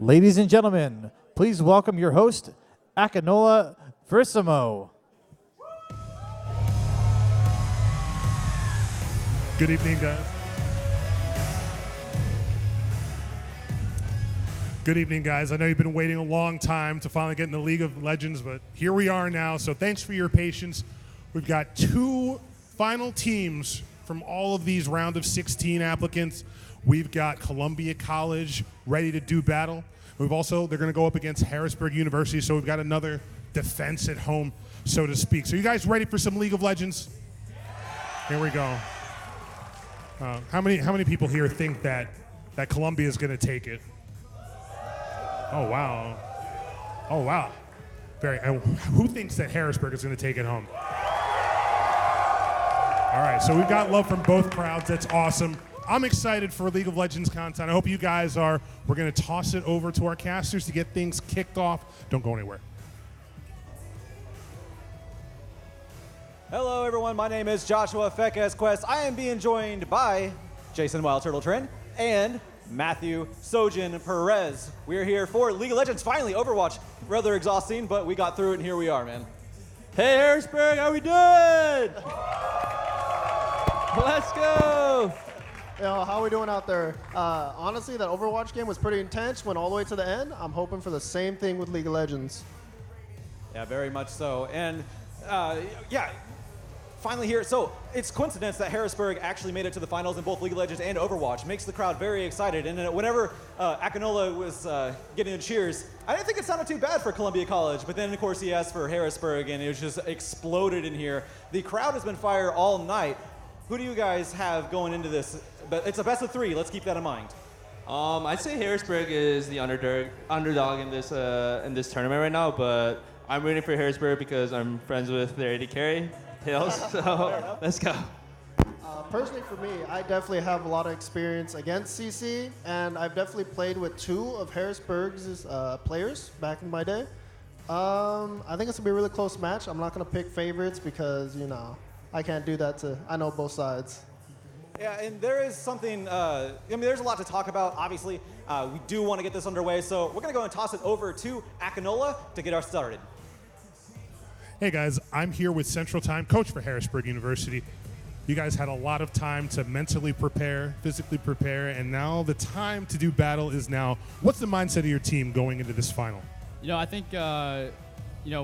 Ladies and gentlemen, please welcome your host, Akinola Versimo. Good evening, guys. Good evening, guys. I know you've been waiting a long time to finally get in the League of Legends, but here we are now, so thanks for your patience. We've got two final teams from all of these round of 16 applicants. We've got Columbia College ready to do battle. They're going to go up against Harrisburg University, so we've got another defense at home, so to speak. So you guys ready for some League of Legends? Here we go. How many people here think that Columbia is going to take it? Oh, wow. Oh, wow. Who thinks that Harrisburg is going to take it home? All right, so we've got love from both crowds. That's awesome. I'm excited for League of Legends content. I hope you guys are. We're going to toss it over to our casters to get things kicked off. Don't go anywhere. Hello, everyone. My name is Joshua Fekes Quest. I am being joined by Jason Wild Turtle Trend and Matthew Sojin Perez. We're here for League of Legends. Finally, Overwatch. Rather exhausting, but we got through it, and here we are, man. Hey, Harrisburg, how we doing? Let's go. Yo, how are we doing out there? Honestly, that Overwatch game was pretty intense, went all the way to the end. I'm hoping for the same thing with League of Legends. Yeah, very much so. And yeah, finally here. So it's coincidence that Harrisburg actually made it to the finals in both League of Legends and Overwatch. Makes the crowd very excited. And whenever Akinola was getting the cheers, I didn't think it sounded too bad for Columbia College. But then, of course, he asked for Harrisburg, and it was just exploded in here. The crowd has been fire all night. Who do you guys have going into this? But it's a best of three. Let's keep that in mind. I'd say Harrisburg is the underdog in this tournament right now, but I'm rooting for Harrisburg because I'm friends with their AD carry, Tails. So let's go. Personally, for me, I definitely have a lot of experience against CC, and I've definitely played with two of Harrisburg's players back in my day. I think it's gonna be a really close match. I'm not gonna pick favorites because I can't do that I know both sides. Yeah, and there is something, there's a lot to talk about, obviously. We do want to get this underway, so we're going to go and toss it over to Akinola to get us started. Hey, guys, I'm here with Central Time, coach for Harrisburg University. You guys had a lot of time to mentally prepare, physically prepare, and now the time to do battle is now. What's the mindset of your team going into this final? I think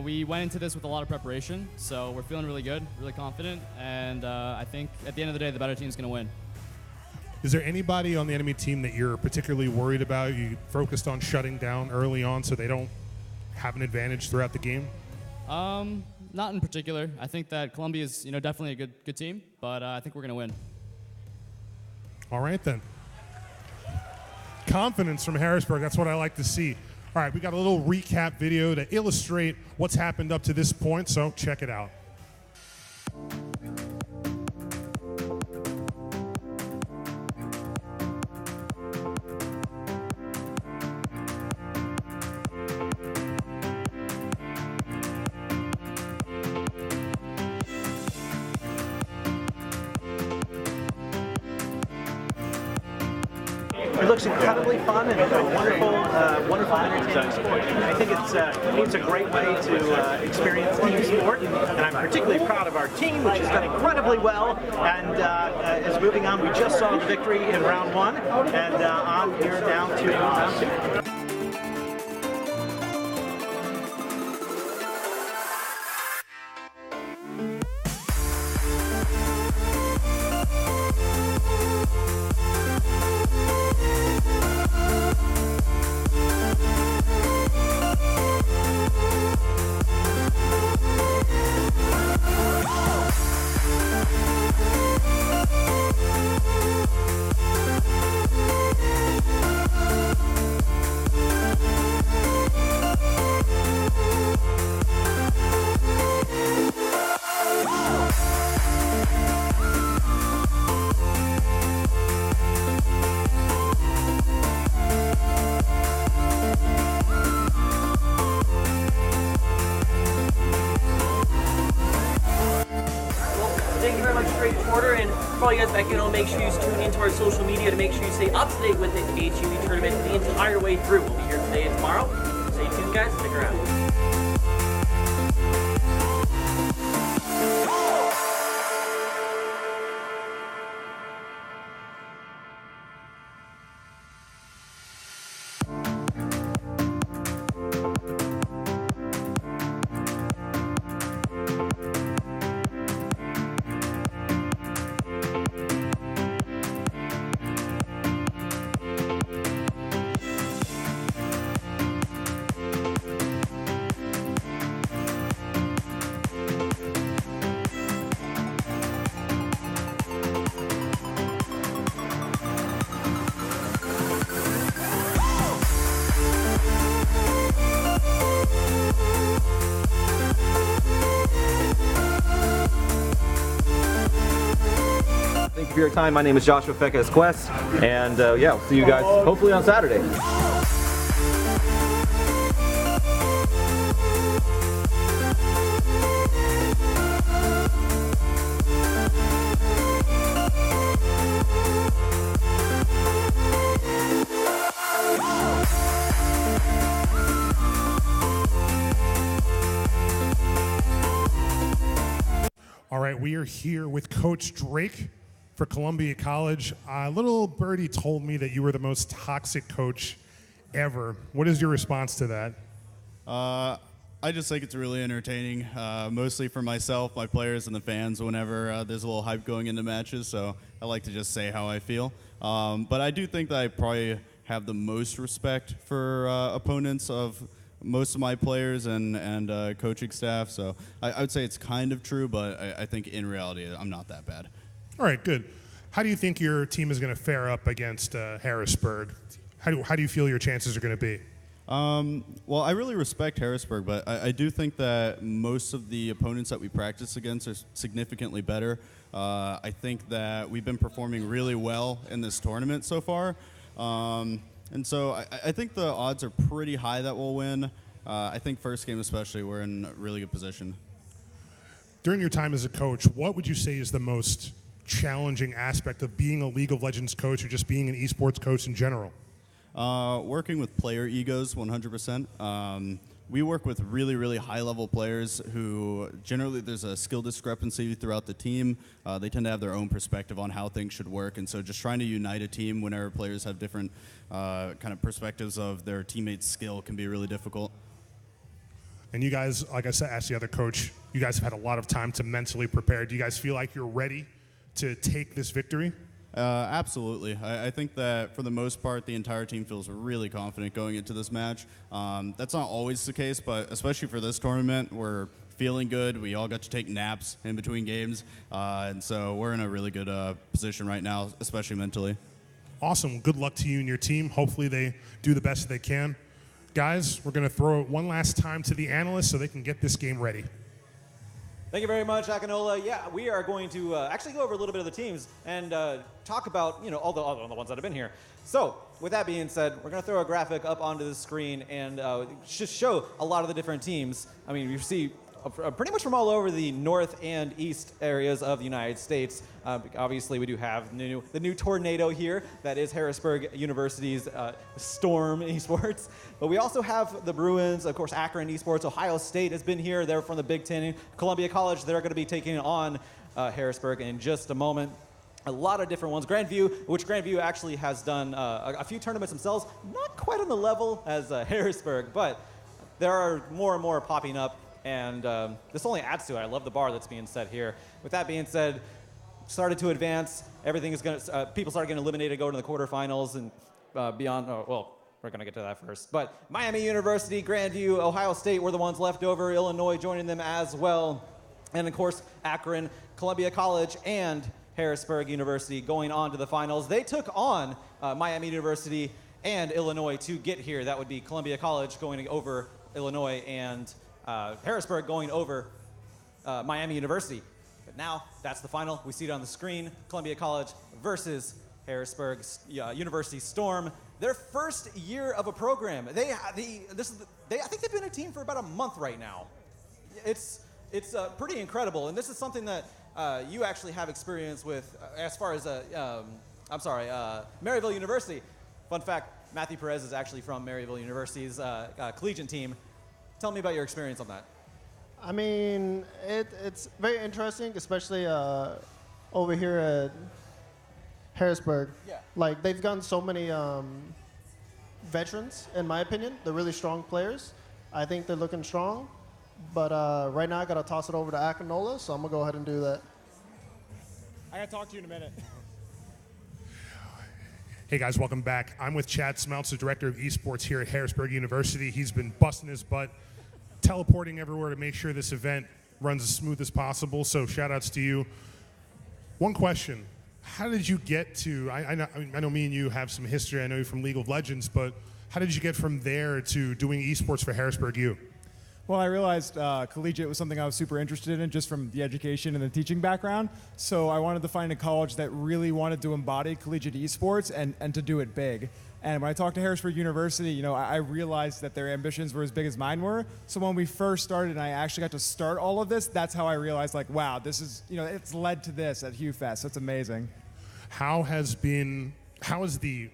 we went into this with a lot of preparation, so we're feeling really good, really confident, and I think at the end of the day, the better team's going to win. Is there anybody on the enemy team that you're particularly worried about, you focused on shutting down early on so they don't have an advantage throughout the game? Not in particular. I think that Columbia is definitely a good team, but I think we're going to win. All right, then. Confidence from Harrisburg, that's what I like to see. All right, we got a little recap video to illustrate what's happened up to this point, so check it out. It looks incredibly fun and a wonderful entertaining sport. I think it's a great way to experience team sport, and I'm particularly proud of our team, which has done incredibly well and is moving on. We just saw the victory in round one, and on here now to round two. thank you very much, great quarter. And for all you guys back in, make sure you tune into our social media to make sure you stay up to date with the HUE tournament the entire way through. We'll be here today and tomorrow. Stay tuned, guys. Stick around. Thank you for your time. My name is Joshua Fekes Quest, and yeah, we'll see you guys hopefully on Saturday. All right, we are here with Coach Drake for Columbia College. Little birdie told me that you were the most toxic coach ever. What is your response to that? I just think it's really entertaining, mostly for myself, my players, and the fans whenever there's a little hype going into matches, so I like to just say how I feel. But I do think that I probably have the most respect for opponents of most of my players and coaching staff, so I would say it's kind of true, but I think in reality I'm not that bad. All right, good. How do you think your team is going to fare up against Harrisburg? How do you feel your chances are going to be? Well, I really respect Harrisburg, but I do think that most of the opponents that we practice against are significantly better. I think that we've been performing really well in this tournament so far. And so I think the odds are pretty high that we'll win. I think first game especially, we're in a really good position. During your time as a coach, what would you say is the most challenging aspect of being a League of Legends coach or just being an esports coach in general? Working with player egos, 100%. We work with really, really high-level players who generally there's a skill discrepancy throughout the team. They tend to have their own perspective on how things should work, and so just trying to unite a team whenever players have different kind of perspectives of their teammates' skill can be really difficult. And you guys, like I said, asked the other coach, you guys have had a lot of time to mentally prepare. Do you guys feel like you're ready to take this victory? Absolutely. I think that for the most part, the entire team feels really confident going into this match. That's not always the case, but especially for this tournament, we're feeling good. We all got to take naps in between games, and so we're in a really good position right now, especially mentally. Awesome. Good luck to you and your team. Hopefully they do the best that they can. Guys, we're going to throw it one last time to the analysts so they can get this game ready. Thank you very much, Akinola. Yeah, we are going to actually go over a little bit of the teams and talk about all the ones that have been here. So, with that being said, we're going to throw a graphic up onto the screen and just show a lot of the different teams. I mean, you see pretty much from all over the north and east areas of the United States. Obviously, we do have the new tornado here. That is Harrisburg University's Storm Esports. But we also have the Bruins, of course, Akron Esports. Ohio State has been here. They're from the Big Ten. Columbia College, they're going to be taking on Harrisburg in just a moment. A lot of different ones. Grandview, which Grandview actually has done a few tournaments themselves. Not quite on the level as Harrisburg, but there are more and more popping up. And this only adds to it. I love the bar that's being set here. With that being said, started to advance. Everything is going to, people started getting eliminated, go to the quarterfinals and beyond. Oh, well, we're going to get to that first. But Miami University, Grandview, Ohio State were the ones left over. Illinois joining them as well. And of course, Akron, Columbia College, and Harrisburg University going on to the finals. They took on Miami University and Illinois to get here. That would be Columbia College going over Illinois and Harrisburg going over Miami University. But now, that's the final. We see it on the screen. Columbia College versus Harrisburg University Storm. Their first year of a program. I think they've been a team for about a month right now. It's pretty incredible, and this is something that you actually have experience with, as far as, Maryville University. Fun fact, Matthew Perez is actually from Maryville University's collegiate team. Tell me about your experience on that. I mean, it's very interesting, especially over here at Harrisburg. Yeah. Like, they've gotten so many veterans, in my opinion. They're really strong players. I think they're looking strong. But right now, I got to toss it over to Akinola, so I'm going to go ahead and do that. I got to talk to you in a minute. Hey guys, welcome back. I'm with Chad Smeltz, the director of esports here at Harrisburg University. He's been busting his butt, teleporting everywhere to make sure this event runs as smooth as possible. So shout outs to you. One question. How did you get to, I know me and you have some history, I know you from League of Legends, but how did you get from there to doing esports for Harrisburg U? Well, I realized collegiate was something I was super interested in just from the education and the teaching background. So I wanted to find a college that really wanted to embody collegiate esports and to do it big. And when I talked to Harrisburg University, you know, I realized that their ambitions were as big as mine were. So when we first started and I actually got to start all of this, that's how I realized, like, wow, this is, you know, it's led to this at HUE Fest. So it's amazing. How has the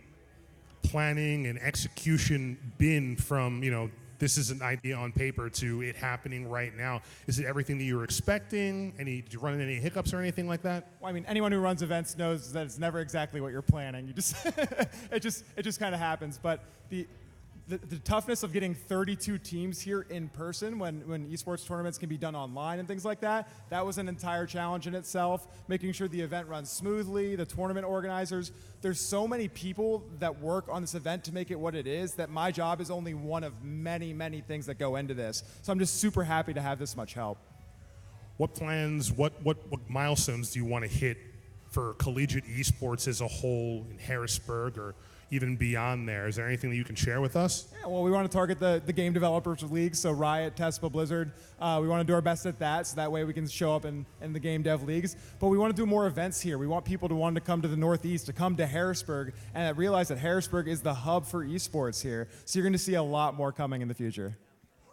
planning and execution been from, you know, this is an idea on paper to it happening right now? Is it everything that you were expecting? Did you run into any hiccups or anything like that? Well, I mean, anyone who runs events knows that it's never exactly what you're planning. You just, it just kind of happens. But the toughness of getting 32 teams here in person when esports tournaments can be done online and things like that, that was an entire challenge in itself. Making sure the event runs smoothly, the tournament organizers. There's so many people that work on this event to make it what it is that my job is only one of many, many things that go into this. So I'm just super happy to have this much help. What plans, what milestones do you want to hit for collegiate esports as a whole in Harrisburg or even beyond there? Is there anything that you can share with us? Yeah, well, we want to target the game developers leagues, so Riot, Tespa, Blizzard. We want to do our best at that, so that way we can show up in the game dev leagues. But we want to do more events here. We want people to want to come to the Northeast, to come to Harrisburg, and realize that Harrisburg is the hub for esports here. So you're going to see a lot more coming in the future.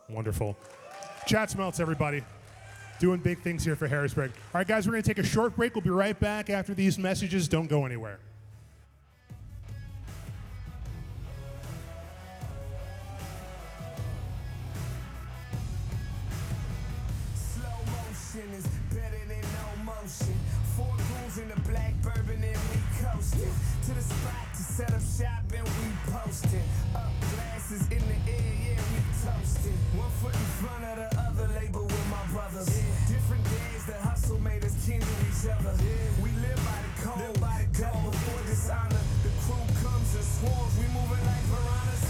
Wonderful. Chat Smelts, everybody. Doing big things here for Harrisburg. All right, guys, we're going to take a short break. We'll be right back after these messages. Don't go anywhere. Is better than no motion. 4 goons in the black bourbon and we coasting to the spot to set up shop and we posting up glasses in the air, yeah, we toasting. 1 foot in front of the other, label with my brothers. Yeah. Different days, the hustle made us kin to each other. Yeah. We live by the code, before dishonor. The crew comes and swarms, we moving like piranhas.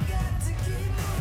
Got to keep moving.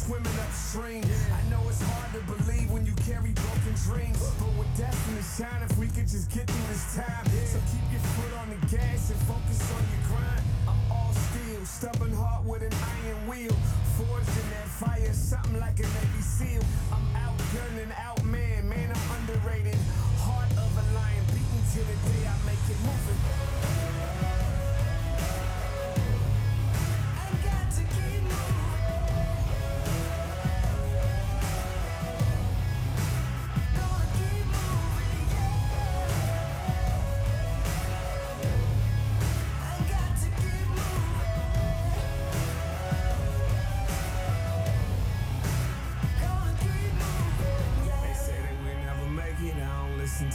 Swimming upstream. I know it's hard to believe when you carry broken dreams, but we're destined to shine if we could just get through this time. So keep your foot on the gas and focus on your grind. I'm all steel, stubborn heart with an iron wheel, forged in that fire, something like a Navy SEAL. I'm outgunning, outman, man, I'm underrated. Heart of a lion, beaten till the day I make it moving. I got to keep moving.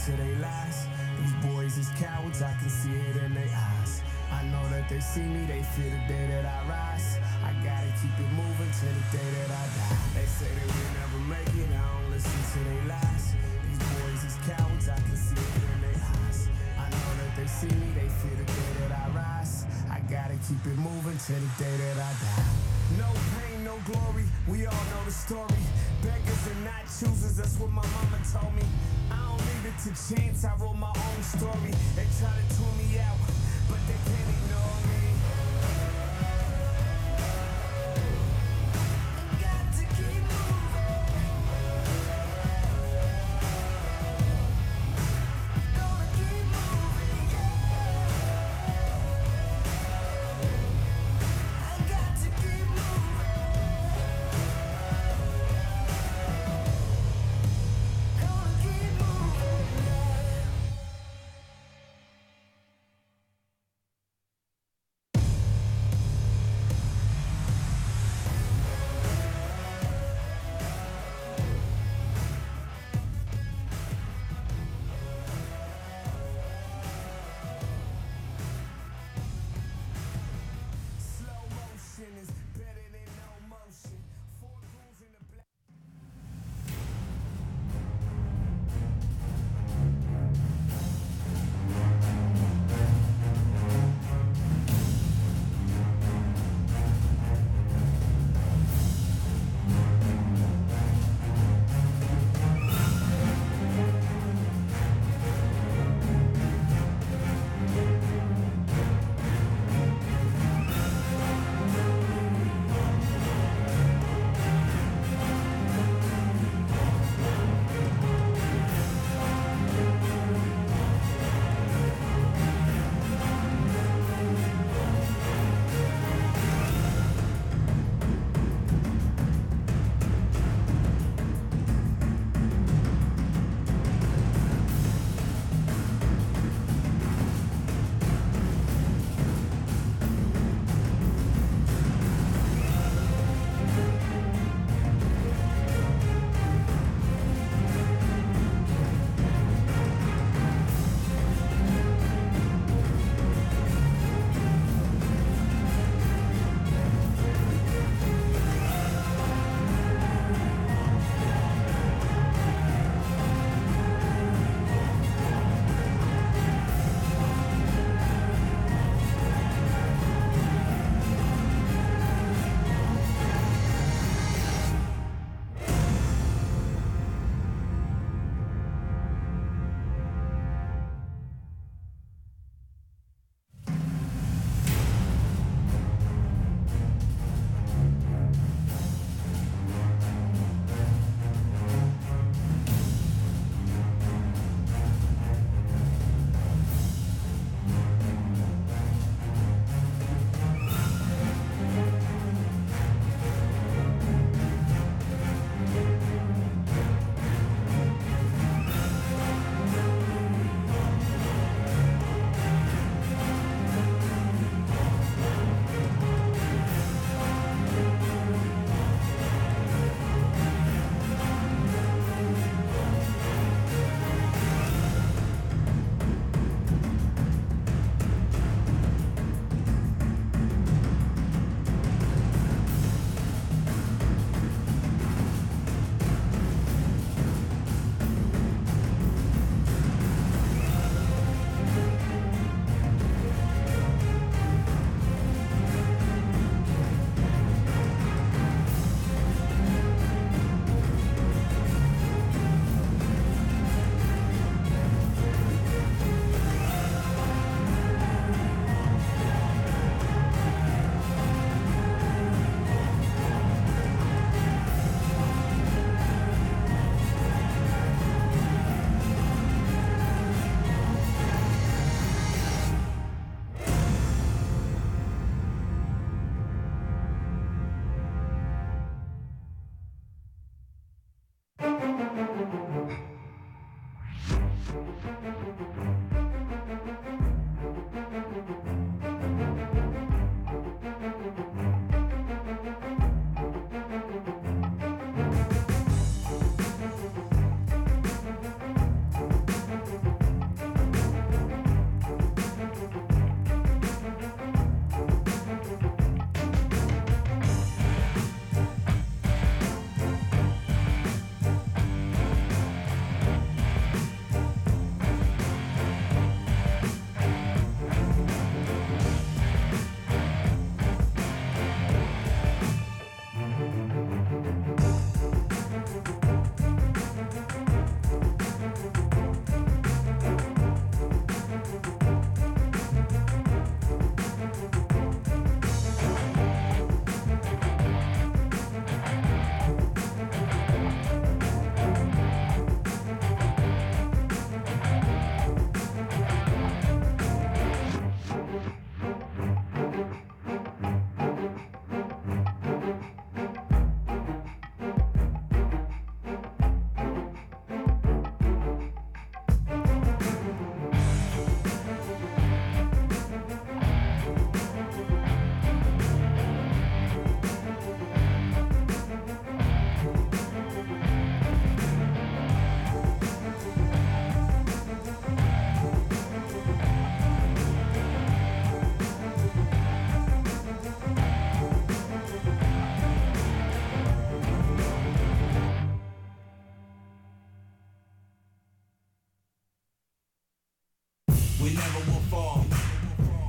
To their lies. These boys is cowards, I can see it in their eyes. I know that they see me, they feel the day that I rise. I gotta keep it moving till the day that I die. They say they will never make it, I don't listen to their lies. These boys is cowards, I can see it in their eyes. I know that they see me, they feel the day that I rise. I gotta keep it moving till the day that I die. No pain, no glory, we all know the story. Beggars and not choosers, that's what my mama told me. I don't leave it to chance, I wrote my own story. They try to tune me out, but they can't ignore me.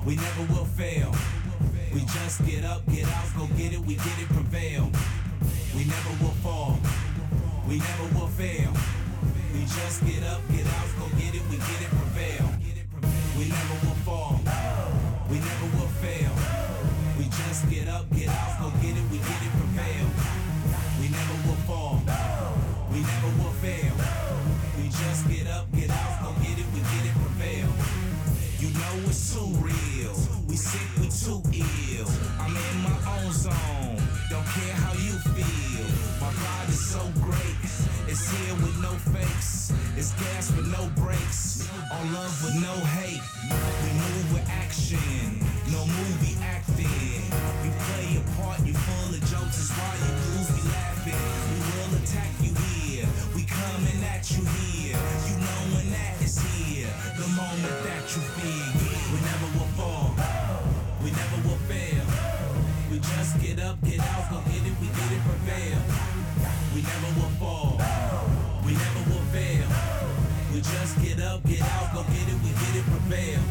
We never will fail. We just get up, get out, go get it, we get it, prevail. We never will fall. We never will fail. We just get up, get out, go get it, we get it, prevail. We never will fall. We never will fail. We just get up, get out, go get it, we get it, prevail. We never will fall. We never will fail. We just get up, get out, go get it, we get it, prevail. You know it's too real. We sick, we too ill. I'm in my own zone. Don't care how you feel. My ride is so great. It's here with no fakes. It's gas with no brakes. All love with no hate. We move with action. No movie acting. You play your part, you full of jokes. That's why you lose, we laughing. We will attack you here. We coming at you here. You know when that is here. The moment that you feel. We never will fall. We never will fail. We just get up, get out, go get it, we get it, prevail. We never will fall. We never will fail. We just get up, get out, go get it, we get it, prevail.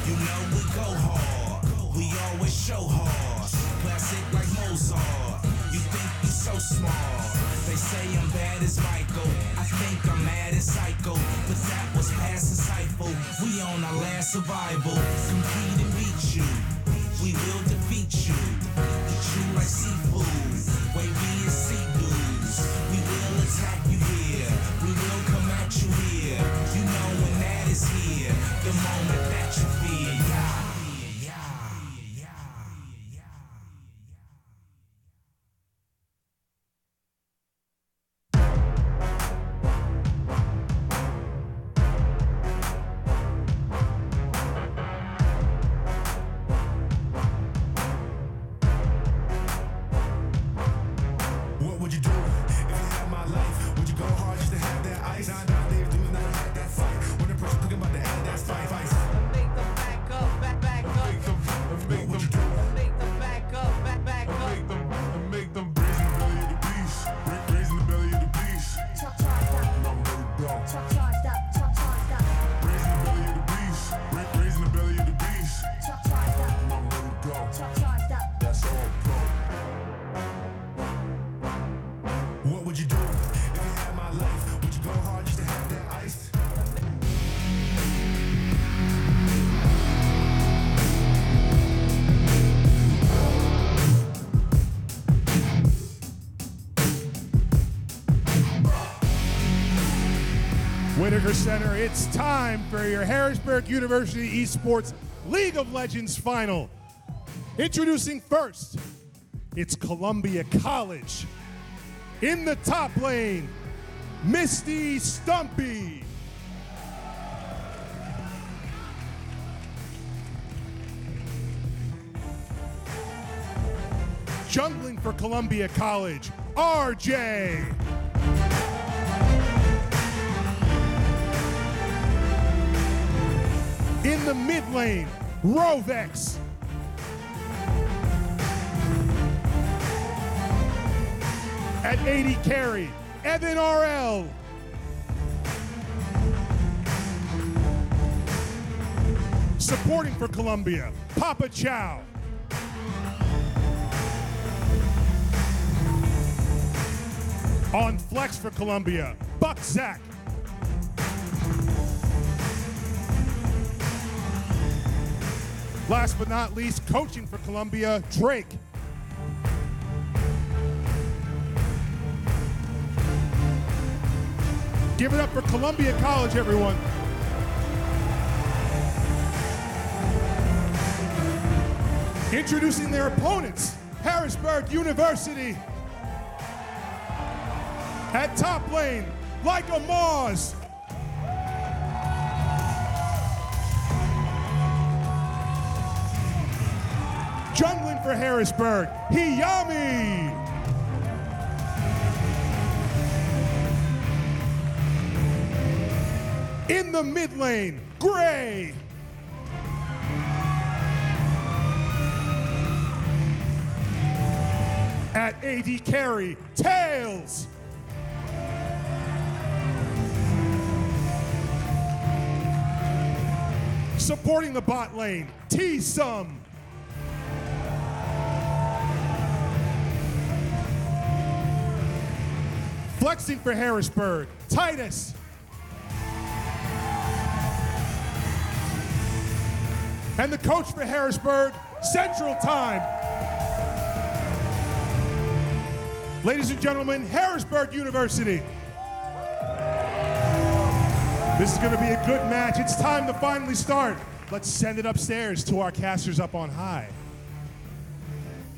You know we go hard. We always show hard. Classic like Mozart. You think you so smart. They say I'm bad as Michael. I think I'm mad as Psycho. But that was past insightful. We on our last survival. Compete and beat you. We will defeat you. Eat you like seafood. Way we is sea dudes. We will attack you here. We will come at you here. You know when that is here. The moment that you fear. What would you do if you had my life? Would you go hard just to have that ice? Nah, they've do not had that fight. When the person talking about the add that fight. Make them back up, back up. What would you do? Make them back up, back up. Make them raise in the belly of the beast. Raise in the belly of the beast. I'm ready to go. Raise in the belly of the beast. Raise in the belly of the beast. I'm ready to go. That's all, bro. What would you do if you had my life? Would you go hard just to have that ice? Whitaker Center, it's time for your Harrisburg University Esports League of Legends final. Introducing first, it's Columbia College. In the top lane, Misty Stumpy. Jungling for Columbia College, RJ. In the mid lane, Rovex. At 80 carry, Evan RL. Supporting for Columbia, Papa Chow. On flex for Columbia, Buck Zach. Last but not least, coaching for Columbia, Drake. Give it up for Columbia College, everyone. Introducing their opponents, Harrisburg University. At top lane, like a Mars. Jungling for Harrisburg, Hiyami. In the mid lane, Gray. At AD carry, Tails. Supporting the bot lane, T-Sum. Flexing for Harrisburg, Titus. And the coach for Harrisburg, Central Time. Ladies and gentlemen, Harrisburg University. This is going to be a good match. It's time to finally start. Let's send it upstairs to our casters up on high.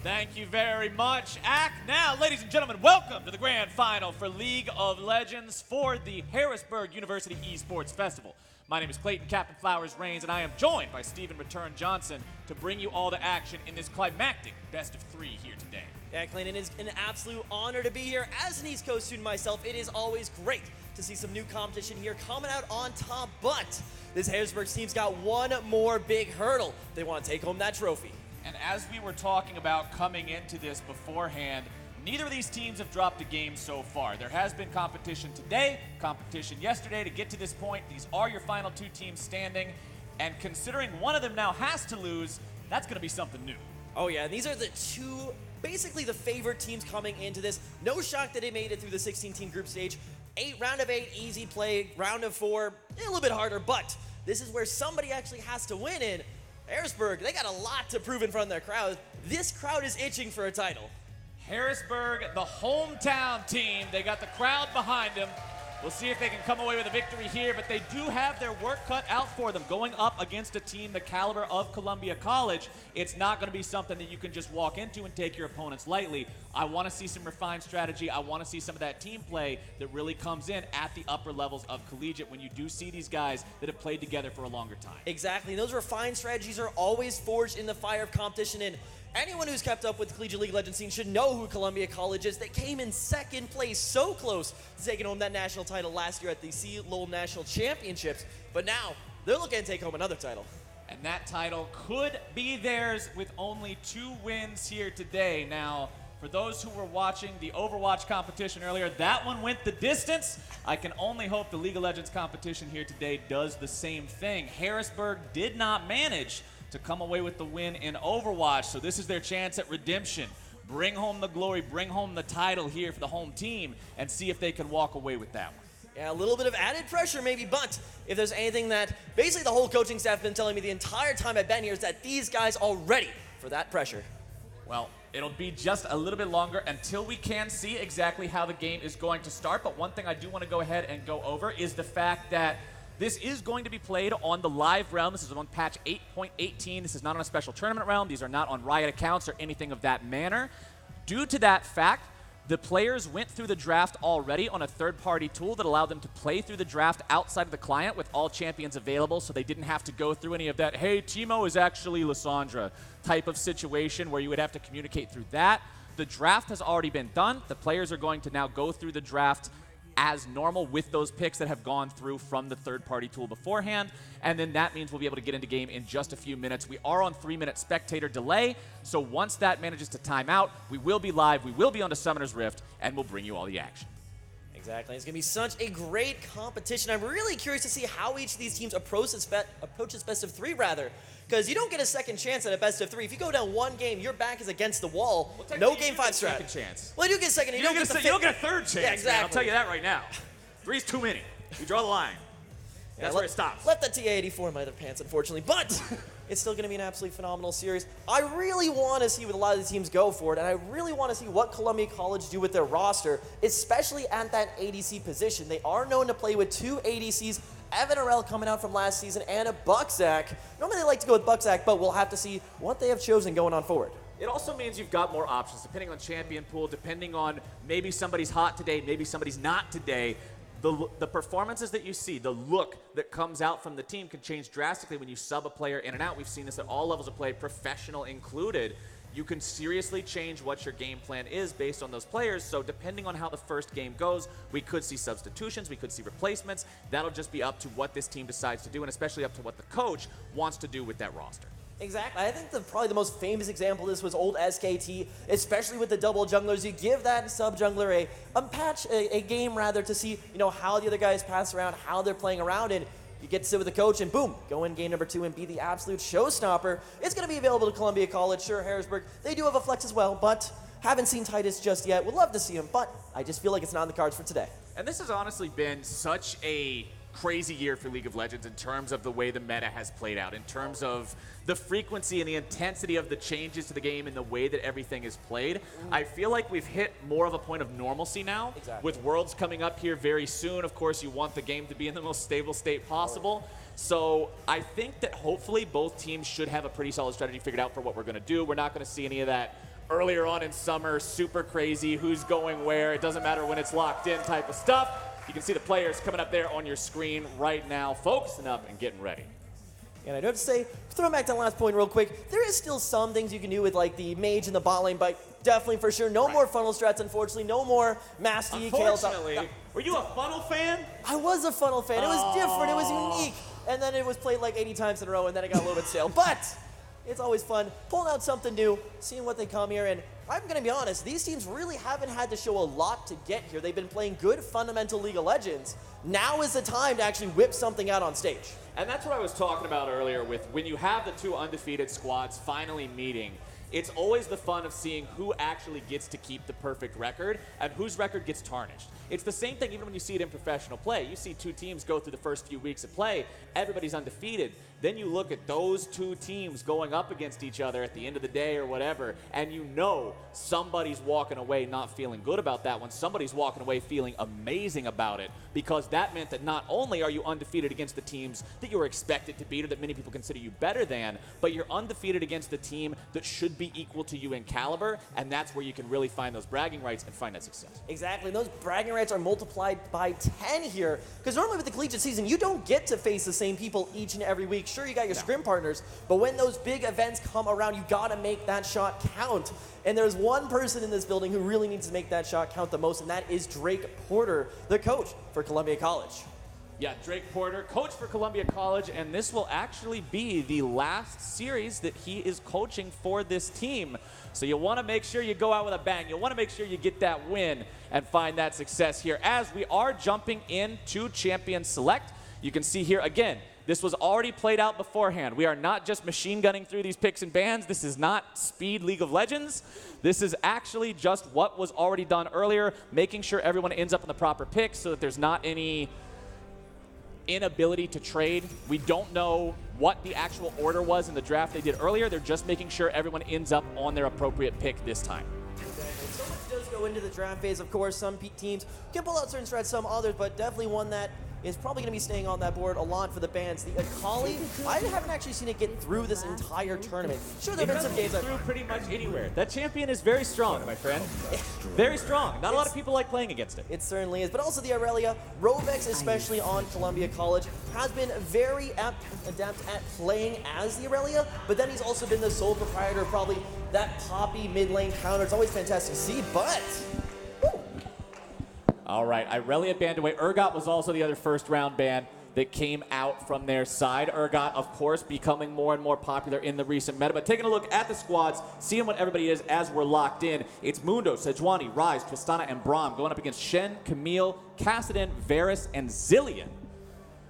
Thank you very much, Ak. Now, ladies and gentlemen, welcome to the grand final for League of Legends for the Harrisburg University Esports Festival. My name is Clayton Captain Flowers Reigns, and I am joined by Stephen Return Johnson to bring you all the action in this climactic best of 3 here today. Yeah, Clayton, it is an absolute honor to be here. As an East Coast student myself, it is always great to see some new competition here coming out on top, but this Harrisburg team's got one more big hurdle. They want to take home that trophy. And as we were talking about coming into this beforehand, neither of these teams have dropped a game so far. There has been competition today, competition yesterday to get to this point. These are your final 2 teams standing, and considering one of them now has to lose, that's going to be something new. Oh yeah, these are the 2, basically the favorite teams coming into this. No shock that they made it through the 16-team group stage. Round of 8, easy play. Round of 4, a little bit harder, but this is where somebody actually has to win in. Harrisburg, they got a lot to prove in front of their crowd. This crowd is itching for a title. Harrisburg, the hometown team, they got the crowd behind them. We'll see if they can come away with a victory here, but they do have their work cut out for them. Going up against a team the caliber of Columbia College, it's not going to be something that you can just walk into and take your opponents lightly. I want to see some refined strategy. I want to see some of that team play that really comes in at the upper levels of collegiate when you do see these guys that have played together for a longer time. Exactly, and those refined strategies are always forged in the fire of competition, and anyone who's kept up with the Collegiate League of Legends scene should know who Columbia College is. They came in 2nd place, so close to taking home that national title last year at the C. Lowell National Championships. But now, they're looking to take home another title. And that title could be theirs with only 2 wins here today. Now, for those who were watching the Overwatch competition earlier, that one went the distance. I can only hope the League of Legends competition here today does the same thing. Harrisburg did not manage to come away with the win in Overwatch, so this is their chance at redemption. Bring home the glory, bring home the title here for the home team, and see if they can walk away with that one. Yeah, a little bit of added pressure maybe, but if there's anything that basically the whole coaching staff has been telling me the entire time I've been here is that these guys are ready for that pressure. Well, it'll be just a little bit longer until we can see exactly how the game is going to start, but one thing I do want to go ahead and go over is the fact that this is going to be played on the live realm. This is on patch 8.18. This is not on a special tournament realm. These are not on Riot accounts or anything of that manner. Due to that fact, the players went through the draft already on a third-party tool that allowed them to play through the draft outside of the client with all champions available, so they didn't have to go through any of that, hey, Teemo is actually Lysandra type of situation where you would have to communicate through that. The draft has already been done. The players are going to now go through the draft as normal with those picks that have gone through from the third-party tool beforehand, and then that means we'll be able to get into game in just a few minutes. We are on 3-minute spectator delay, so once that manages to time out, we will be live, we will be on the Summoner's Rift, and we'll bring you all the action. Exactly. It's going to be such a great competition. I'm really curious to see how each of these teams approaches best of 3, rather. Because you don't get a second chance at a best of 3. If you go down 1 game, your back is against the wall. Well, no game 5 strat. Second chance. Well, you get second. You don't get a third chance. Yeah, exactly. Man, I'll tell you that right now. 3's too many. We draw the line. That's where it stops. Left that TA-84 in my other pants, unfortunately. But it's still going to be an absolutely phenomenal series. I really want to see what a lot of the teams go for it, and I really want to see what Columbia College do with their roster, especially at that ADC position. They are known to play with 2 ADCs, Evan Arel coming out from last season, and a Bucksack. Normally they like to go with Bucksack, but we'll have to see what they have chosen going on forward. It also means you've got more options, depending on champion pool, depending on maybe somebody's hot today, maybe somebody's not today. The performances that you see, the look that comes out from the team can change drastically when you sub a player in and out. We've seen this at all levels of play, professional included. You can seriously change what your game plan is based on those players. So depending on how the first game goes, we could see substitutions, we could see replacements. That'll just be up to what this team decides to do, and especially up to what the coach wants to do with that roster. Exactly. I think probably the most famous example of this was old SKT, especially with the double junglers. You give that sub-jungler a game rather to see how the other guys pass around, how they're playing around, and you get to sit with the coach and boom, go in game number 2 and be the absolute showstopper. It's going to be available to Columbia College. Sure, Harrisburg, they do have a flex as well, but haven't seen Titus just yet. Would love to see him, but I just feel like it's not on the cards for today. And this has honestly been such a crazy year for League of Legends in terms of the way the meta has played out, in terms of the frequency and the intensity of the changes to the game and the way that everything is played. I feel like we've hit more of a point of normalcy now. With Worlds coming up here very soon. Of course, you want the game to be in the most stable state possible. So I think that hopefully both teams should have a pretty solid strategy figured out for what we're going to do. We're not going to see any of that earlier on in summer, super crazy, who's going where, it doesn't matter when it's locked in type of stuff. You can see the players coming up there on your screen right now, focusing up and getting ready. And I do have to say, throwing back to that last point real quick, there is still some things you can do with like the mage and the bot lane, but definitely for sure, no more funnel strats, unfortunately, no more mass decals. Unfortunately, were you a funnel fan? I was a funnel fan. It was different, it was unique, and then it was played like 80 times in a row, and then it got a little bit stale. But it's always fun pulling out something new, seeing what they come here, and I'm going to be honest, these teams really haven't had to show a lot to get here. They've been playing good fundamental League of Legends. Now is the time to actually whip something out on stage. And that's what I was talking about earlier with when you have the two undefeated squads finally meeting, it's always the fun of seeing who actually gets to keep the perfect record and whose record gets tarnished. It's the same thing even when you see it in professional play. You see two teams go through the first few weeks of play, everybody's undefeated. Then you look at those two teams going up against each other at the end of the day or whatever, and you know somebody's walking away not feeling good about that one. Somebody's walking away feeling amazing about it, because that meant that not only are you undefeated against the teams that you were expected to beat or that many people consider you better than, but you're undefeated against the team that should be equal to you in caliber, and that's where you can really find those bragging rights and find that success. Exactly. Those bragging rights are multiplied by 10 here, because normally with the collegiate season, you don't get to face the same people each and every week. Sure, you got your scrim partners, but when those big events come around, you got to make that shot count. And there's one person in this building who really needs to make that shot count the most, and that is Drake Porter, the coach for Columbia College. Yeah, Drake Porter, coach for Columbia College, and this will actually be the last series that he is coaching for this team. So you want to make sure you go out with a bang. You want to make sure you get that win and find that success here. As we are jumping into Champion Select, you can see here again, this was already played out beforehand. We are not just machine gunning through these picks and bans. This is not speed League of Legends. This is actually just what was already done earlier, making sure everyone ends up in the proper picks so that there's not any inability to trade. We don't know what the actual order was in the draft they did earlier. They're just making sure everyone ends up on their appropriate pick this time. Exactly. So much does go into the draft phase. Of course, some teams can pull out certain strats, some others, but definitely one that is probably going to be staying on that board a lot for the bans. The Akali, I haven't actually seen it get through this entire tournament. Sure, there have been some games that through pretty much anywhere. That champion is very strong, my friend. Very strong. Not a lot of people like playing against it. It certainly is. But also the Aurelia, Rovex, especially on Columbia College, has been very adept at playing as the Aurelia, but then he's also been the sole proprietor of probably that poppy mid lane counter. It's always fantastic to see, but all right, Irelia banned away. Urgot was also the other first round ban that came out from their side. Urgot, of course, becoming more and more popular in the recent meta. But taking a look at the squads, seeing what everybody is as we're locked in, it's Mundo, Sejuani, Rise, Tristana, and Braum going up against Shen, Camille, Kassadin, Varus, and Zillion.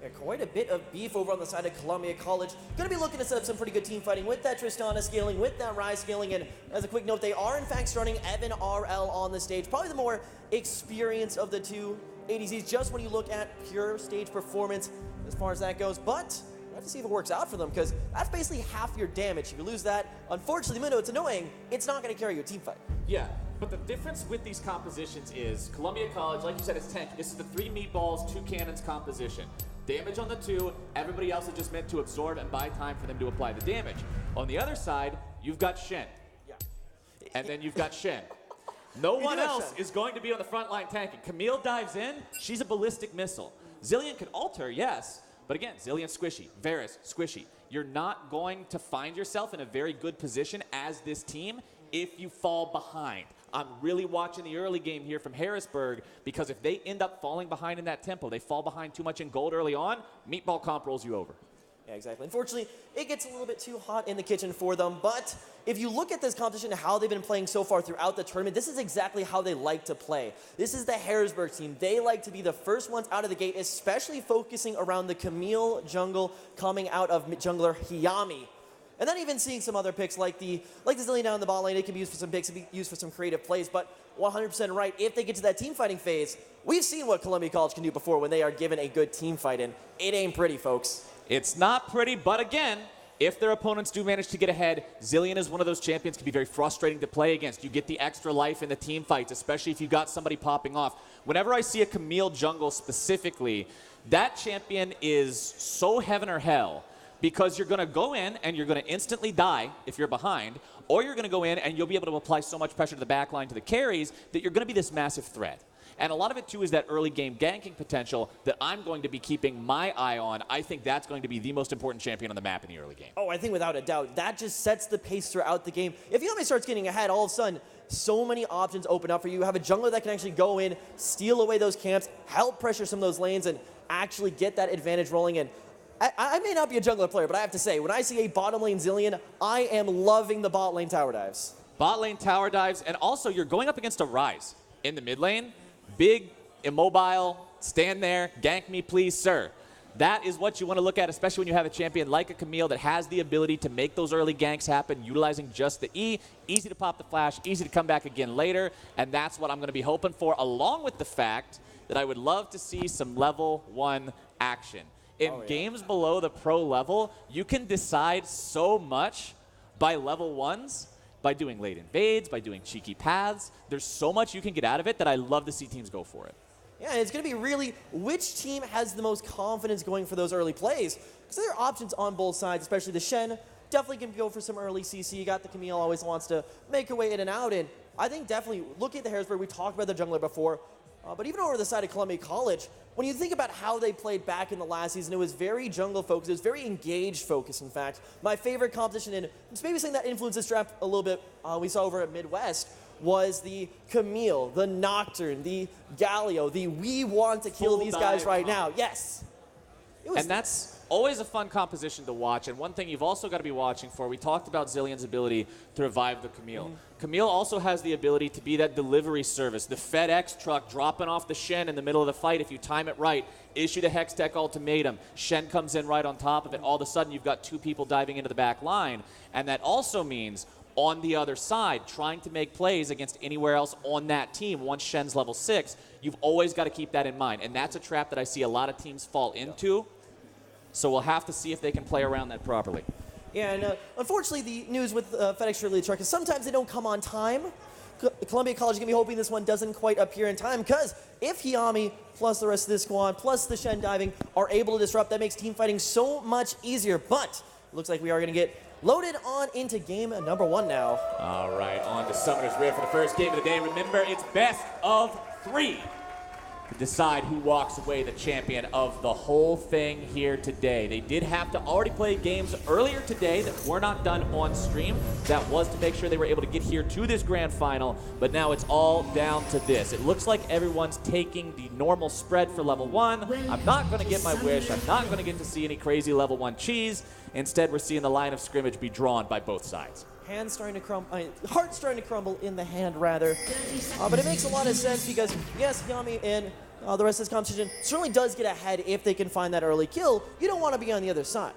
Yeah, quite a bit of beef over on the side of Columbia College. Going to be looking to set up some pretty good team fighting with that Tristana scaling, with that Rise scaling, and as a quick note, they are in fact starting Evan RL on the stage. Probably the more experienced of the two ADCs, just when you look at pure stage performance as far as that goes. But we'll have to see if it works out for them, because that's basically half your damage. If you lose that, unfortunately, Mundo, it's annoying. It's not going to carry you a team fight. Yeah, but the difference with these compositions is Columbia College, like you said, it's tanky. This is the 3 meatballs, 2 cannons composition. Damage on the 2, everybody else is just meant to absorb and buy time for them to apply the damage. On the other side, you've got Shen. Yeah. And then you've got Shen. No one else is going to be on the front line tanking. Camille dives in, she's a ballistic missile. Zillion can alter, yes, but again, Zillion squishy, Varus squishy. You're not going to find yourself in a very good position as this team if you fall behind. I'm really watching the early game here from Harrisburg, because if they end up falling behind in that tempo, they fall behind too much in gold early on, Meatball Comp rolls you over. Yeah, exactly. Unfortunately, it gets a little bit too hot in the kitchen for them, but if you look at this competition and how they've been playing so far throughout the tournament, this is exactly how they like to play. This is the Harrisburg team. They like to be the first ones out of the gate, especially focusing around the Camille jungle coming out of jungler Hiyami. And then even seeing some other picks like the Zillion down in the bot lane, it can be used for some picks, it can be used for some creative plays, but 100% right, if they get to that team fighting phase, we've seen what Columbia College can do before when they are given a good team fight, and it ain't pretty, folks. It's not pretty, but again, if their opponents do manage to get ahead, Zillion is one of those champions can be very frustrating to play against. You get the extra life in the team fights, especially if you've got somebody popping off. Whenever I see a Camille jungle specifically, that champion is so heaven or hell because you're going to go in and you're going to instantly die if you're behind, or you're going to go in and you'll be able to apply so much pressure to the backline to the carries that you're going to be this massive threat. And a lot of it, too, is that early game ganking potential that I'm going to be keeping my eye on. I think that's going to be the most important champion on the map in the early game. Oh, I think without a doubt. That just sets the pace throughout the game. If Yami starts getting ahead, all of a sudden, so many options open up for you. You have a jungler that can actually go in, steal away those camps, help pressure some of those lanes, and actually get that advantage rolling in. I may not be a jungler player, but I have to say, when I see a bottom lane Zillion, I am loving the bot lane tower dives. Bot lane tower dives, and also you're going up against a Ryze in the mid lane. Big, immobile, stand there, gank me please, sir. That is what you want to look at, especially when you have a champion like a Camille that has the ability to make those early ganks happen, utilizing just the E. Easy to pop the flash, easy to come back again later, and that's what I'm going to be hoping for, along with the fact that I would love to see some level 1 action. In games below the pro level, you can decide so much by level 1s, by doing late invades, by doing cheeky paths. There's so much you can get out of it that I love to see teams go for it. Yeah, and it's going to be really which team has the most confidence going for those early plays. Because there are options on both sides, especially the Shen. Definitely can go for some early CC. You got the Camille, always wants to make her way in and out. And I think definitely, looking at the Harrisburg, we talked about the jungler before. But even over the side of Columbia College, when you think about how they played back in the last season, it was very jungle focused. It was very engaged focused, in fact. My favorite competition, and it's maybe something that influenced this draft a little bit, we saw over at Midwest, was the Camille, the Nocturne, the Galio, the we want to kill these guys right now. Yes. And that's always a fun composition to watch. And one thing you've also got to be watching for, we talked about Zillion's ability to revive the Camille. Camille also has the ability to be that delivery service, the FedEx truck dropping off the Shen in the middle of the fight. If you time it right, issue the Hextech ultimatum. Shen comes in right on top of it. All of a sudden, you've got 2 people diving into the back line. And that also means on the other side, trying to make plays against anywhere else on that team, once Shen's level 6, you've always got to keep that in mind. And that's a trap that I see a lot of teams fall into. So we'll have to see if they can play around that properly. Yeah, and unfortunately, the news with FedEx Relay Truck is sometimes they don't come on time. Columbia College is going to be hoping this one doesn't quite appear in time, because if Hiyami plus the rest of this squad plus the Shen diving are able to disrupt, that makes team fighting so much easier. But it looks like we are going to get loaded on into game number 1 now. All right, on to Summoner's Rift for the first game of the day. Remember, it's best of 3 to decide who walks away the champion of the whole thing here today. They did have to already play games earlier today that were not done on stream. That was to make sure they were able to get here to this grand final, but now it's all down to this. It looks like everyone's taking the normal spread for level 1. I'm not going to get my wish. I'm not going to get to see any crazy level 1 cheese. Instead, we're seeing the line of scrimmage be drawn by both sides. Hands starting to crumble, heart starting to crumble in the hand, rather. But it makes a lot of sense because, yes, Yami and the rest of this competition certainly does get ahead if they can find that early kill. You don't want to be on the other side.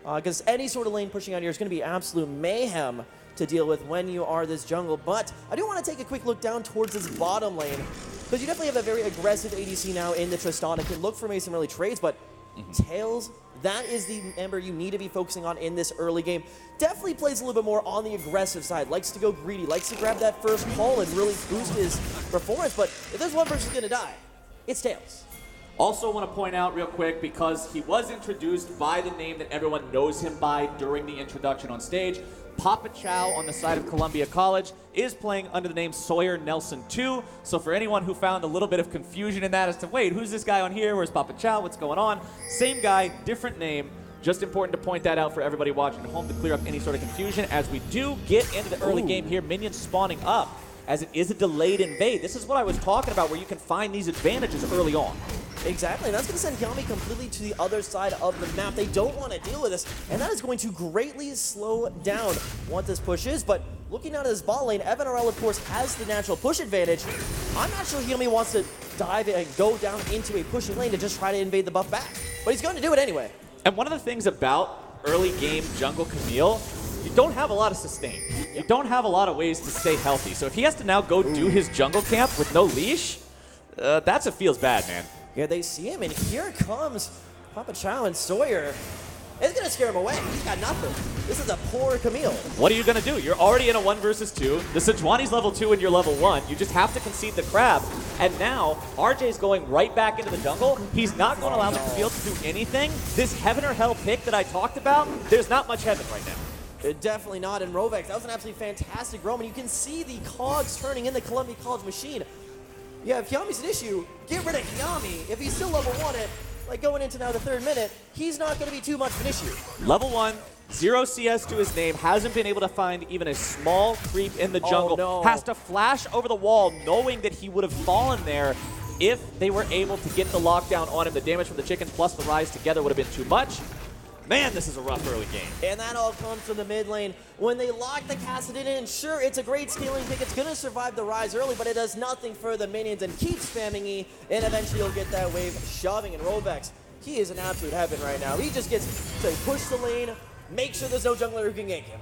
Because any sort of lane pushing out here is going to be absolute mayhem to deal with when you are this jungle. But I do want to take a quick look down towards this bottom lane, because you definitely have a very aggressive ADC now in the Tristana. Can look for maybe some early trades, but Tails, that is the member you need to be focusing on in this early game. Definitely plays a little bit more on the aggressive side, likes to go greedy, likes to grab that first call and really boost his performance. But if there's one person going to die, it's Tails. Also want to point out real quick, because he was introduced by the name that everyone knows him by during the introduction on stage, Papa Chow on the side of Columbia College is playing under the name Sawyer Nelson 2. So for anyone who found a little bit of confusion in that as to, wait, who's this guy on here? Where's Papa Chow? What's going on? Same guy, different name. Just important to point that out for everybody watching at home to clear up any sort of confusion as we do get into the early game here. Minions spawning up as it is a delayed invade. This is what I was talking about, where you can find these advantages early on. Exactly, and that's going to send Yami completely to the other side of the map. They don't want to deal with this, and that is going to greatly slow down what this push is. But looking down at his bot lane, Evan RL, of course, has the natural push advantage. I'm not sure Yami wants to dive and go down into a pushing lane to just try to invade the buff back, but he's going to do it anyway. And one of the things about early game jungle Camille, you don't have a lot of sustain. You don't have a lot of ways to stay healthy. So if he has to now go do his jungle camp with no leash, that's a feels bad, man. Yeah, they see him, and here comes Papa Chow and Sawyer. It's going to scare him away. He's got nothing. This is a poor Camille. What are you going to do? You're already in a 1 versus 2. The Sejuani's level 2 and you're level 1. You just have to concede the crab. And now, RJ's going right back into the jungle. He's not going to allow the field to do anything. This heaven or hell pick that I talked about, there's not much heaven right now. Definitely not in Rovex. That was an absolutely fantastic roam, and you can see the cogs turning in the Columbia College machine. Yeah, if Yami's an issue, get rid of Yami. If he's still level 1 at, like, going into now the 3rd minute, he's not going to be too much of an issue. Level 1, 0 CS to his name, hasn't been able to find even a small creep in the jungle. Oh, no. Has to flash over the wall, knowing that he would have fallen there if they were able to get the lockdown on him. The damage from the chicken plus the rise together would have been too much. Man, this is a rough early game. And that all comes from the mid lane. When they lock the Kassadin in, sure, it's a great scaling pick. It's going to survive the rise early, but it does nothing for the minions and keeps spamming E, and eventually you'll get that wave shoving. And Rovex, he is in absolute heaven right now. He just gets to push the lane, make sure there's no jungler who can gank him.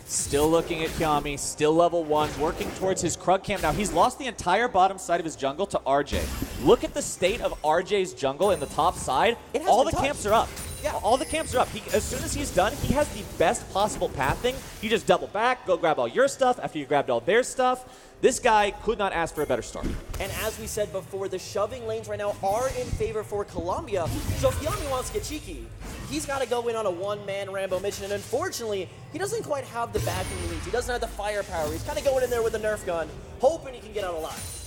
Still looking at Yami, still level 1, working towards his Krug camp. Now, he's lost the entire bottom side of his jungle to RJ. Look at the state of RJ's jungle in the top side. All the camps are up. Yeah. All the camps are up. As soon as he's done, he has the best possible pathing. You just double back, go grab all your stuff after you grabbed all their stuff. This guy could not ask for a better start. And as we said before, the shoving lanes right now are in favor for Columbia. So if Yami wants to get cheeky, he's got to go in on a one-man Rambo mission. And unfortunately, he doesn't quite have the backing he needs. He doesn't have the firepower. He's kind of going in there with a Nerf gun, hoping he can get out alive.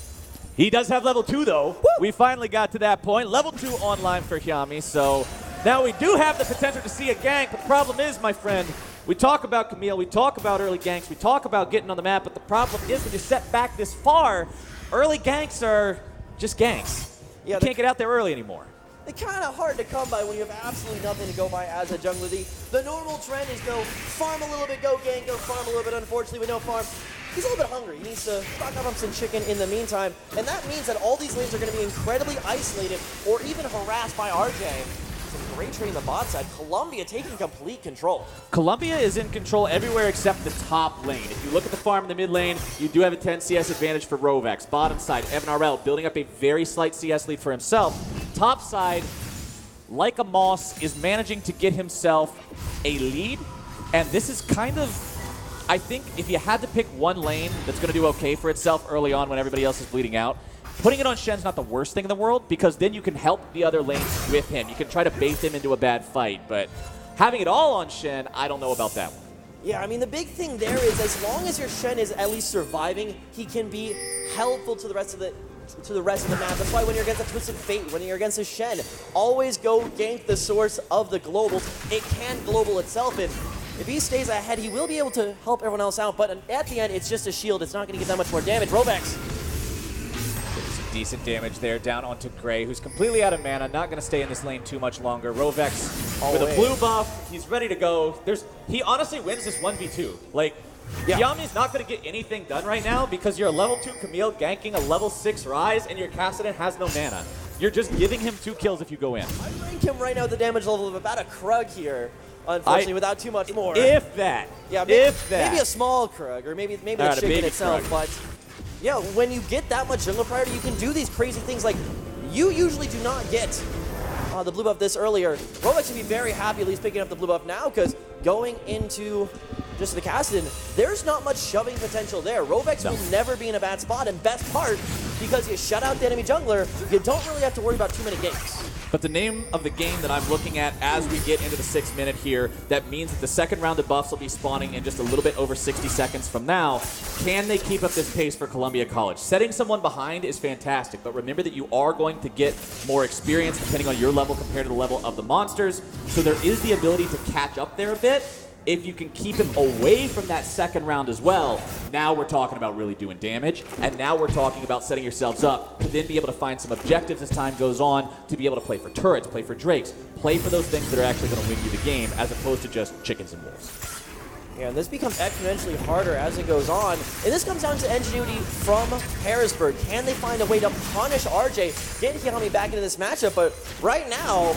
He does have level 2, though. Woo! We finally got to that point. Level 2 online for Yami, so now we do have the potential to see a gank. The problem is, my friend, we talk about Camille, we talk about early ganks, we talk about getting on the map, but the problem is when you set back this far, early ganks are just ganks. Yeah, you can't get out there early anymore. They're kind of hard to come by when you have absolutely nothing to go by as a jungler. The normal trend is go farm a little bit, go gank, go farm a little bit. Unfortunately, with no farm, he's a little bit hungry. He needs to stock up on some chicken in the meantime. And that means that all these lanes are going to be incredibly isolated or even harassed by RJ. Some great trade in the bot side. Columbia taking complete control. Columbia is in control everywhere except the top lane. If you look at the farm in the mid lane, you do have a 10 CS advantage for Rovex. Bottom side, Evan RL building up a very slight CS lead for himself. Top side, like a Moss, is managing to get himself a lead. And this is kind of, I think, if you had to pick one lane that's going to do okay for itself early on when everybody else is bleeding out, putting it on Shen's not the worst thing in the world, because then you can help the other lanes with him. You can try to bait him into a bad fight, but having it all on Shen, I don't know about that one. Yeah, I mean, the big thing there is as long as your Shen is at least surviving, he can be helpful to the rest of the map. That's why when you're against a Twisted Fate, when you're against a Shen, always go gank the source of the globals. It can global itself, and if he stays ahead, he will be able to help everyone else out, but at the end, it's just a shield. It's not going to get that much more damage. Rovex. Decent damage there down onto Gray, who's completely out of mana, not going to stay in this lane too much longer. Rovex with a blue buff, he's ready to go. He honestly wins this 1v2. Like, yeah. Yami's not going to get anything done right now because you're a level 2 Camille ganking a level 6 Rise and your Kassadin has no mana. You're just giving him 2 kills if you go in. I rank him right now at the damage level of about a Krug here, unfortunately, without too much more. If that. Yeah, maybe a small Krug, or maybe the chicken itself, Krug. But yeah, when you get that much jungle priority, you can do these crazy things like you usually do not get the blue buff this earlier. Rovex should be very happy at least picking up the blue buff now, because going into just the Kassadin, there's not much shoving potential there. Rovex will never be in a bad spot, and best part, because you shut out the enemy jungler, you don't really have to worry about too many games. But the name of the game that I'm looking at as we get into the 6th minute here, that means that the second round of buffs will be spawning in just a little bit over 60 seconds from now. Can they keep up this pace for Columbia College? Setting someone behind is fantastic, but remember that you are going to get more experience depending on your level compared to the level of the monsters, so there is the ability to catch up there a bit. if you can keep him away from that second round as well, now we're talking about really doing damage, and now we're talking about setting yourselves up to then be able to find some objectives as time goes on, to be able to play for turrets, play for drakes, play for those things that are actually going to win you the game, as opposed to just chickens and wolves. Yeah, and this becomes exponentially harder as it goes on. And this comes down to ingenuity from Harrisburg. Can they find a way to punish RJ, get Hiami back into this matchup? But right now,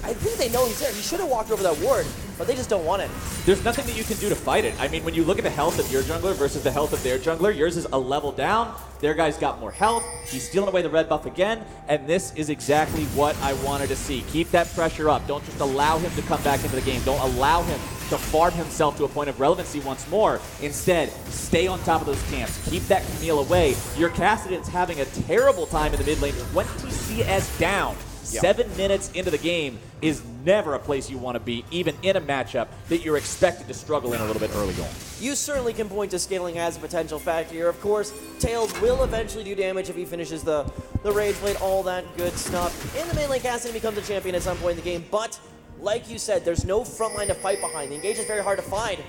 I think they know he's there. He should have walked over that ward, but they just don't want it. There's nothing that you can do to fight it. I mean, when you look at the health of your jungler versus the health of their jungler, yours is a level down. Their guy's got more health. He's stealing away the red buff again, and this is exactly what I wanted to see. Keep that pressure up. Don't just allow him to come back into the game. Don't allow him to farm himself to a point of relevancy once more. Instead, stay on top of those camps. Keep that Camille away. Your Kassadin's having a terrible time in the mid lane. 20 CS down. Yep. 7 minutes into the game is never a place you want to be, even in a matchup that you're expected to struggle in a little bit early on. You certainly can point to scaling as a potential factor here. Of course, Tails will eventually do damage if he finishes the Rage Blade, all that good stuff. In the main lane, Kassadin becomes a champion at some point in the game, but like you said, there's no front line to fight behind. The engage is very hard to find,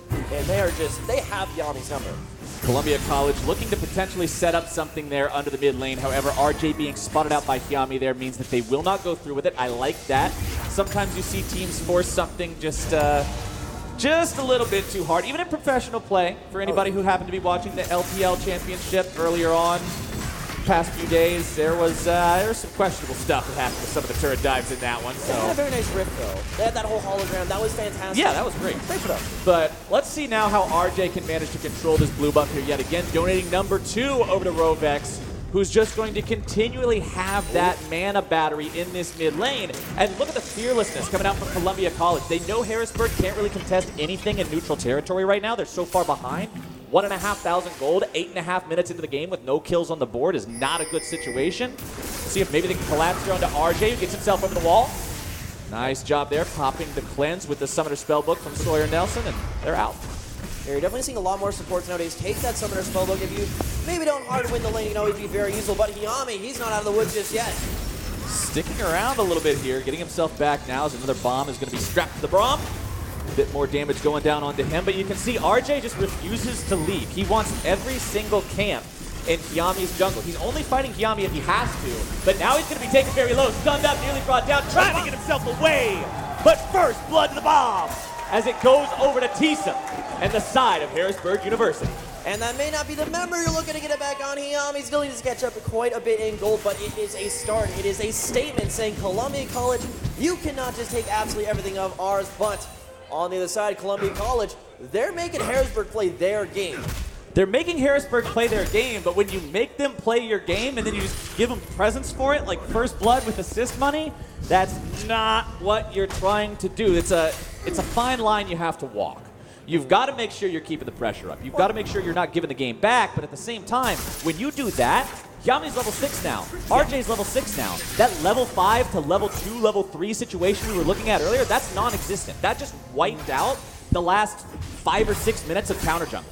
and they have Yami's number. Columbia College looking to potentially set up something there under the mid lane. However, RJ being spotted out by Hiami there means that they will not go through with it. I like that. Sometimes you see teams force something just a little bit too hard. Even in professional play, for anybody who happened to be watching the LPL championship earlier on, past few days, there was some questionable stuff that happened with some of the turret dives in that one. So. They had a very nice rift, though. They had that whole hologram. That was fantastic. Yeah, that was great. Great for them. But let's see now how RJ can manage to control this blue buff here yet again, donating number 2 over to Rovex, who's just going to continually have that mana battery in this mid lane. And look at the fearlessness coming out from Columbia College. They know Harrisburg can't really contest anything in neutral territory right now. They're so far behind. 1,500 gold, 8.5 minutes into the game with no kills on the board is not a good situation. See if maybe they can collapse here onto RJ, who gets himself over the wall. Nice job there, popping the cleanse with the Summoner Spellbook from Sawyer Nelson, and they're out. Yeah, you're definitely seeing a lot more supports nowadays. Take that Summoner Spellbook. If you maybe don't hard win the lane, you can always be very useful. But Hiami, he's not out of the woods just yet. Sticking around a little bit here, getting himself back now as another bomb is going to be strapped to the Braum. A bit more damage going down onto him, but you can see RJ just refuses to leave. He wants every single camp in Hiami's jungle. He's only fighting Hiami if he has to, but now he's going to be taken very low, stunned up, nearly brought down, trying to get himself away. But first, blood to the bomb as it goes over to Tisa and the side of Harrisburg University. And that may not be the member you're looking to get it back on. Hiami still needs to catch up quite a bit in gold, but it is a start. It is a statement saying, Columbia College, you cannot just take absolutely everything of ours, but on the other side, Columbia College, they're making Harrisburg play their game. They're making Harrisburg play their game, but when you make them play your game and then you just give them presents for it, like first blood with assist money, that's not what you're trying to do. It's a fine line you have to walk. You've got to make sure you're keeping the pressure up. You've got to make sure you're not giving the game back, but at the same time, when you do that, Yami's level 6 now. RJ's level 6 now. That level 5 to level 2, level 3 situation we were looking at earlier, that's non-existent. That just wiped out the last 5 or 6 minutes of counter jungle.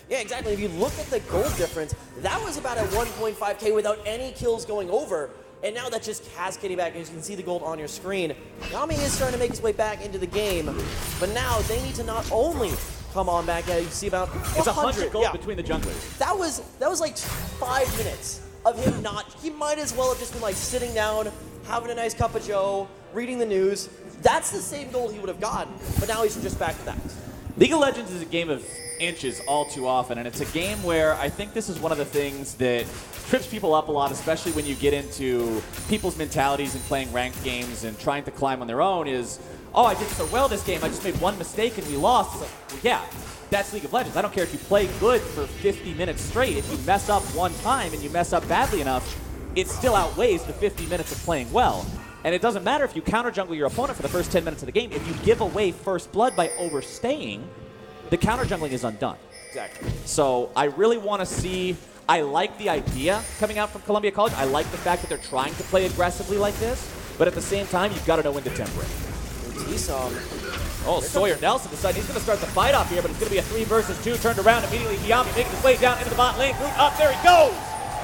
Yeah, exactly. If you look at the gold difference, that was about at 1.5k without any kills going over. And now that's just cascading back, as you can see the gold on your screen. Yami is starting to make his way back into the game, but now they need to not only come on back, you see about 100. It's 100 gold between the junglers. That was like 5 minutes of him not, he might as well have just been like sitting down, having a nice cup of joe, reading the news. That's the same gold he would have gotten, but now he's just back to that. League of Legends is a game of inches all too often, and it's a game where I think this is one of the things that trips people up a lot, especially when you get into people's mentalities and playing ranked games and trying to climb on their own is, oh, I did so well this game, I just made one mistake and we lost. It's like, well, yeah, that's League of Legends. I don't care if you play good for 50 minutes straight. If you mess up one time and you mess up badly enough, it still outweighs the 50 minutes of playing well. And it doesn't matter if you counter jungle your opponent for the first 10 minutes of the game. If you give away first blood by overstaying, the counter jungling is undone. Exactly. So I really want to see, I like the idea coming out from Columbia College. I like the fact that they're trying to play aggressively like this, but at the same time, you've got to know when to temper it. Oh, Sawyer Nelson decided he's going to start the fight off here, but it's going to be a 3 versus 2 turned around immediately. Hiami making his way down into the bot lane. Root up, there he goes!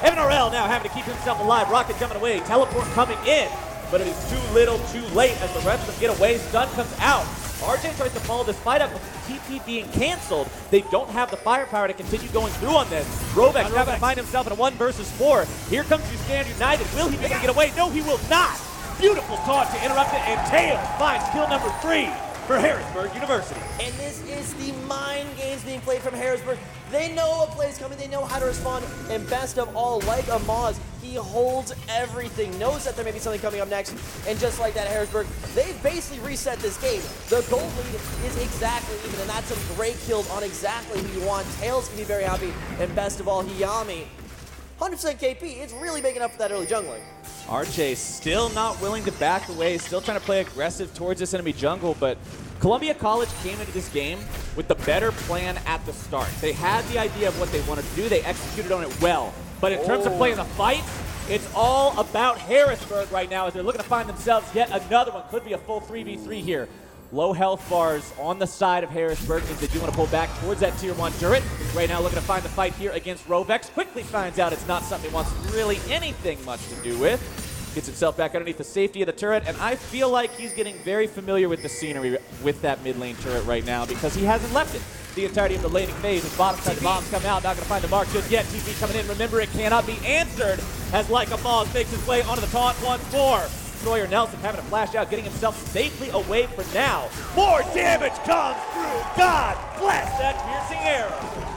Evan Orel now having to keep himself alive. Rocket jumping away. Teleport coming in. but it is too little too late as the rest of them get away. Stun comes out. RJ tries to follow this fight up, but with TP being canceled, they don't have the firepower to continue going through on this. Rovex now going to find himself in a 1 versus 4. Here comes Stand United. Will he be able to get away? No, he will not. Beautiful taunt to interrupt it, and Tails finds kill number 3 for Harrisburg University. And this is the mind games being played from Harrisburg. They know a play is coming, they know how to respond, and best of all, like Amaz, he holds everything, knows that there may be something coming up next, and just like that, Harrisburg, they've basically reset this game. The gold lead is exactly even, and that's some great kills on exactly who you want. Tails can be very happy, and best of all, Hiyami. 100% KP, it's really making up for that early jungling. RJ still not willing to back away, still trying to play aggressive towards this enemy jungle, but Columbia College came into this game with the better plan at the start. They had the idea of what they wanted to do, they executed on it well. But in terms of playing the fight, it's all about Harrisburg right now as they're looking to find themselves yet another one. Could be a full 3v3 here. Low health bars on the side of Harrisburg means they do want to pull back towards that tier 1 turret. Right now looking to find the fight here against Rovex. Quickly finds out it's not something he wants really anything much to do with. Gets himself back underneath the safety of the turret, and I feel like he's getting very familiar with the scenery with that mid lane turret right now because he hasn't left it the entirety of the laning phase. His bottom side bombs come out, not going to find the mark just yet. TP coming in, remember it cannot be answered as Like a Moz makes his way onto the taunt once more. Sawyer Nelson having to flash out, getting himself safely away for now. More damage comes through. God bless that piercing arrow.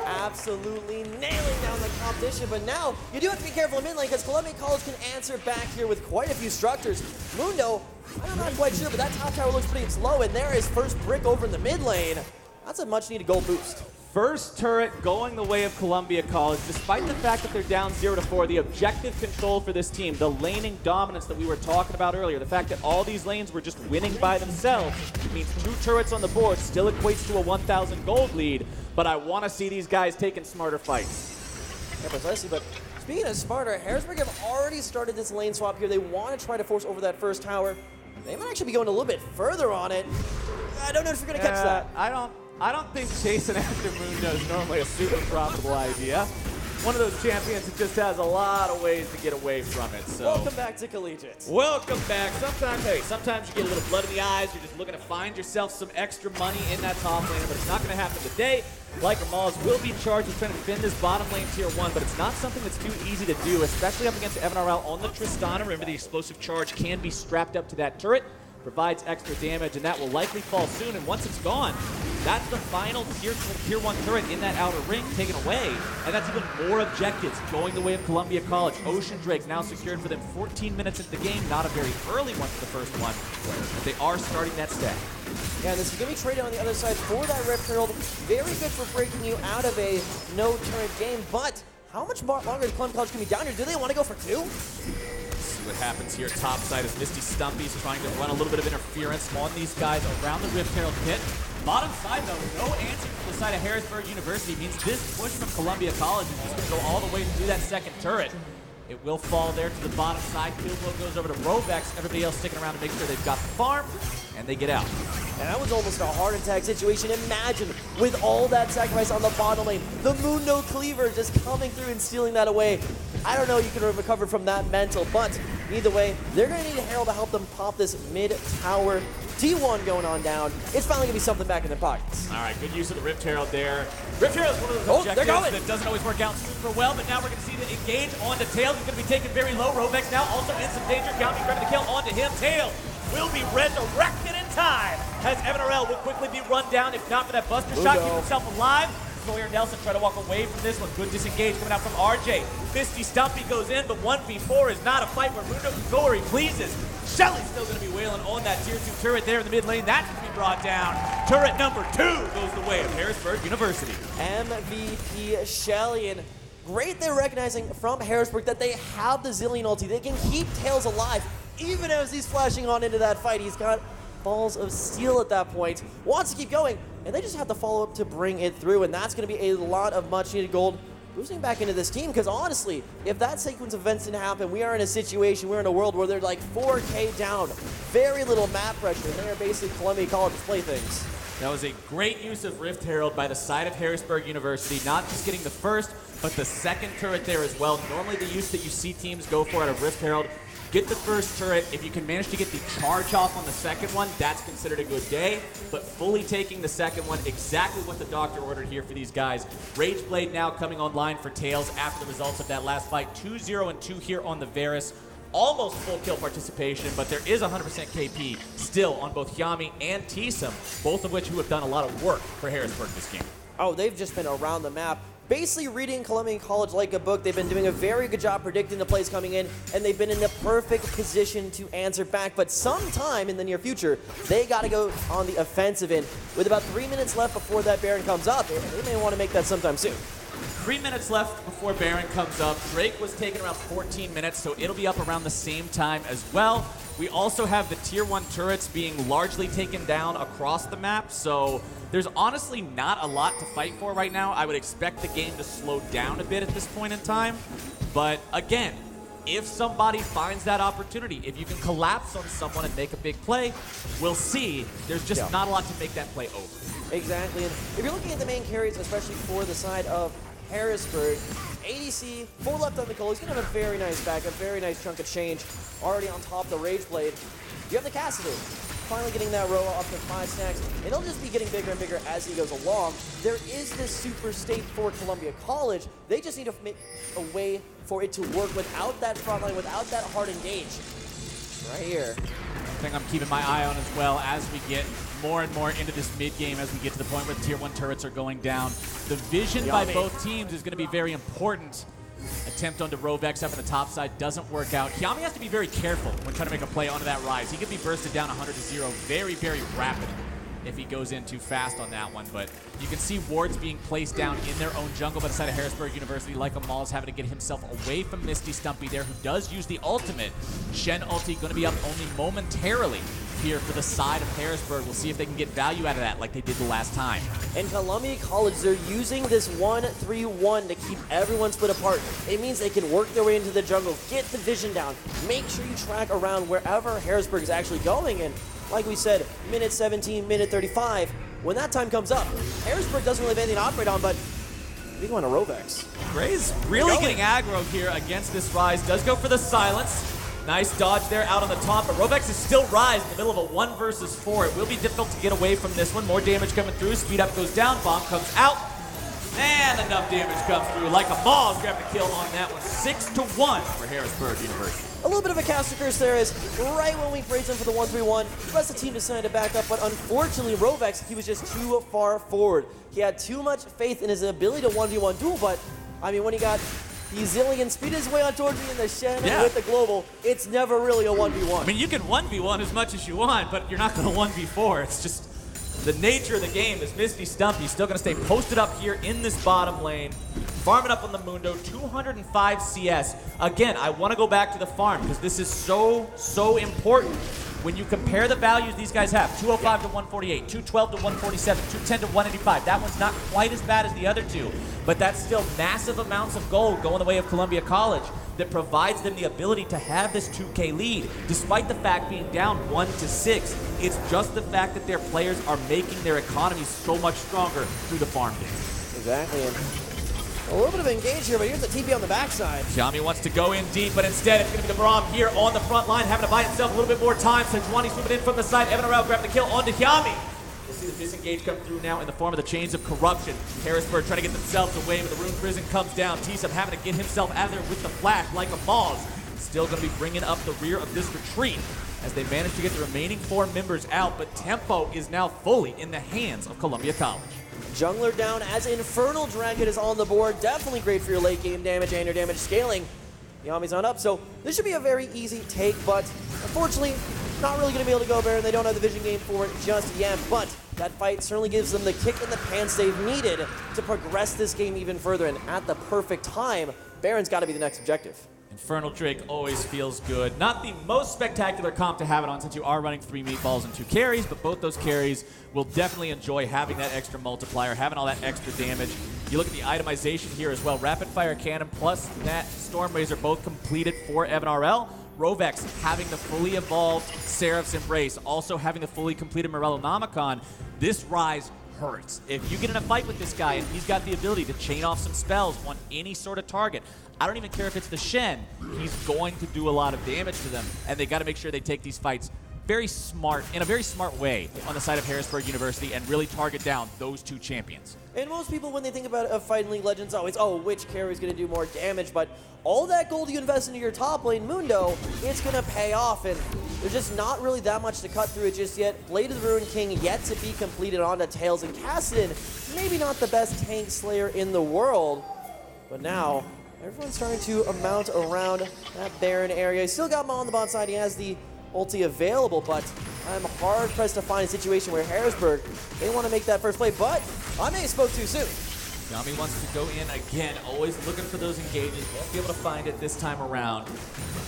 Absolutely nailing down the competition, but now you do have to be careful in mid lane because Columbia College can answer back here with quite a few structures. Mundo, I'm not quite sure, but that top tower looks pretty slow, and there is first brick over in the mid lane. That's a much needed gold boost. First turret going the way of Columbia College. Despite the fact that they're down 0-4, the objective control for this team, the laning dominance that we were talking about earlier, the fact that all these lanes were just winning by themselves means 2 turrets on the board still equates to a 1,000 gold lead, but I want to see these guys taking smarter fights. Yeah, precisely, but speaking of smarter, Harrisburg have already started this lane swap here. They want to try to force over that first tower. They might actually be going a little bit further on it. I don't know if you're going to catch that. I don't think chasing after Mundo is normally a super profitable idea. One of those champions who just has a lot of ways to get away from it. So welcome back to Collegiate. Welcome back. Sometimes you get a little blood in the eyes. You're just looking to find yourself some extra money in that top laner, but it's not going to happen today. Like Amaz will be charged with trying to defend this bottom lane tier 1, but it's not something that's too easy to do, especially up against Evan RL on the Tristana. Remember, the explosive charge can be strapped up to that turret, provides extra damage, and that will likely fall soon. And once it's gone, that's the final tier 1 turret in that outer ring taken away. And that's even more objectives going the way of Columbia College. Ocean Drake now secured for them 14 minutes into the game. Not a very early one for the first one, but they are starting that stack. Yeah, this is going to be traded on the other side for that Rift Herald. Very good for breaking you out of a no-turret game, but how much longer is Columbia College going to be down here? Do they want to go for 2? What happens here top side is Misty Stumpy's trying to run a little bit of interference on these guys around the Rift Herald pit. Bottom side though, no answer from the side of Harrisburg University means this push from Columbia College is just going to go all the way through that second turret. It will fall there to the bottom side. Kill blow goes over to Rovex. Everybody else sticking around to make sure they've got the farm, and they get out. And that was almost a heart attack situation. Imagine with all that sacrifice on the bottom lane, the Mundo Cleaver just coming through and stealing that away. I don't know you can recover from that mental, but either way, they're going to need a Herald to help them pop this mid-tower T1 going on down. It's finally going to be something back in their pockets. All right, good use of the Rift Herald there. Rift Herald is one of those objectives that doesn't always work out super well, but now we're going to see the engage onto Tails. He's going to be taken very low. Rovex now also in some danger. Counting grabbing the kill onto him. Tails will be resurrected in time as Evan RL will quickly be run down. If not for that buster shot, keep himself alive. Sawyer Nelson try to walk away from this one. Good disengage coming out from RJ. Misty Stumpy goes in, but 1v4 is not a fight where Mundo can go where he pleases. Shelly's still going to be wailing on that tier 2 turret there in the mid lane. That's going to be brought down. Turret number 2 goes the way of Harrisburg University. MVP Shelly, and great they're recognizing from Harrisburg that they have the Zillion ulti. They can keep Tails alive even as he's flashing on into that fight. He's got balls of steel at that point. Wants to keep going, and they just have to follow up to bring it through, and that's going to be a lot of much needed gold boosting back into this team, because honestly, if that sequence of events didn't happen, we are in a situation, we're in a world where they're like 4K down, very little map pressure, and they are basically Columbia College's playthings. That was a great use of Rift Herald by the side of Harrisburg University, not just getting the first, but the second turret there as well. Normally the use that you see teams go for out of Rift Herald Get the first turret. If you can manage to get the charge off on the second one, that's considered a good day. But fully taking the second one, exactly what the doctor ordered here for these guys. Rageblade now coming online for Tails after the results of that last fight. 2-0 and 2 here on the Varus. Almost full kill participation, but there is 100% KP still on both Yami and Tsum, both of which who have done a lot of work for Harrisburg this game. Oh, they've just been around the map. Basically reading Columbian College like a book. They've been doing a very good job predicting the plays coming in, and they've been in the perfect position to answer back. But sometime in the near future, they got to go on the offensive end. With about 3 minutes left before that Baron comes up, they may want to make that sometime soon. 3 minutes left before Baron comes up. Drake was taking around 14 minutes, so it'll be up around the same time as well. We also have the tier 1 turrets being largely taken down across the map, so there's honestly not a lot to fight for right now. I would expect the game to slow down a bit at this point in time. But again, if somebody finds that opportunity, if you can collapse on someone and make a big play, we'll see. There's just not a lot to make that play over. Exactly, and if you're looking at the main carries, especially for the side of Harrisburg, ADC, 4 left on the goal. He's going to have a very nice back, a very nice chunk of change already on top of the Rageblade. You have the Cassidy, finally getting that row up to 5 stacks, and it'll just be getting bigger and bigger as he goes along. There is this super state for Columbia College. They just need to make a way for it to work without that front line, without that hard engage. Right here. Thing I'm keeping my eye on as well as we get more and more into this mid game, as we get to the point where the tier 1 turrets are going down. The vision by both teams is going to be very important. Attempt onto Rovex up on the top side doesn't work out. Yami has to be very careful when trying to make a play onto that rise. He could be bursted down 100-0 very, very rapid if he goes in too fast on that one. But you can see wards being placed down in their own jungle by the side of Harrisburg University. Like Amal is having to get himself away from Misty Stumpy there, who does use the ultimate. Shen ulti going to be up only momentarily here for the side of Harrisburg. We'll see if they can get value out of that like they did the last time. In Columbia College, they're using this 1-3-1 to keep everyone split apart. It means they can work their way into the jungle, get the vision down, make sure you track around wherever Harrisburg is actually going. And like we said, minute 17, minute 35, when that time comes up, Harrisburg doesn't really have anything to operate on, but we go on to Rovex. Gray's really getting aggro here against this rise. Does go for the silence. Nice dodge there out on the top, but Rovex is still Rise in the middle of a 1 versus 4. It will be difficult to get away from this one. More damage coming through. Speed up goes down. Bomb comes out. And enough damage comes through. Like a Maul's grabbed a kill on that one. 6-1 for Harrisburg University. A little bit of a caster curse there is right when we phrased him for the 1-3-1. The rest of the team decided to back up, but unfortunately, Rovex, he was just too far forward. He had too much faith in his ability to 1v1 duel, but I mean, when he got Zillion speed his way on towards me in the Shen with the global, it's never really a 1v1. I mean, you can 1v1 as much as you want, but you're not going to 1v4. It's just the nature of the game. Is Misty Stumpy still going to stay posted up here in this bottom lane, farming up on the Mundo, 205 CS. Again, I want to go back to the farm because this is so important. When you compare the values these guys have, 205 to 148, 212 to 147, 210 to 185, that one's not quite as bad as the other two, but that's still massive amounts of gold going the way of Columbia College that provides them the ability to have this 2K lead, despite the fact being down 1-6. It's just the fact that their players are making their economies so much stronger through the farm game. Exactly. And a little bit of engage here, but here's the TP on the backside. Xiaomi wants to go in deep, but instead it's going to be the Braum here on the front line, having to buy himself a little bit more time. So Juani swooping in from the side. Evan Arel grabbed the kill onto Xiaomi. We'll see the disengage come through now in the form of the Chains of Corruption. Harrisburg trying to get themselves away, but the Rune Prison comes down. Tsum having to get himself out of there with the flash like a Moz. Still going to be bringing up the rear of this retreat as they manage to get the remaining 4 members out, but tempo is now fully in the hands of Columbia College. Jungler down as Infernal Dragon is on the board. Definitely great for your late game damage and your damage scaling. Yami's on up, so this should be a very easy take, but unfortunately, not really going to be able to go Baron. They don't have the vision game for it just yet, but that fight certainly gives them the kick in the pants they've needed to progress this game even further, and at the perfect time, Baron's got to be the next objective. Infernal Drake always feels good. Not the most spectacular comp to have it on since you are running 3 meatballs and 2 carries, but both those carries will definitely enjoy having that extra multiplier, having all that extra damage. You look at the itemization here as well. Rapid Fire Cannon plus that Storm Razor both completed for Evan RL. Rovex having the fully evolved Seraph's Embrace, also having the fully completed Morello Nomicon. This Rise hurts. If you get in a fight with this guy and he's got the ability to chain off some spells on any sort of target, I don't even care if it's the Shen, he's going to do a lot of damage to them, and they got to make sure they take these fights in a very smart way on the side of Harrisburg University and really target down those two champions. And most people, when they think about a fight in League of Legends, always, oh, which carry is going to do more damage? But all that gold you invest into your top lane, Mundo, it's going to pay off. And there's just not really that much to cut through it just yet. Blade of the Ruined King yet to be completed onto Tails. And Cassidy, maybe not the best tank slayer in the world. But now, everyone's starting to mount around that Baron area. He's still got Maul on the bot side. He has the ulti available, but I'm hard-pressed to find a situation where Harrisburg, they want to make that first play, but I may have spoke too soon. Yami wants to go in again, always looking for those engages. Won't be able to find it this time around. You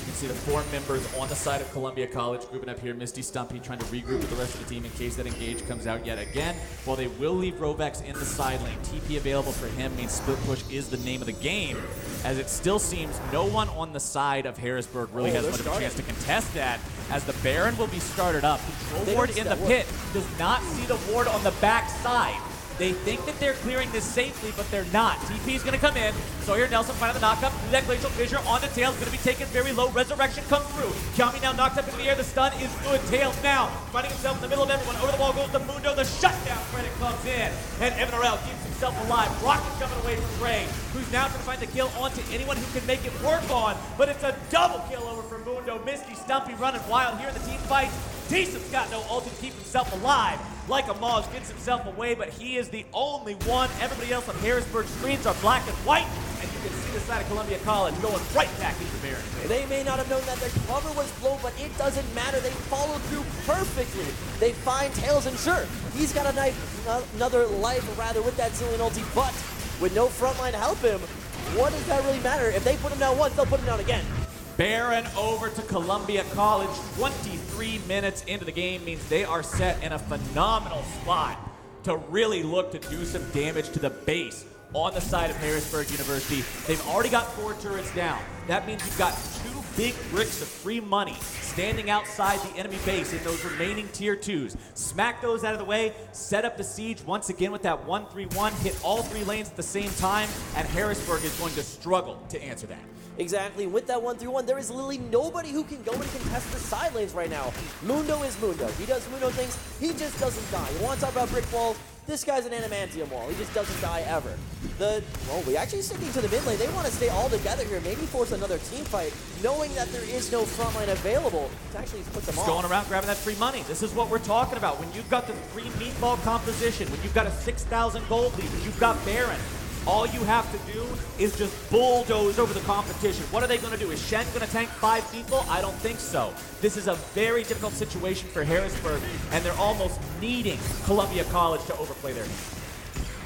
can see the 4 members on the side of Columbia College grouping up here. Misty, Stumpy trying to regroup with the rest of the team in case that engage comes out yet again. While they will leave Rovex in the side lane. TP available for him means split push is the name of the game, as it still seems no one on the side of Harrisburg really has much of a chance to contest that, as the Baron will be started up. Control ward in the pit does not see the ward on the back side. They think that they're clearing this safely, but they're not. TP is going to come in. Sawyer Nelson finding the knockup. Through that Glacial Fissure onto Tails. Going to be taken very low. Resurrection comes through. Kiami now knocked up into the air. The stun is good. Tails now finding himself in the middle of everyone. Over the wall goes the Mundo. The shutdown credit comes in. And Evan Orel keeps himself alive. Rocket coming away from Gray, who's now trying to find the kill onto anyone who can make it work on. But it's a double kill over for Mundo. Misty, Stumpy running wild here in the team fight. Deesum's got no ulti to keep himself alive. Like a Moz gets himself away, but he is the only one. Everybody else on Harrisburg's screens are black and white, and you can see the side of Columbia College going right back into Baron. They may not have known that their cover was blown, but it doesn't matter. They followed through perfectly. They find Tails, and sure, he's got another life, rather, with that Zillion ulti, but with no frontline to help him, what does that really matter? If they put him down once, they'll put him down again. Baron over to Columbia College. 23 minutes into the game means they are set in a phenomenal spot to really look to do some damage to the base on the side of Harrisburg University. They've already got 4 turrets down. That means you've got 2 big bricks of free money standing outside the enemy base in those remaining tier 2s. Smack those out of the way, set up the siege once again with that 1-3-1, hit all 3 lanes at the same time, and Harrisburg is going to struggle to answer that. Exactly. With that 1-3-1, there is literally nobody who can go and contest the side lanes right now. Mundo is Mundo. He does Mundo things. He just doesn't die. You want to talk about brick walls? This guy's an adamantium wall. He just doesn't die ever. We actually sticking to the mid lane. They want to stay all together here, maybe force another team fight, knowing that there is no front line available to actually put them off. Going around grabbing that free money. This is what we're talking about. When you've got the 3 meatball composition, when you've got a 6,000 gold lead, when you've got Baron, all you have to do is just bulldoze over the competition. What are they going to do? Is Shen going to tank 5 people? I don't think so. This is a very difficult situation for Harrisburg, and they're almost needing Columbia College to overplay their hand.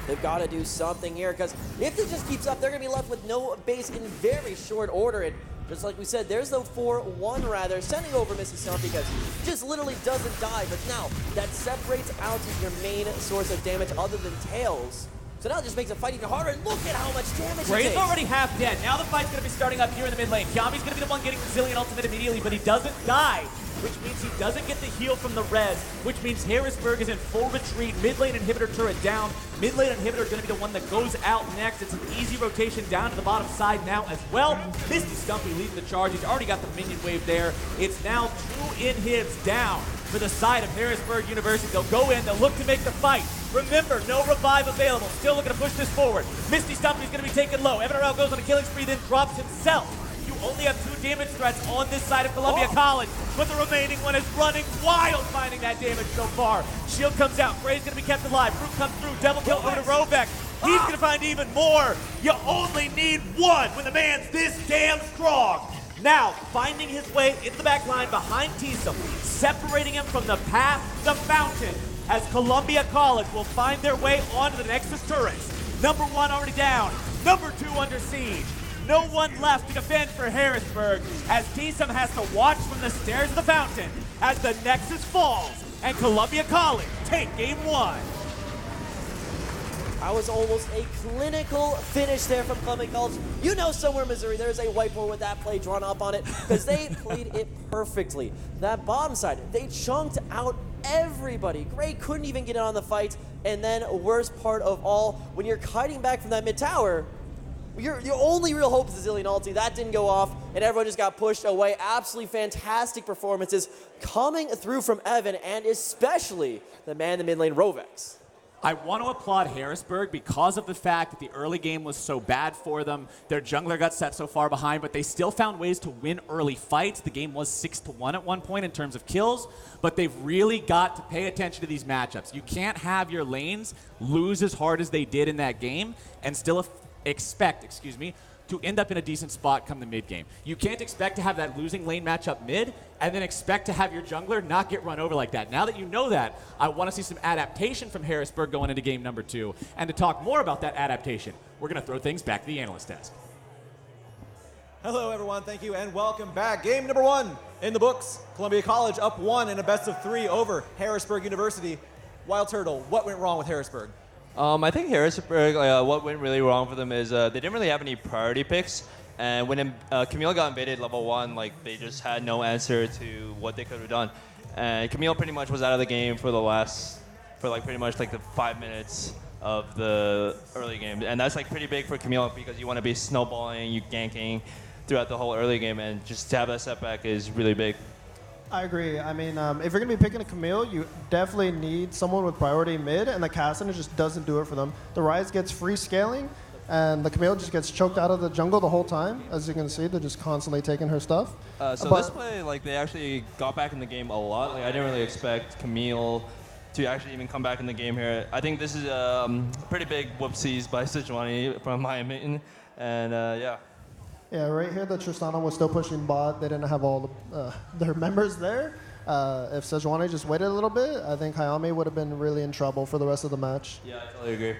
They've got to do something here, because if this just keeps up, they're going to be left with no base in very short order. And just like we said, there's the 4-1 rather, sending over Misty Stomp because he just literally doesn't die. But now that separates out your main source of damage other than Tails. So now it just makes the fight even harder, and look at how much damage he takes. Gray's already half dead. Now the fight's going to be starting up here in the mid lane. Kiami's going to be the one getting the Zillion ultimate immediately, but he doesn't die, which means he doesn't get the heal from the res, which means Harrisburg is in full retreat. Mid lane inhibitor turret down. Mid lane inhibitor going to be the one that goes out next. It's an easy rotation down to the bottom side now as well. Misty Stumpy leading the charge. He's already got the minion wave there. It's now 2 inhibs down for the side of Harrisburg University. They'll go in, they'll look to make the fight. Remember, no revive available. Still looking to push this forward. Misty Stumpy's going to be taken low. Evan Orel goes on a killing spree, then drops himself. You only have 2 damage threats on this side of Columbia College, but the remaining one is running wild, finding that damage so far. Shield comes out. Gray's going to be kept alive. Fruit comes through. Devil kill over to Rovex. He's going to find even more. You only need 1 when the man's this damn strong. Now, finding his way into the back line behind Tisum, separating him from the path, the fountain, as Columbia College will find their way onto the Nexus turrets. Number 1 already down. Number 2 under siege. No one left to defend for Harrisburg, as Tisum has to watch from the stairs of the fountain as the Nexus falls and Columbia College take game 1. That was almost a clinical finish there from Columbia College. You know, somewhere in Missouri, there's a whiteboard with that play drawn up on it, because they played it perfectly. That bottom side, they chunked out everybody. Gray couldn't even get in on the fight. And then, worst part of all, when you're kiting back from that mid tower, your only real hope is the Zilean ulti. That didn't go off, and everyone just got pushed away. Absolutely fantastic performances coming through from Evan, and especially the man in the mid lane, Rovex. I want to applaud Harrisburg because of the fact that the early game was so bad for them. Their jungler got set so far behind, but they still found ways to win early fights. The game was 6-1 at one point in terms of kills, but they've really got to pay attention to these matchups. You can't have your lanes lose as hard as they did in that game and still expect, to end up in a decent spot come the mid game. You can't expect to have that losing lane matchup mid and then expect to have your jungler not get run over like that. Now that you know that, I want to see some adaptation from Harrisburg going into game number 2. And to talk more about that adaptation, we're going to throw things back to the analyst desk. Hello, everyone. Thank you, and welcome back. Game number 1 in the books. Columbia College up 1 in a best of 3 over Harrisburg University. Wild Turtle, what went wrong with Harrisburg? I think Harrisburg, what went really wrong for them is they didn't really have any priority picks. And when Camille got invaded level 1, they just had no answer to what they could have done. And Camille pretty much was out of the game for pretty much the 5 minutes of the early game. And that's pretty big for Camille because you want to be snowballing, you ganking throughout the whole early game. And just to have that setback is really big. I agree. I mean, if you're going to be picking a Camille, you definitely need someone with priority mid, and the Cassidy just doesn't do it for them. The Ryze gets free scaling, and the Camille just gets choked out of the jungle the whole time. As you can see, they're just constantly taking her stuff. This play, they actually got back in the game a lot. I didn't really expect Camille to actually even come back in the game here. I think this is pretty big whoopsies by Sejuani from my opinion, and yeah. Yeah, right here, the Tristana was still pushing bot. They didn't have all their members there. If Sejuani just waited a little bit, I think Hayami would have been really in trouble for the rest of the match. Yeah, I totally agree.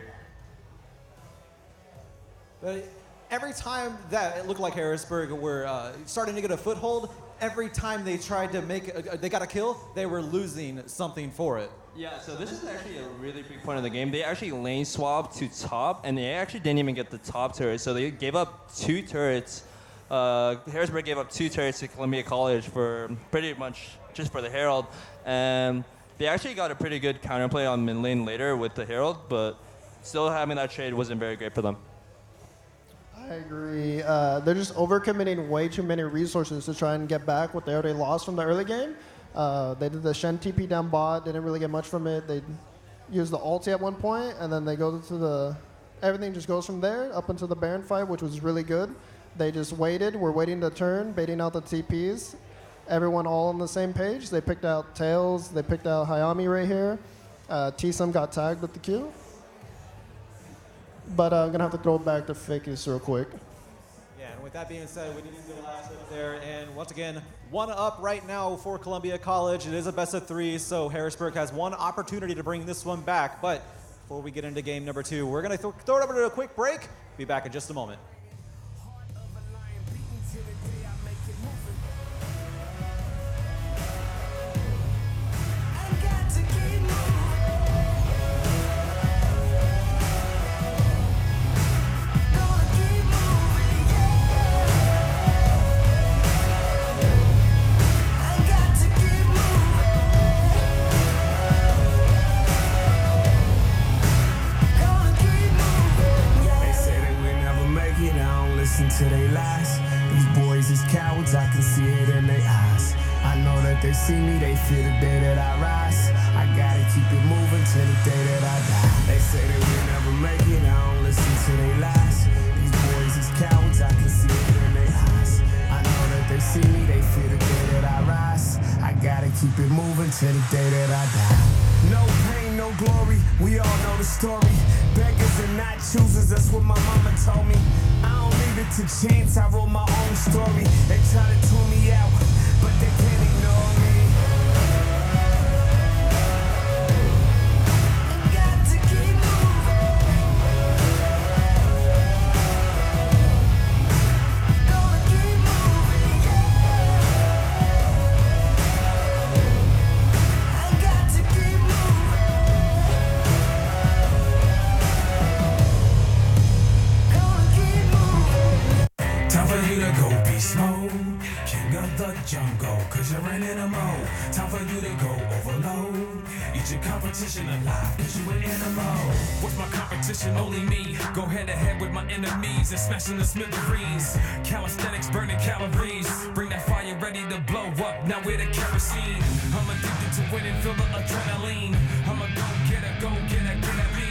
But every time that it looked like Harrisburg were starting to get a foothold, every time they tried to they got a kill, they were losing something for it. Yeah, so this is actually a really big point of the game. They actually lane swapped to top, and they actually didn't even get the top turret. So they gave up 2 turrets. Harrisburg gave up 2 turrets to Columbia College for pretty much just for the Herald. And they actually got a pretty good counterplay on mid lane later with the Herald, but still having that trade wasn't very great for them. I agree. They're just overcommitting way too many resources to try and get back what they already lost from the early game. They did the Shen TP down bot, didn't really get much from it. They used the ulti at one point, and then they go to everything just goes from there up until the Baron fight, which was really good. They just waited, were waiting to turn, baiting out the TPs. Everyone all on the same page. They picked out Tails, they picked out Hayami right here. T-Sum got tagged with the Q. But I'm gonna have to throw it back to Ficus real quick. Yeah, and with that being said, we need to do the last bit there. And once again, 1 up right now for Columbia College. It is a best of 3, so Harrisburg has 1 opportunity to bring this one back. But before we get into game number 2, we're going to throw it over to a quick break. Be back in just a moment. To they lies. These boys is cowards, I can see it in their eyes. I know that they see me, they feel the day that I rise. I gotta keep it moving till the day that I die. They say that we never make it, I don't listen to their lies. These boys is cowards, I can see it in their eyes. I know that they see me, they feel the day that I rise. I gotta keep it moving till the day that I die. No pain, no glory, we all know the story. Beggars and not choosers, that's what my mama told me. I don't leave it to chance, I wrote my own story. They try to tune me out, but they can't ignore me. Got to keep moving. Gonna keep moving, yeah. I got to keep moving. Time for you to go beast mode. King of the the jungle, cause you're an animal. Time for you to go overload. Eat your competition alive, cause you an animal. What's my competition? Only me. Go head to head with my enemies and smashing the smithereens. Calisthenics burning calories. Bring that fire ready to blow up, now we're the kerosene. I'm addicted to winning, feel the adrenaline. I'm a get at me.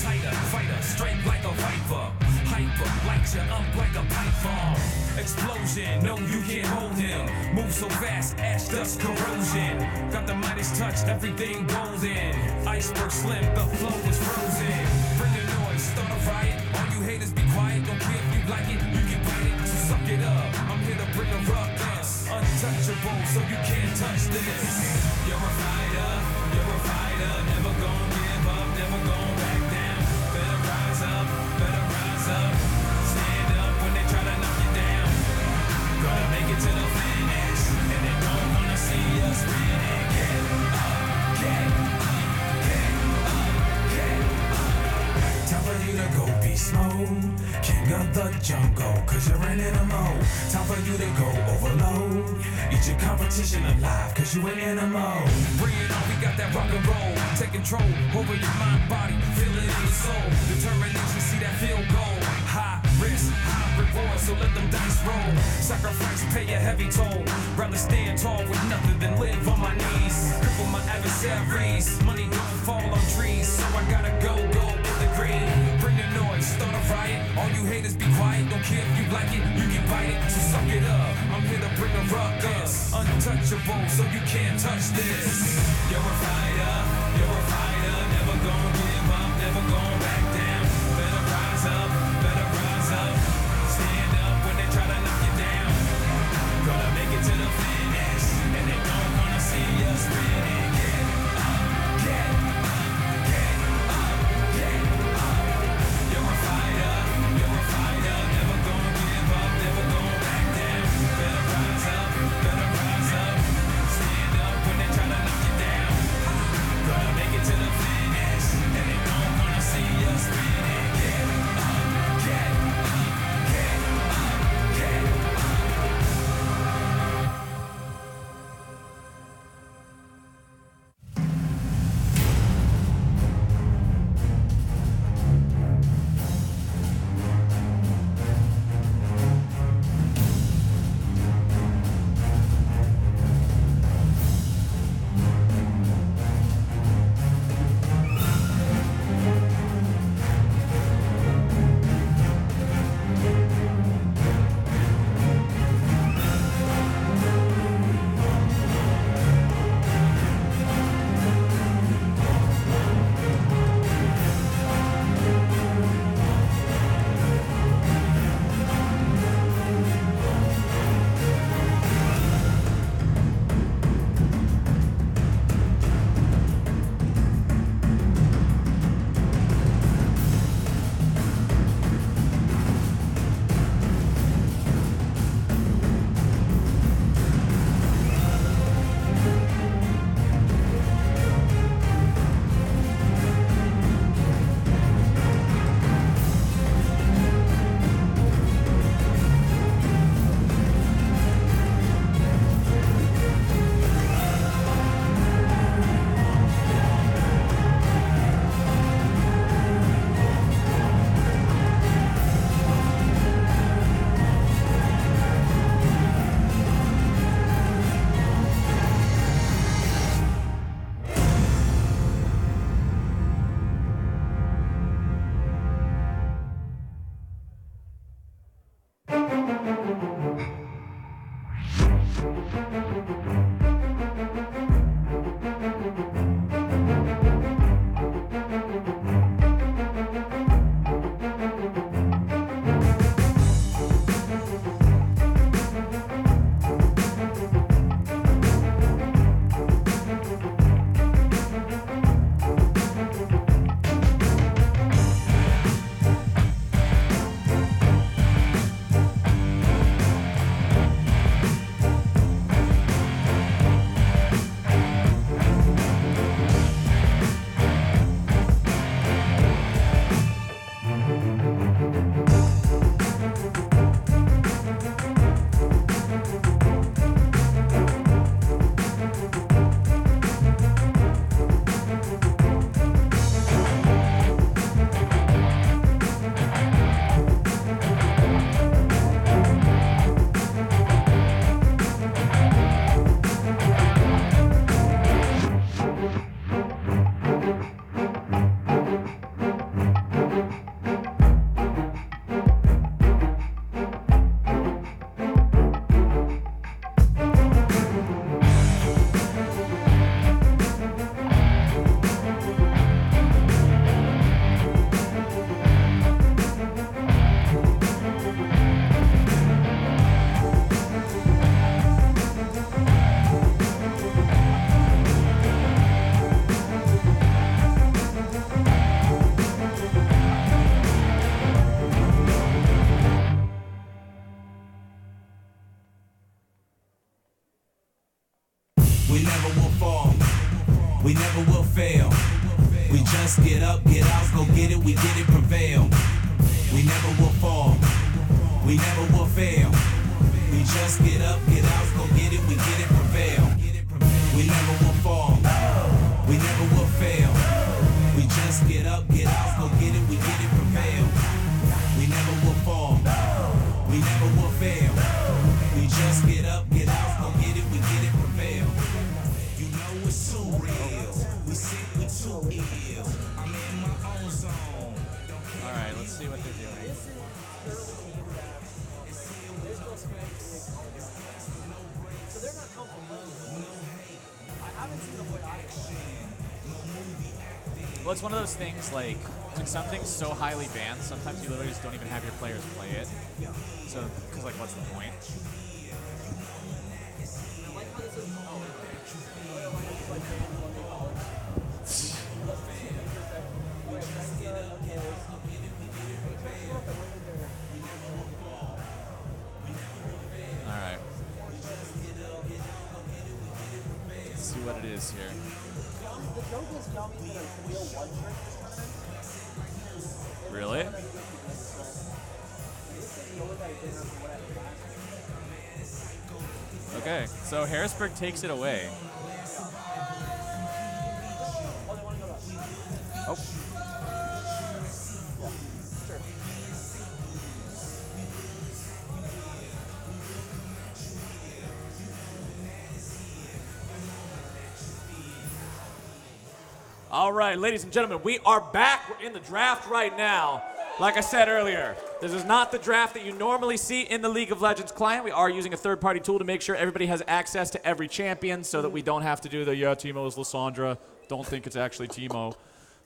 Tighter, fighter, straight like a viper. Hyper, light you up like a pipe bomb. Explosion, no you can't hold him. Move so fast, ash dust corrosion. Got the Midas touch, everything golden. Iceberg slim, the flow is frozen. Bring the noise, start a riot. All you haters be quiet, don't care if you like it, you can bite it, so suck it up. I'm here to bring a ruckus. Untouchable, so you can't touch this. You're a fighter, never gonna give up, never gonna back down. Better rise up, stand up when they try to knock you down. Gonna make it to the finish, and they don't wanna see us winning. Get up, get up, get up, get up. Time for you to go beast mode, king of the jungle, cause you're an animal. Time for you to go overload. Eat your competition alive, cause you an animal. Bring it on, we got that rock and roll. Take control over your mind, body, feel it in your soul. Determination, see that field goal. High risk, high reward, so let them dice roll. Sacrifice, pay a heavy toll. Rather stand tall with nothing than live on my knees. Cripple my adversaries. Money don't fall on trees, so I gotta go in the green. Bring the noise, start a riot. All you haters be quiet, don't care if you like it, you can bite it, so suck it up. I'm here to bring a ruckus. Untouchable, so you can't touch this. You're a fighter, never gonna give up, never gonna back down. Better rise up, stand up when they try to knock you down. Gonna make it to the finish, and they don't wanna see us winning. Get up, get up, get up, get up. You're a fighter, never gonna give up, never gonna back down. Better rise up, stand up when they try to knock you down. Gonna just get up, get out, go get it, we get it, prevail. We never will fall, we never will fail. We just get up, get out, go get it, we get it, prevail. We never will fall, we never will fail. We just get up, get out, go get it, we get it, prevail. We never will fall, we never will fail. We just get up, get out, go get it, we get it, prevail. You know it's too real, we sick, we too ill. I'm in my own zone. All right, let's see what they're doing. So they're not comfortable. I haven't seen them play Well, it's one of those things like when something's so highly banned, sometimes you literally just don't even have your players play it. So, because like, what's the point? All right. Let's see what it is here. Really? Okay, so Harrisburg takes it away. Oh. All right, ladies and gentlemen, we are back. We're in the draft right now. Like I said earlier, this is not the draft that you normally see in the League of Legends client. We are using a third-party tool to make sure everybody has access to every champion so that we don't have to do the, yeah, Teemo is Lysandra. Don't think it's actually Teemo.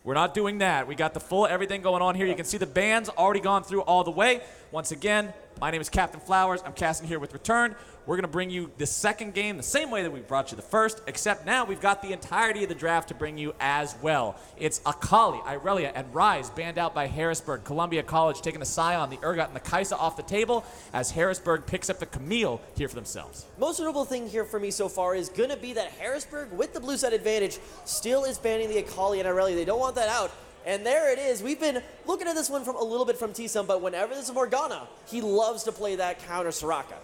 We're not doing that. We got the full everything going on here. You can see the bands already gone through all the way. Once again, my name is Captain Flowers. I'm casting here with Return. We're going to bring you the second game the same way that we brought you the first, except now we've got the entirety of the draft to bring you as well. It's Akali, Irelia, and Rise banned out by Harrisburg. Columbia College taking the Scion, the Urgot, and the Kaisa off the table as Harrisburg picks up the Camille here for themselves. Most notable thing here for me so far is going to be that Harrisburg, with the blue side advantage, still is banning the Akali and Irelia. They don't want that out. And there it is. We've been looking at this one from a little bit from T-Sum, but whenever there's a Morgana, he loves to play that counter Soraka.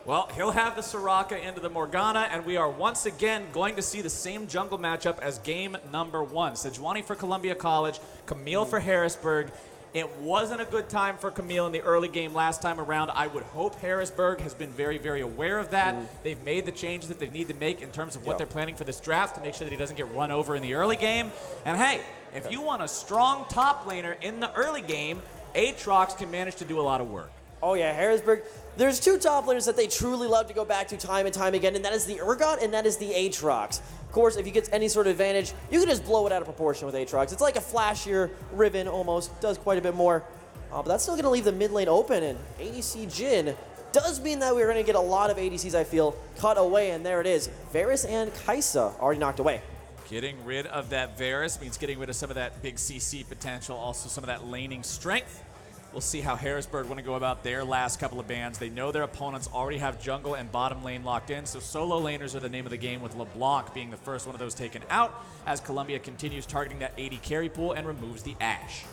Well, he'll have the Soraka into the Morgana, and we are once again going to see the same jungle matchup as game number one. Sejuani for Columbia College, Camille for Harrisburg. It wasn't a good time for Camille in the early game last time around. I would hope Harrisburg has been very, very aware of that. They've made the changes that they need to make in terms of what they're planning for this draft to make sure that he doesn't get run over in the early game. And hey, if you want a strong top laner in the early game, Aatrox can manage to do a lot of work. Oh yeah, Harrisburg. There's two top laners that they truly love to go back to time and time again, and that is the Urgot and that is the Aatrox. Of course, if you get any sort of advantage, you can just blow it out of proportion with Aatrox. It's like a flashier Riven almost, does quite a bit more. But that's still going to leave the mid lane open, and ADC Jhin does mean that we're going to get a lot of ADCs, I feel, cut away, and there it is. Varus and Kaisa already knocked away. Getting rid of that Varus means getting rid of some of that big CC potential, also some of that laning strength. We'll see how Harrisburg want to go about their last couple of bans. They know their opponents already have jungle and bottom lane locked in, so solo laners are the name of the game, with LeBlanc being the first one of those taken out as Columbia continues targeting that 80 carry pool and removes the Ashe.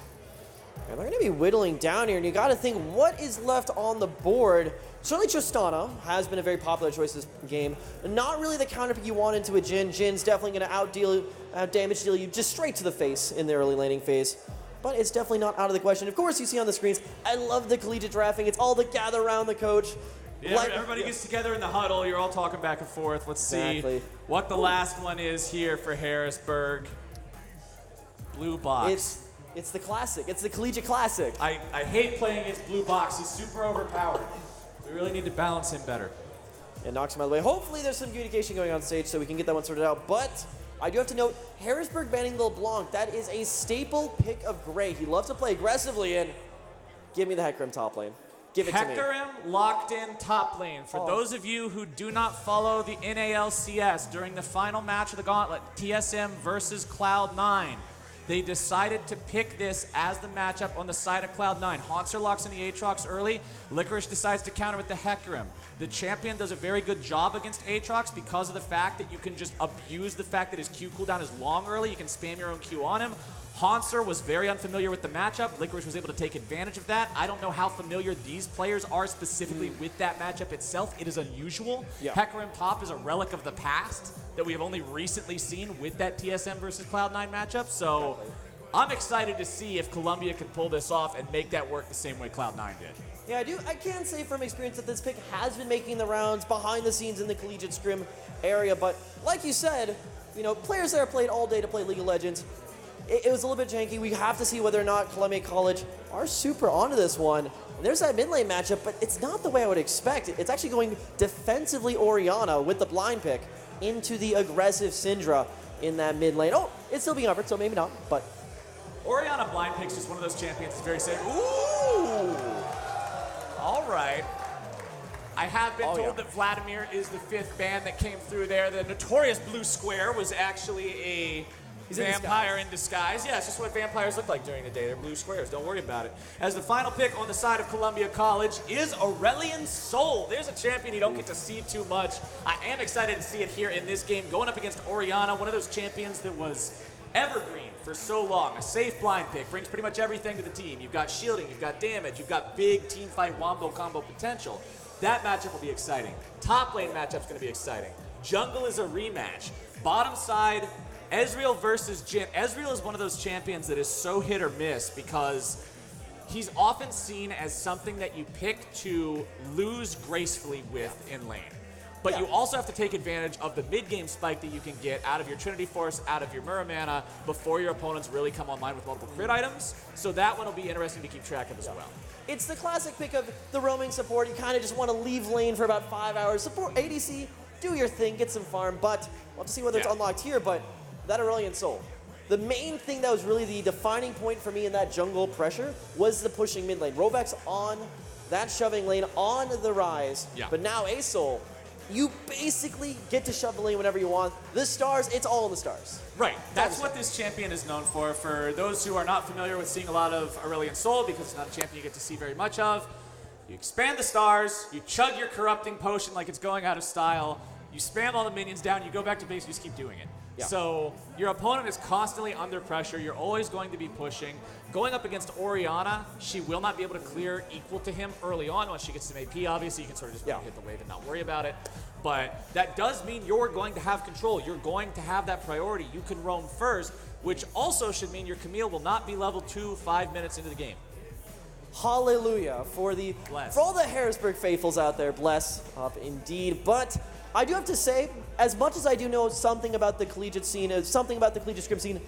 And they're going to be whittling down here, and you got to think what is left on the board. Certainly Tristana has been a very popular choice this game. Not really the counterpick you want into a Jhin. Jin's definitely going to out damage deal you just straight to the face in the early laning phase. But it's definitely not out of the question. Of course, you see on the screens, I love the collegiate drafting. It's all the gather around the coach. Yeah, everybody gets together in the huddle. You're all talking back and forth. Let's see what the last one is here for Harrisburg. Blue box. It's the classic. It's the collegiate classic. I hate playing against blue box. He's super overpowered. We really need to balance him better. It knocks him out of the way. Hopefully there's some communication going on stage so we can get that one sorted out. But I do have to note, Harrisburg banning LeBlanc. That is a staple pick of Gray. He loves to play aggressively, and give me the Hecarim top lane. Give it to me. Hecarim locked in top lane. For those of you who do not follow the NALCS, during the final match of the Gauntlet, TSM versus Cloud9, they decided to pick this as the matchup on the side of Cloud9. Haunter locks in the Aatrox early. Licorice decides to counter with the Hecarim. The champion does a very good job against Aatrox because of the fact that you can just abuse the fact that his Q cooldown is long early. You can spam your own Q on him. Hanser was very unfamiliar with the matchup. Licorice was able to take advantage of that. I don't know how familiar these players are specifically with that matchup itself. It is unusual. Yeah. Hecarim Top is a relic of the past that we have only recently seen with that TSM versus Cloud9 matchup. So I'm excited to see if Columbia can pull this off and make that work the same way Cloud9 did. Yeah, I can say from experience that this pick has been making the rounds behind the scenes in the collegiate scrim area, but like you said, players that are played all day to play League of Legends, it was a little bit janky. We have to see whether or not Columbia College are super onto this one. And there's that mid lane matchup, but it's not the way I would expect. It's actually going defensively Orianna with the blind pick into the aggressive Syndra in that mid lane. Oh, it's still being offered, so maybe not, but... Orianna blind pick's just one of those champions that's very safe. Ooh! All right. I have been told that Vladimir is the 5th ban that came through there. The notorious blue square was actually a vampire in disguise. Yeah, it's just what vampires look like during the day. They're blue squares. Don't worry about it. As the final pick on the side of Columbia College is Aurelion Sol. There's a champion you don't get to see too much. I am excited to see it here in this game, going up against Orianna, one of those champions that was evergreen for so long. A safe blind pick, brings pretty much everything to the team. You've got shielding, you've got damage, you've got big team fight wombo combo potential. That matchup will be exciting. Top lane matchup's gonna be exciting. Jungle is a rematch. Bottom side, Ezreal versus Jhin. Ezreal is one of those champions that is so hit or miss because he's often seen as something that you pick to lose gracefully with in lane. But you also have to take advantage of the mid-game spike that you can get out of your Trinity Force, out of your Muramana, before your opponents really come online with multiple crit items. So that one will be interesting to keep track of as well. It's the classic pick of the roaming support. You kind of just want to leave lane for about 5 hours. Support ADC, do your thing, get some farm, but we'll have to see whether it's unlocked here, but that Aurelion Sol. The main thing that was really the defining point for me in that jungle pressure was the pushing mid lane. Rovek's on that shoving lane on the rise, but now Asol, you basically get to shove the lane whenever you want. The stars, it's all in the stars. Right, that's what this champion is known for. For those who are not familiar with seeing a lot of Aurelion Sol, because it's not a champion you get to see very much of, you expand the stars, you chug your corrupting potion like it's going out of style, you spam all the minions down, you go back to base, you just keep doing it. So your opponent is constantly under pressure. You're always going to be pushing. Going up against Orianna, she will not be able to clear equal to him early on. Once she gets some AP, obviously, you can sort of just hit the wave and not worry about it. But that does mean you're going to have control. You're going to have that priority. You can roam first, which also should mean your Camille will not be level 2 5 minutes into the game. Hallelujah for all the Harrisburg faithfuls out there. Bless up indeed. But I do have to say, as much as I do know something about the collegiate scene, something about the collegiate scrim scene,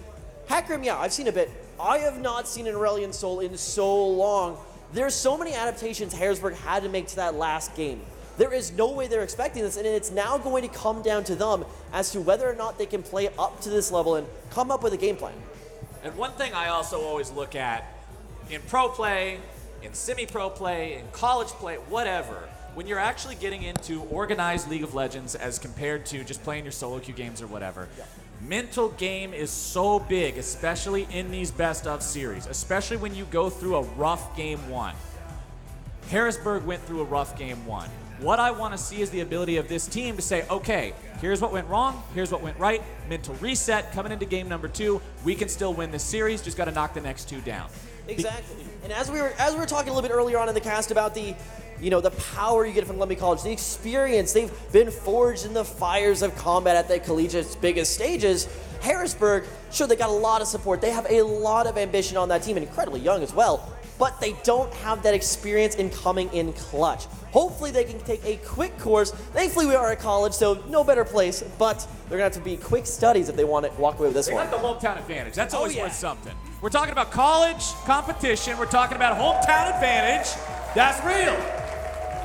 Hecarim, I've seen a bit. I have not seen an Aurelion Sol in so long. There's so many adaptations Harrisburg had to make to that last game. There is no way they're expecting this, and it's now going to come down to them as to whether or not they can play up to this level and come up with a game plan. And one thing I also always look at in pro play, in semi-pro play, in college play, whatever, when you're actually getting into organized League of Legends as compared to just playing your solo queue games or whatever, mental game is so big, especially in these best of series, especially when you go through a rough game one. Harrisburg went through a rough game one. What I want to see is the ability of this team to say, okay, here's what went wrong, here's what went right, mental reset, coming into game number 2, we can still win this series, just got to knock the next 2 down. Exactly. And as we were talking a little bit earlier on in the cast about the power you get from Columbia College, the experience, they've been forged in the fires of combat at the collegiate's biggest stages. Harrisburg, sure, they got a lot of support. They have a lot of ambition on that team, and incredibly young as well, but they don't have that experience in coming in clutch. Hopefully they can take a quick course. Thankfully we are at college, so no better place, but they're gonna have to be quick studies if they want to walk away with this They one. got the hometown advantage. That's always worth something. We're talking about college competition. We're talking about hometown advantage. That's real.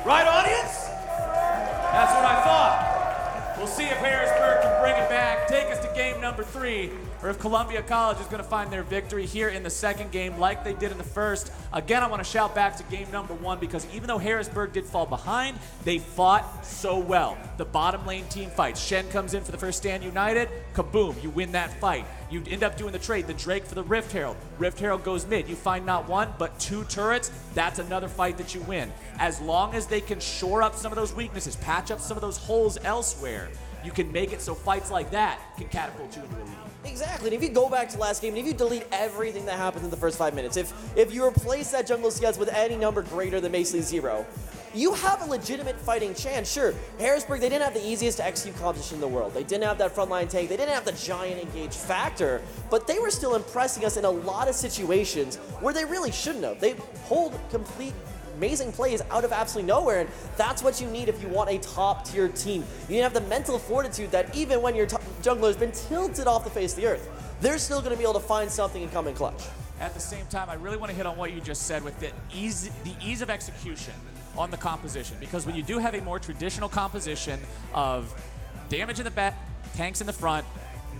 Right, audience? That's what I thought. We'll see if Harrisburg can bring it back, take us to game number 3, or if Columbia College is going to find their victory here in the second game like they did in the first. Again, I want to shout back to game number 1 because even though Harrisburg did fall behind, they fought so well. The bottom lane team fights. Shen comes in for the first stand united, kaboom, you win that fight. You end up doing the trade, the Drake for the Rift Herald. Rift Herald goes mid. You find not 1, but 2 turrets. That's another fight that you win. As long as they can shore up some of those weaknesses, patch up some of those holes elsewhere, you can make it so fights like that can catapult you into a lead. Exactly, and if you go back to last game, and if you delete everything that happened in the first 5 minutes, if you replace that jungle CS with any number greater than basically 0, you have a legitimate fighting chance. Sure, Harrisburg, they didn't have the easiest to execute competition in the world. They didn't have that frontline tank. They didn't have the giant engage factor, but they were still impressing us in a lot of situations where they really shouldn't have. They pulled complete amazing plays out of absolutely nowhere, and that's what you need if you want a top-tier team. You need to have the mental fortitude that even when your jungler has been tilted off the face of the earth, they're still going to be able to find something and come in clutch. At the same time, I really want to hit on what you just said with the ease of execution on the composition, because when you do have a more traditional composition of damage in the back, tanks in the front,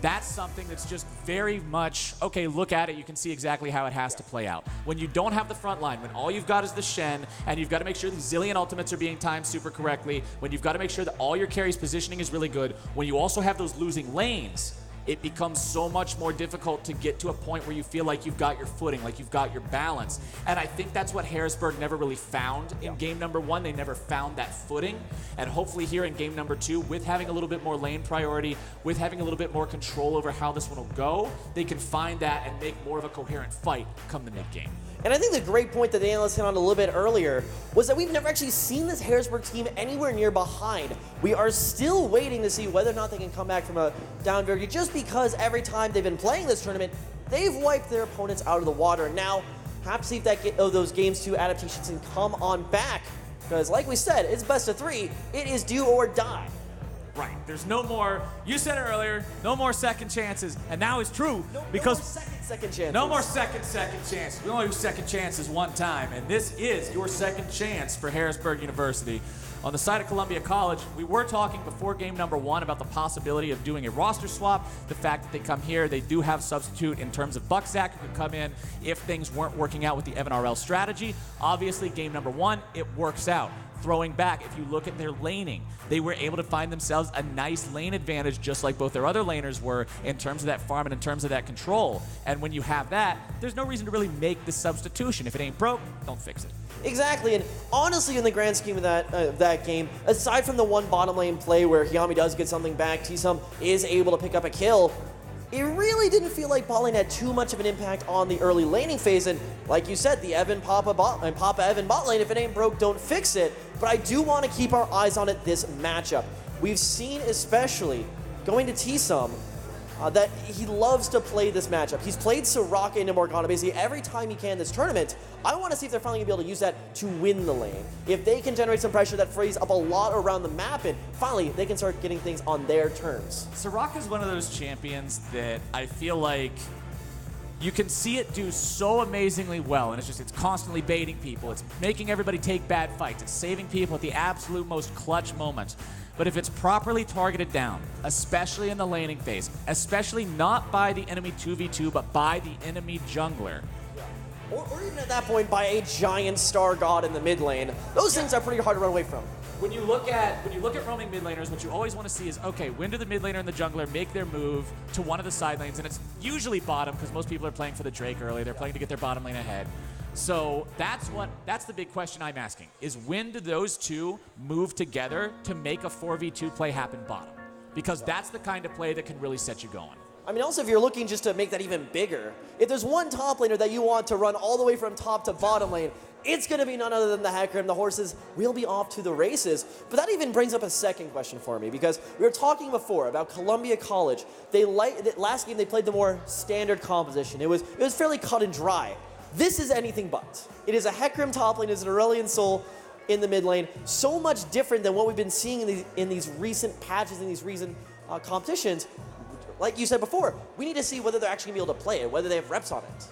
that's something that's just very much, okay, look at it, you can see exactly how it has to play out. When you don't have the front line, when all you've got is the Shen, and you've got to make sure the zillion ultimates are being timed super correctly, when you've got to make sure that all your carries positioning is really good, when you also have those losing lanes, it becomes so much more difficult to get to a point where you feel like you've got your footing, like you've got your balance. And I think that's what Harrisburg never really found in game number 1. They never found that footing. And hopefully here in game number 2, with having a little bit more lane priority, with having a little bit more control over how this one will go, they can find that and make more of a coherent fight come the mid-game. And I think the great point that the analyst hit on a little bit earlier was that we've never actually seen this Harrisburg team anywhere near behind. We are still waiting to see whether or not they can come back from a down victory, just because every time they've been playing this tournament, they've wiped their opponents out of the water. Now, have to see if those games 2 adaptations can come on back, because like we said, it's best of 3. It is do or die. Right. There's no more, you said it earlier, no more second chances. And now it's true because no more second chances. No more second chances. We only do second chances one time. And this is your second chance for Harrisburg University. On the side of Columbia College, we were talking before game number 1 about the possibility of doing a roster swap. The fact that they come here, they do have substitute in terms of Bucksack who could come in if things weren't working out with the Evan RL strategy. Obviously, game number 1, it works out. Throwing back, if you look at their laning, they were able to find themselves a nice lane advantage, just like both their other laners were, in terms of that farm and in terms of that control. And when you have that, there's no reason to really make the substitution. If it ain't broke, don't fix it. Exactly, and honestly, in the grand scheme of that game, aside from the one bottom lane play where Hyami does get something back, T-Sum is able to pick up a kill, it really didn't feel like bot lane had too much of an impact on the early laning phase. And like you said, the Papa Evan bot lane, if it ain't broke, don't fix it. But I do want to keep our eyes on it this matchup. We've seen, especially going to T-Sum, that he loves to play this matchup. He's played Soraka into Morgana basically every time he can this tournament. I want to see if they're finally going to be able to use that to win the lane. If they can generate some pressure that frees up a lot around the map, and finally they can start getting things on their terms. Soraka is one of those champions that I feel like you can see it do so amazingly well, and it's constantly baiting people. It's making everybody take bad fights. It's saving people at the absolute most clutch moments. But if it's properly targeted down, especially in the laning phase, especially not by the enemy 2v2, but by the enemy jungler, or even at that point by a giant star god in the mid lane, those things are pretty hard to run away from. When you look at roaming mid laners, what you always want to see is, okay, when do the mid laner and the jungler make their move to one of the side lanes? And it's usually bottom, because most people are playing for the Drake early. They're playing to get their bottom lane ahead. So that's the big question I'm asking, is when do those two move together to make a 4v2 play happen bottom? Because that's the kind of play that can really set you going. I mean, also, if you're looking just to make that even bigger, if there's one top laner that you want to run all the way from top to bottom lane, it's going to be none other than the Hecarim. The horses will be off to the races. But that even brings up a second question for me, because we were talking before about Columbia College. Last game, they played the more standard composition. It was fairly cut and dry. This is anything but. It is a Hecarim top lane, it is an Aurelion Sol in the mid lane. So much different than what we've been seeing in these recent patches, in these recent competitions. Like you said before, we need to see whether they're actually going to be able to play it, whether they have reps on it.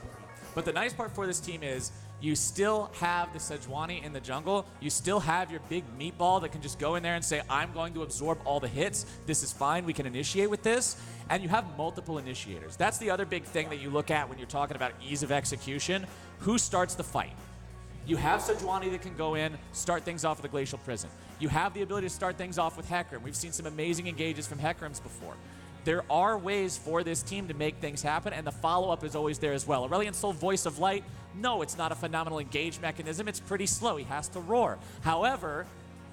But the nice part for this team is you still have the Sejuani in the jungle. You still have your big meatball that can just go in there and say, I'm going to absorb all the hits. This is fine. We can initiate with this. And you have multiple initiators. That's the other big thing that you look at when you're talking about ease of execution. Who starts the fight? You have Sejuani that can go in, start things off with the Glacial Prison. You have the ability to start things off with Hecarim. We've seen some amazing engages from Hecarims before. There are ways for this team to make things happen, and the follow-up is always there as well. Aurelion Sol, Voice of Light, no, it's not a phenomenal engage mechanism. It's pretty slow. He has to roar. However,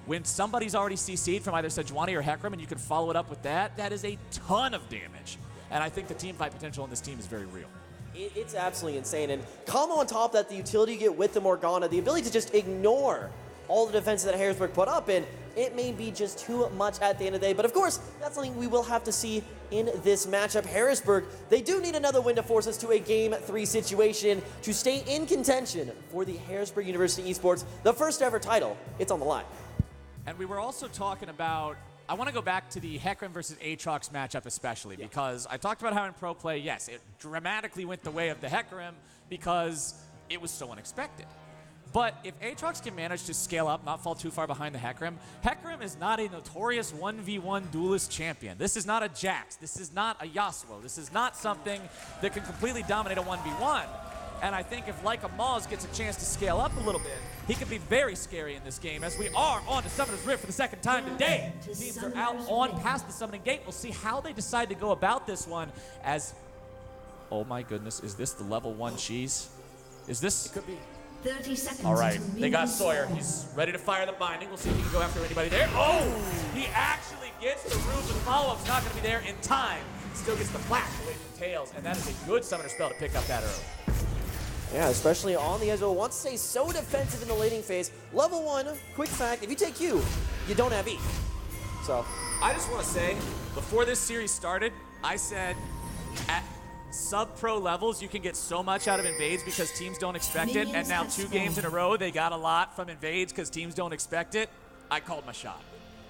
when somebody's already CC'd from either Sejuani or Hecarim and you can follow it up with that, that is a ton of damage. And I think the team fight potential in this team is very real. It's absolutely insane. And combo on top of that, the utility you get with the Morgana, the ability to just ignore all the defenses that Harrisburg put up, and it may be just too much at the end of the day. But of course, that's something we will have to see in this matchup. Harrisburg, they do need another win to force us to a Game 3 situation to stay in contention for the Harrisburg University Esports, the first ever title. It's on the line. And we were also talking about, I want to go back to the Hecarim versus Aatrox matchup especially, because I talked about how in pro play, yes, it dramatically went the way of the Hecarim because it was so unexpected. But if Aatrox can manage to scale up, not fall too far behind the Hecarim, Hecarim is not a notorious 1v1 duelist champion. This is not a Jax. This is not a Yasuo. This is not something that can completely dominate a 1v1. And I think if like a Maz gets a chance to scale up a little bit, he could be very scary in this game, as we are on to Summoner's Rift for the second time today. Teams are out on past the Summoning Gate. We'll see how they decide to go about this one as, oh my goodness, is this the level 1 cheese? Is this? It could be. 30 seconds. All right, they got Sawyer. He's ready to fire the binding. We'll see if he can go after anybody there. Oh, he actually gets the room. The follow-up's not going to be there in time. Still gets the flash away from Tails, and that is a good summoner spell to pick up that early. Yeah, especially on the Ezreal. Wants to stay so defensive in the laning phase. Level 1, quick fact, if you take Q, you don't have E. So, I just want to say, before this series started, I said at sub-pro levels, you can get so much out of invades because teams don't expect it, and now 2 games in a row, they got a lot from invades because teams don't expect it. I called my shot.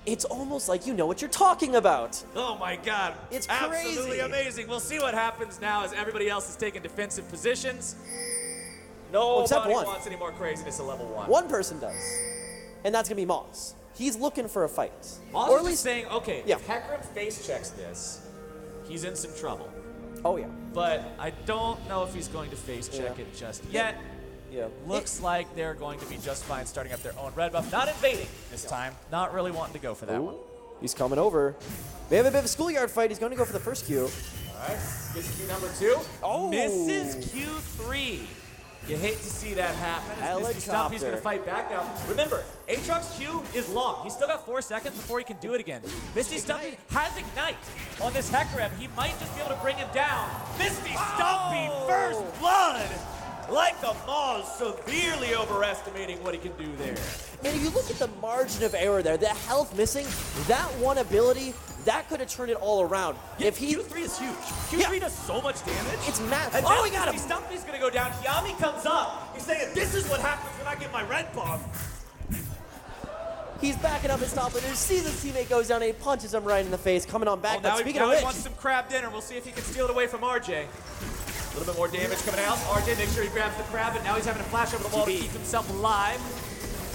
It's almost like you know what you're talking about. Oh my God. It's absolutely crazy. Amazing. We'll see what happens now as everybody else is taking defensive positions. Except Nobody one. wants any more craziness at level 1. One person does, and that's going to be Moss. He's looking for a fight. Moss or at least saying, okay, yeah. if Hecarim face checks this, he's in some trouble. Oh, yeah. But I don't know if he's going to face check it just yet. Yeah. Looks like they're going to be just fine starting up their own red buff. Not invading this time. Not really wanting to go for that one. He's coming over. They have a bit of a schoolyard fight. He's going to go for the first Q. All right. Gets Q number 2. Oh. Misses Q3. You hate to see that happen. As Mr. Stumpy's going to fight back now. Remember, Aatrox Q is long. He's still got 4 seconds before he can do it again. Misty Stumpy has Ignite on this Hecarim. He might just be able to bring him down. Misty Stumpy, first blood! Like the Maws, severely overestimating what he can do there. And if you look at the margin of error there, the health missing, that one ability, that could have turned it all around. Yeah, if he Q3 is huge. Q3 does so much damage. It's massive. And Oh, he got him. Stumpy's going to go down. Yami comes up. He's saying, this is what happens when I get my red buff. He's backing up his top laner, sees his teammate goes down, and he punches him right in the face, coming on back. Now, Speaking now of he which, wants some crab dinner. We'll see if he can steal it away from RJ. A little bit more damage coming out. RJ makes sure he grabs the crab, and now he's having to flash over the wall to keep himself alive.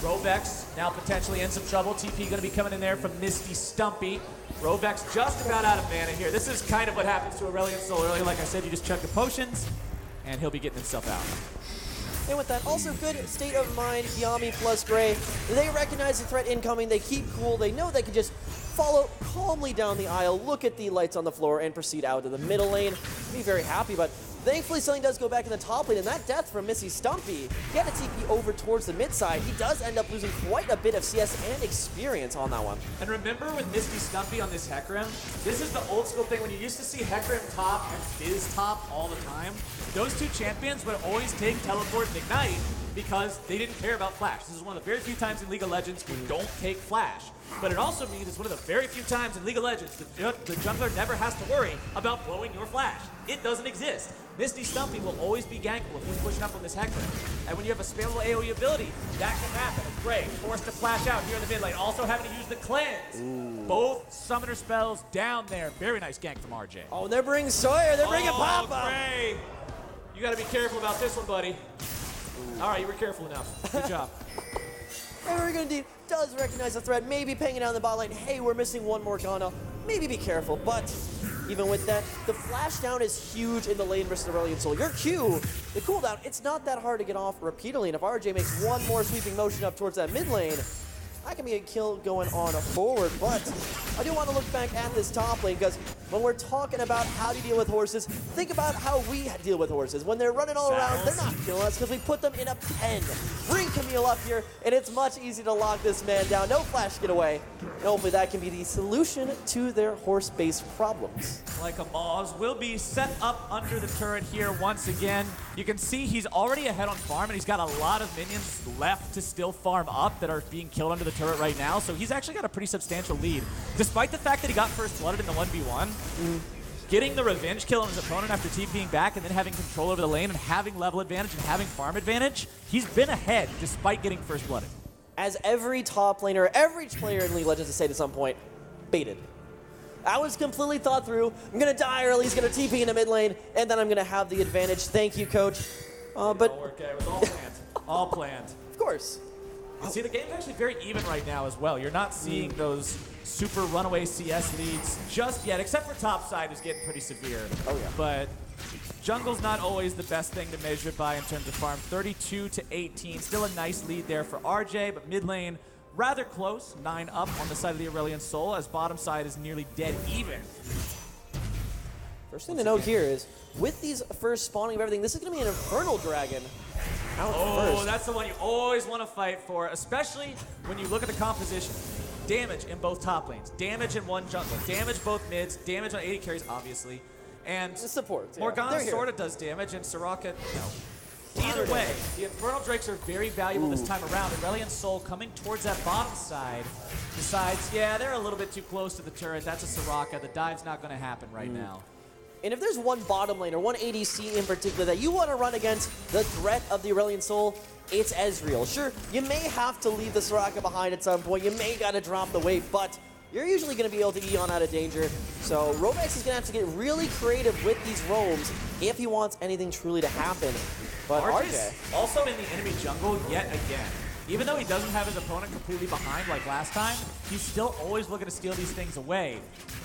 Rovex now potentially in some trouble. TP going to be coming in there from Misty Stumpy. Rovex just about out of mana here. This is kind of what happens to Aurelion Sol earlier. Like I said, you just chug the potions, and he'll be getting himself out. and with that, also good state of mind, Yami plus Gray. They recognize the threat incoming, they keep cool, they know they can just follow calmly down the aisle, look at the lights on the floor, and proceed out to the middle lane. Be very happy, but thankfully something does go back in the top lane, and that death from Missy Stumpy, he had to TP over towards the mid side. He does end up losing quite a bit of CS and experience on that one. And remember with Misty Stumpy on this Hecarim, this is the old school thing when you used to see Hecarim top and Fizz top all the time. Those two champions would always take Teleport and Ignite because they didn't care about Flash. This is one of the very few times in League of Legends we don't take Flash. But it also means it's one of the very few times in League of Legends the jungler never has to worry about blowing your Flash. It doesn't exist. Misty Stumpy will always be gankable if he's pushing up on this Hecarim. And when you have a spammable AoE ability, that can happen. It's great. Forced to flash out here in the mid lane. Also having to use the cleanse. Both summoner spells down there. Very nice gank from RJ. Oh, and they're bringing Sawyer. They're bringing Papa. Gray. You got to be careful about this one, buddy. All right, you were careful enough. Good job. Arrogant indeed does recognize the threat, maybe pinging down the bot lane. Hey, we're missing one Morgana. Maybe be careful, but even with that, the flash down is huge in the lane versus Aurelion Sol. Your Q, the cooldown, it's not that hard to get off repeatedly, and if RJ makes one more sweeping motion up towards that mid lane, that can be a kill going on forward, but I do want to look back at this top lane because when we're talking about how to deal with horses, think about how we deal with horses. When they're running all around, they're not killing us because we put them in a pen. Bring Camille up here, and it's much easier to lock this man down. No flash getaway. And hopefully that can be the solution to their horse-based problems. Like a Moz will be set up under the turret here once again. You can see he's already ahead on farm, and he's got a lot of minions left to still farm up that are being killed under the turret right now. So he's actually got a pretty substantial lead. Despite the fact that he got first blooded in the 1v1, getting the revenge kill on his opponent after TPing back and then having control over the lane and having level advantage and having farm advantage, he's been ahead despite getting first blooded. As every top laner, every player in League of Legends has said at some point, baited. I was completely thought through. I'm going to die early, he's going to TP in the mid lane, and then I'm going to have the advantage. Thank you, coach. But It was all planned. All planned. Of course. You see, the game's actually very even right now as well. You're not seeing those super runaway CS leads just yet, except for top side, who's getting pretty severe. Oh, yeah. But jungle's not always the best thing to measure it by in terms of farm. 32 to 18, still a nice lead there for RJ, but mid lane rather close, 9 up on the side of the Aurelion Soul, as bottom side is nearly dead even. First thing to note here is, with these first spawning of everything, this is going to be an Infernal Dragon. Oh, that's the one you always want to fight for, especially when you look at the composition. Damage in both top lanes, damage in one jungle, damage both mids, damage on 80 carries, obviously. And the support. Yeah. Morgana sort of does damage, and Soraka, no. Either way, the Infernal Drakes are very valuable this time around. Aurelion Soul coming towards that bottom side decides, yeah, they're a little bit too close to the turret. That's a Soraka. The dive's not going to happen right now. And if there's one bottom lane or one ADC in particular that you want to run against the threat of the Aurelion Soul, it's Ezreal. Sure, you may have to leave the Soraka behind at some point. You may got to drop the weight, but you're usually going to be able to Eon out of danger. So Robex is going to have to get really creative with these roams if he wants anything truly to happen. But RJ also in the enemy jungle yet again. Even though he doesn't have his opponent completely behind like last time, he's still always looking to steal these things away.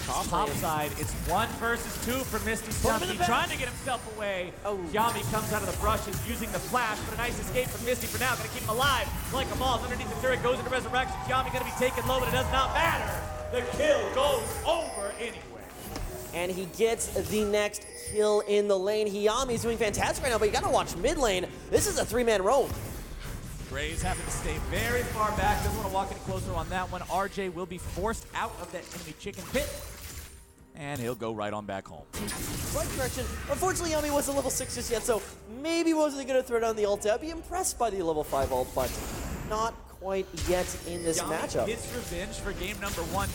Top side, it's 1 versus 2 for Misty Yami trying to get himself away. Yami comes out of the brushes using the flash, but a nice escape from Misty for now. Gonna keep him alive. Like a ball underneath the turret, goes into resurrection. Yami gonna be taken low, but it does not matter. The kill goes over anyway. And he gets the next kill in the lane. Hiyami's doing fantastic right now, but you gotta watch mid lane. This is a 3-man roam. Graves having to stay very far back. Doesn't want to walk any closer on that one. RJ will be forced out of that enemy chicken pit. And he'll go right on back home. Right direction. Unfortunately, Yami wasn't level 6 just yet, so maybe wasn't going to throw down the ult. I'd be impressed by the level 5 ult, but not quite yet in this Yami matchup. gets revenge for game number 1.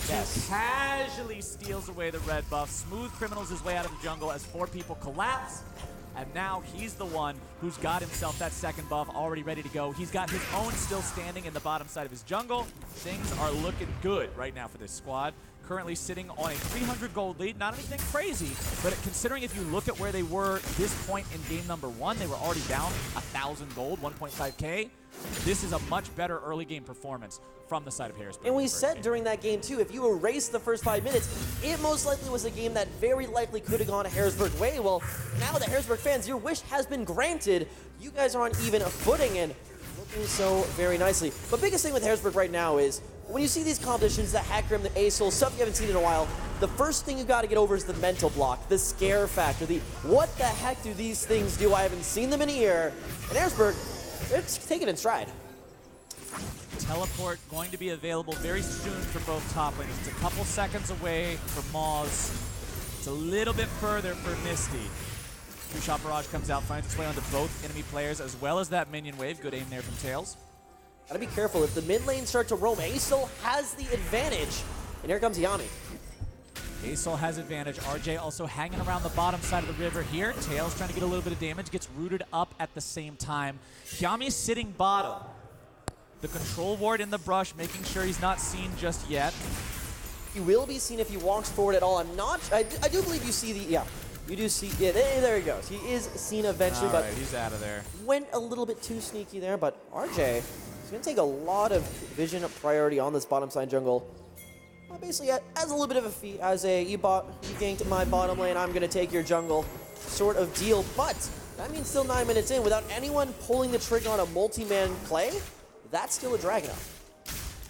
Casually steals away the red buff. Smooth criminals his way out of the jungle as 4 people collapse. And now he's the one who's got himself that second buff already ready to go. He's got his own still standing in the bottom side of his jungle. Things are looking good right now for this squad. Currently sitting on a 300 gold lead. Not anything crazy, but considering if you look at where they were this point in game number 1, they were already down 1,000 gold, 1.5k. This is a much better early game performance from the side of Harrisburg. And we said during that game too, if you erased the first 5 minutes, it most likely was a game that very likely could have gone a Harrisburg way. Well, now the Harrisburg fans, your wish has been granted. You guys are on even footing and looking so very nicely. But biggest thing with Harrisburg right now is when you see these competitions, the Hackrim, the A-Soul, stuff you haven't seen in a while, the first thing you got to get over is the mental block, the scare factor, the what the heck do these things do? I haven't seen them in a year. And Harrisburg, they're taking it in stride. Teleport going to be available very soon for both top lanes. It's a couple seconds away for Moz. It's a little bit further for Misty. Two-shot barrage comes out, finds its way onto both enemy players as well as that minion wave. Good aim there from Tails. Gotta be careful. If the mid lane start to roam, A-Soul has the advantage. And here comes Yami. A-Soul has advantage. RJ also hanging around the bottom side of the river here. Tails trying to get a little bit of damage, gets rooted up at the same time. Yami sitting bottom. The control ward in the brush, making sure he's not seen just yet. He will be seen if he walks forward at all. I do believe you see the, yeah. You do see, yeah, there he goes. He is seen eventually, but he's out of there. Went a little bit too sneaky there, but RJ is going to take a lot of vision priority on this bottom side jungle. Basically, as a little bit of a feat, as a you ganked my bottom lane, I'm going to take your jungle sort of deal. But that means still 9 minutes in without anyone pulling the trigger on a multi-man play. That's still a Dragon up.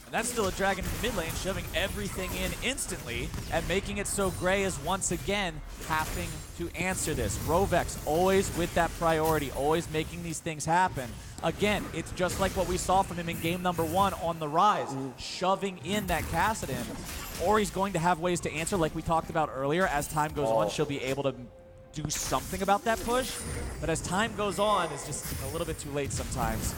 And that's still a dragon in the mid lane, shoving everything in instantly and making it so Gray is once again having to answer this. Rovex always with that priority, always making these things happen. Again, it's just like what we saw from him in game number 1 on the Rise, shoving in that Kassadin. Or he's going to have ways to answer like we talked about earlier. As time goes on, she'll be able to do something about that push. But as time goes on, it's just a little bit too late sometimes.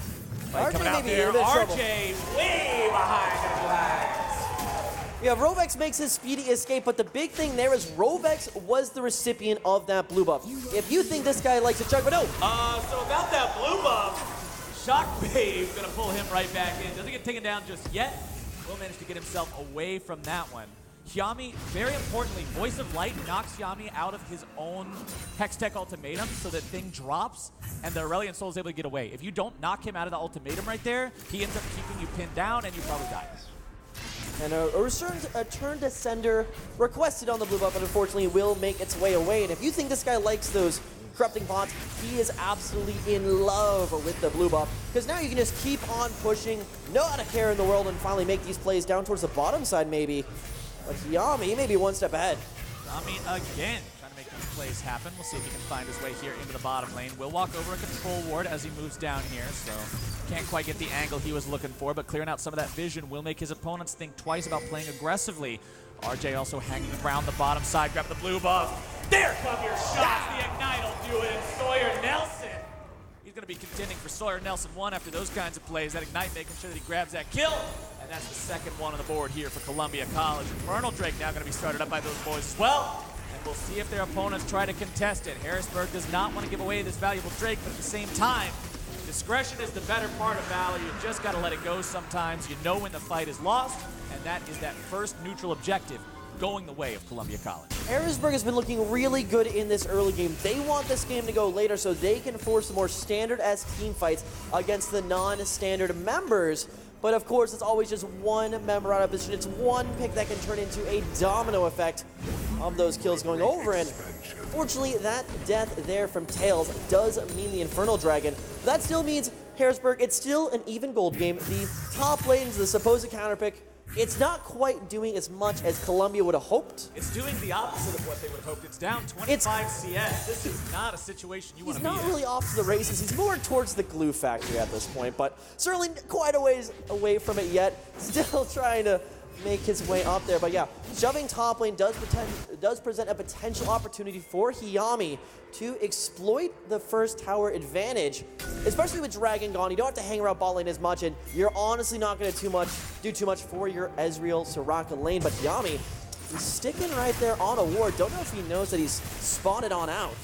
RJ coming out may be there, in a bit of trouble. RJ way behind the flags. Yeah, Rovex makes his speedy escape, but the big thing there is Rovex was the recipient of that blue buff. If you think this guy likes to chug, but no. So about that blue buff, Shockwave gonna pull him right back in. Doesn't get taken down just yet. Will manage to get himself away from that one. Yami, very importantly, Voice of Light knocks Yami out of his own Hextech ultimatum so that thing drops and the Aurelion Soul is able to get away. If you don't knock him out of the ultimatum right there, he ends up keeping you pinned down and you probably die. And a turn descender requested on the blue buff, but unfortunately will make its way away. And if you think this guy likes those corrupting bots, he is absolutely in love with the blue buff. Because now you can just keep on pushing, no other care in the world, and finally make these plays down towards the bottom side maybe. But Yami may be one step ahead. Yami again trying to make these plays happen. We'll see if he can find his way here into the bottom lane. Will walk over a control ward as he moves down here, so can't quite get the angle he was looking for, but clearing out some of that vision will make his opponents think twice about playing aggressively. RJ also hanging around the bottom side, grab the blue buff. There come your shots. The Ignite will do it, and Sawyer Nelson. He's going to be contending for Sawyer Nelson 1 after those kinds of plays. That Ignite making sure that he grabs that kill. And that's the second one on the board here for Columbia College. Infernal Drake now going to be started up by those boys as well. And we'll see if their opponents try to contest it. Harrisburg does not want to give away this valuable Drake, but at the same time, discretion is the better part of Valor. You just got to let it go sometimes. You know when the fight is lost, and that is that first neutral objective going the way of Columbia College. Harrisburg has been looking really good in this early game. They want this game to go later so they can force the more standard-esque team fights against the non-standard members. But of course, it's always just one member out of position. It's one pick that can turn into a domino effect of those kills going over. And fortunately, that death there from Tails does mean the Infernal Dragon. That still means Harrisburg, it's still an even gold game. The top lanes, the supposed counter pick, it's not quite doing as much as Columbia would have hoped. It's doing the opposite of what they would have hoped. It's down 25 CS. This is not a situation you want to be in. He's not really off to the races. He's more towards the glue factory at this point, but certainly quite a ways away from it yet. Still trying to make his way up there. But yeah, shoving top lane does present a potential opportunity for Hiyami to exploit the first tower advantage, especially with Dragon gone. You don't have to hang around bot lane as much, and you're honestly not going to do too much for your Ezreal Soraka lane. But Yami, he's sticking right there on a ward. Don't know if he knows that he's spotted on out.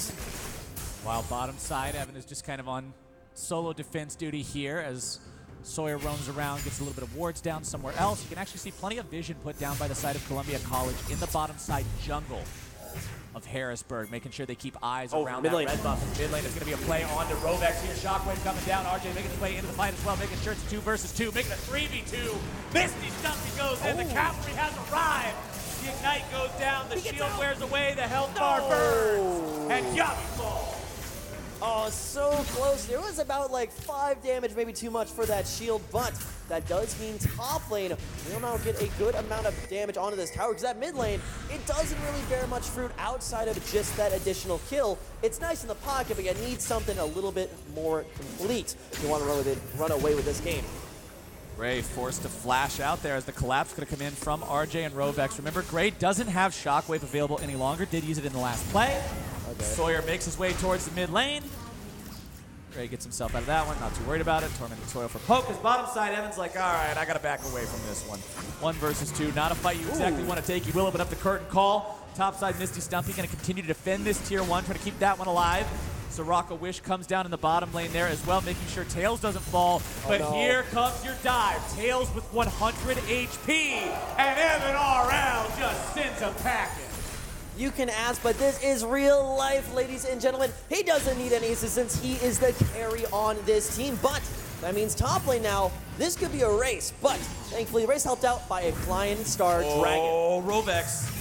While bottom side, Evan is just kind of on solo defense duty here as Sawyer roams around, gets a little bit of wards down somewhere else. You can actually see plenty of vision put down by the side of Columbia College in the bottom side jungle of Harrisburg, making sure they keep eyes around that red buff. Mid lane is going to be a play on to Rovex here. Shockwave coming down. RJ making his way into the fight as well, making sure it's a 2 versus 2, making a 3v2. Misty Stumpy goes in. The cavalry has arrived. The Ignite goes down. The shield wears away. The health bar burns. And Yami falls. Oh, so close. There was about like 5 damage, maybe too much for that shield, but that does mean top lane will now get a good amount of damage onto this tower, because that mid lane, it doesn't really bear much fruit outside of just that additional kill. It's nice in the pocket, but you need something a little bit more complete if you want to really run away with this game. Gray forced to flash out there as the collapse going to come in from RJ and Rovex. Remember, Gray doesn't have Shockwave available any longer. Did use it in the last play. Okay. Sawyer makes his way towards the mid lane. Gray gets himself out of that one. Not too worried about it. Tormenting Toil for poke. His bottom side, Evan's like, all right, I got to back away from this one. 1 versus 2. Not a fight you exactly want to take. You will open up the curtain call. Top side, Misty Stumpy going to continue to defend this tier 1, trying to keep that one alive. Soraka Wish comes down in the bottom lane there as well, making sure Tails doesn't fall. But here comes your dive. Tails with 100 HP, and Evan RL just sends a packet. You can ask, but this is real life, ladies and gentlemen. He doesn't need any assistance. He is the carry on this team, but that means top lane now. This could be a race, but thankfully the race helped out by a Flying Star Dragon. Oh, Rovex.